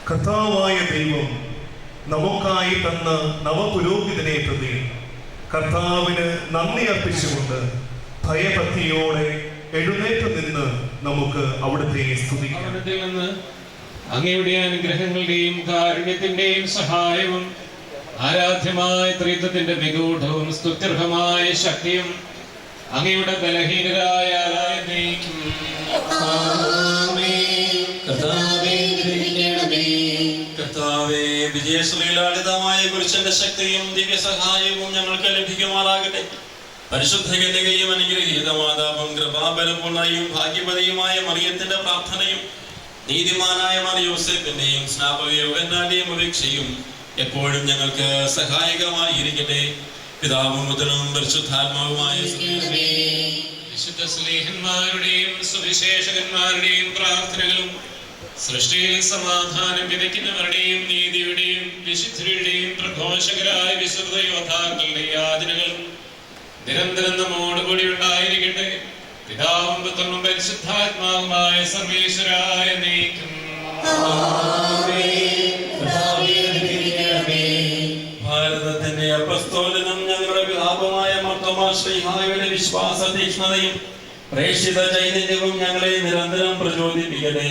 കർത്താവായ ദൈവം നമുക്കായി തന്ന നവപുരോഹിതനെ പ്രതി കർത്താവിന് നന്ദി അർപ്പിച്ചുകൊണ്ട് ഭയഭക്തിയോടെ എഴുന്നേറ്റ് നിന്ന് നമുക്ക് അവിടുത്തെ സ്തുതിക്കാം. അങ്ങയുടെ അനുഗ്രഹങ്ങളുടെയും കാരുണ്യത്തിന്റെയും സഹായവും ആരാധ്യമായ ത്രിത്വത്തിന്റെ നിഗൂഢവും സ്തുത്യർഹമായ ശക്തിയും അങ്ങയുടെ ബലഹീനരായ കർത്താവേ, വിജയശ്രീലാളിതമായ കുരിശന്റെ ശക്തിയും ദിവ്യസഹായവും ഞങ്ങൾക്ക് ലഭിക്കുമാറാകട്ടെ. പരിശുദ്ധ കന്യകയും അനുഗ്രഹീത മാതാവും കൃപാബലപൂർണ്ണയും ഭാഗ്യവതിയുമായ മറിയത്തിന്റെ പ്രാർത്ഥനയും നീതിമാനായ യോസേഫിന്റെയും സ്നാപകയോഹന്നാന്റെയും അപേക്ഷയും എപ്പോഴും ഞങ്ങൾക്ക് സഹായകമായിരിക്കട്ടെ. പിതാവും പുത്രനും പരിശുദ്ധാത്മാവുമായ വിശുദ്ധ സ്നേഹന്മാരുടെയും സുവിശേഷകന്മാരുടെയും പ്രാർത്ഥനകളും സൃഷ്ടിയിൽ സമാധാനം വിതയ്ക്കുന്നവരുടെയും നീതിയുടെയും വിശുദ്ധരുടെയും പ്രഘോഷകരായ വിശുദ്ധ യോദ്ധാക്കളുടെ യാചനകളും നിരന്തരം നമ്മോടുകൂടി ഉണ്ടായിരിക്കട്ടെ. പിതാവും പുത്രനും പരിശുദ്ധാത്മാവുമായ സർവേശ്വരായ നീക്കും. ഭാരതത്തിന്റെ അപ്പസ്തോലനും ഞങ്ങളുടെ പിതാവുമായ മാർത്തോമാ ശ്ലീഹായുടെ വിശ്വാസ തീക്ഷ്ണതയും പ്രേക്ഷിത ചൈതന്യവും ഞങ്ങളെ നിരന്തരം പ്രചോദിപ്പിക്കട്ടെ.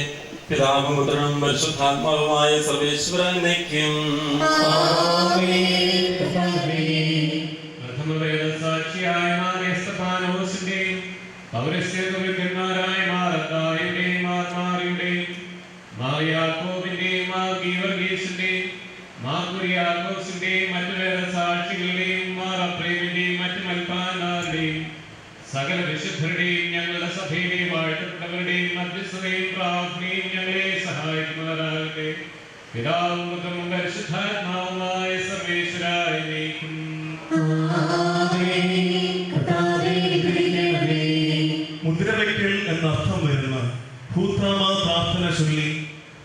പിതാവും പുത്രനും പരിശുദ്ധാത്മാവുമായ സർവേശ്വരൻ നീക്കും. സാക്ഷിയായ മാർസ്തഫാനോസിന്റെയും പൗരസ്ത്യകന്മാരായ മാർത്തായുടെയും മാർമാറിയുടെയും മാർയാക്കോബിന്റെയും മാർ ഗീവർഗീസിന്റെയും മാർ കുര്യാക്കോസിന്റെയും മറ്റു വേറെ സാക്ഷികളുടെയും മാർ അപ്രേമിന്റെയും മറ്റു മൽപ്പാനാരുടെയും സകല വിശുദ്ധരുടെയും ഞങ്ങളുടെ സഭയിലെ വാഴ്ത്തപ്പെട്ടവരുടെയും മധ്യസ്ഥതയും പ്രാർത്ഥനയും ഞങ്ങളെ സഹായിക്കുന്നവരാകട്ടെ. പിതാവും പുത്രനും പരിശുദ്ധാത്മാവുമായ സർവേശ്വരായ നീക്കും. മുദ്രവയ്ക്കൽ എന്നർത്ഥം വരുന്ന ഭൂത്രാമ പ്രാർത്ഥന ചൊല്ലി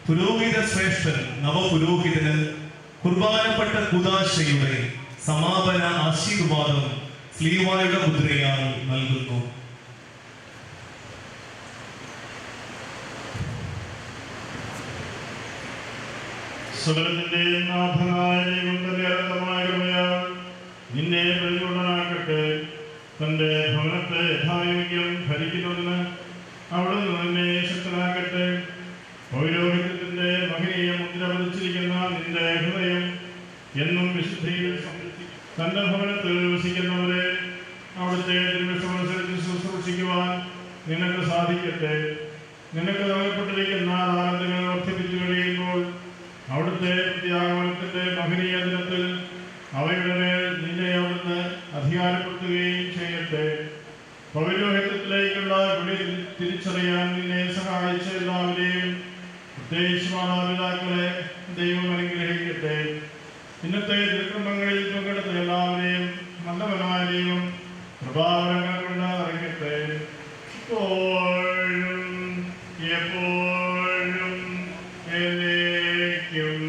പുരോഹിത ശ്രേഷ്ഠൻ നവപുരോഹിതന് കുർബാനപ്പെട്ട കുദാശയുടെ സമാപന ആശീർവാദം സ്ലീവായുടെ മുദ്രയാൽ നൽകുന്നു. സകലത്തിന്റെ നാഥനായ ദൈവത്തിന്റെ അനന്തമായ കൃപയാൽ നിന്നെ പരിപൂർണനാക്കട്ടെ. തന്റെ ഭവനത്തെ യഥായോഗ്യം ഭരിക്കുന്നതിന് അവിടുന്ന് നിന്നെ ശക്തനാക്കട്ടെ. പൗരോഹിത്യത്തിന്റെ മഹനീയ മുദ്ര പതിച്ചിരിക്കുന്ന നിന്റെ ഹൃദയം എന്നും വിശുദ്ധിയിൽ സംരക്ഷിക്കും. തന്റെ ഭവനത്തിൽ വസിക്കുന്നവരെ അവിടുത്തെ തിരുവിഷ്ടമനുസരിച്ച് ശുശ്രൂഷിക്കുവാൻ നിനക്ക് സാധിക്കട്ടെ. നിനക്ക് നൽകപ്പെട്ടിരിക്കുന്ന ആനന്ദങ്ങൾ വർദ്ധിപ്പിച്ചു പ്രത്യേകിച്ച് മാതാപിതാക്കളെ ദൈവം അനുഗ്രഹിക്കട്ടെ. ഇന്നത്തെ തിരുക്രമങ്ങളിൽ പങ്കെടുത്ത എല്ലാവരെയും നല്ലവനായ ദൈവം കൃപാവരങ്ങൾ കൊണ്ട് അറിയിക്കട്ടെ. എപ്പോഴും എപ്പോഴും എന്നേക്കും.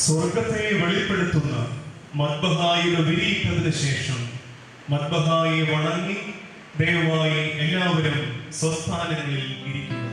സ്വർഗത്തെ വെളിപ്പെടുത്തുന്ന മദ്ബഹായിയുടെ വിരിയിട്ടതിന് ശേഷം മദ്ബഹായെ വണങ്ങി ദയവായി എല്ലാവരും സ്വസ്ഥാനങ്ങളിൽ ഇരിക്കുക.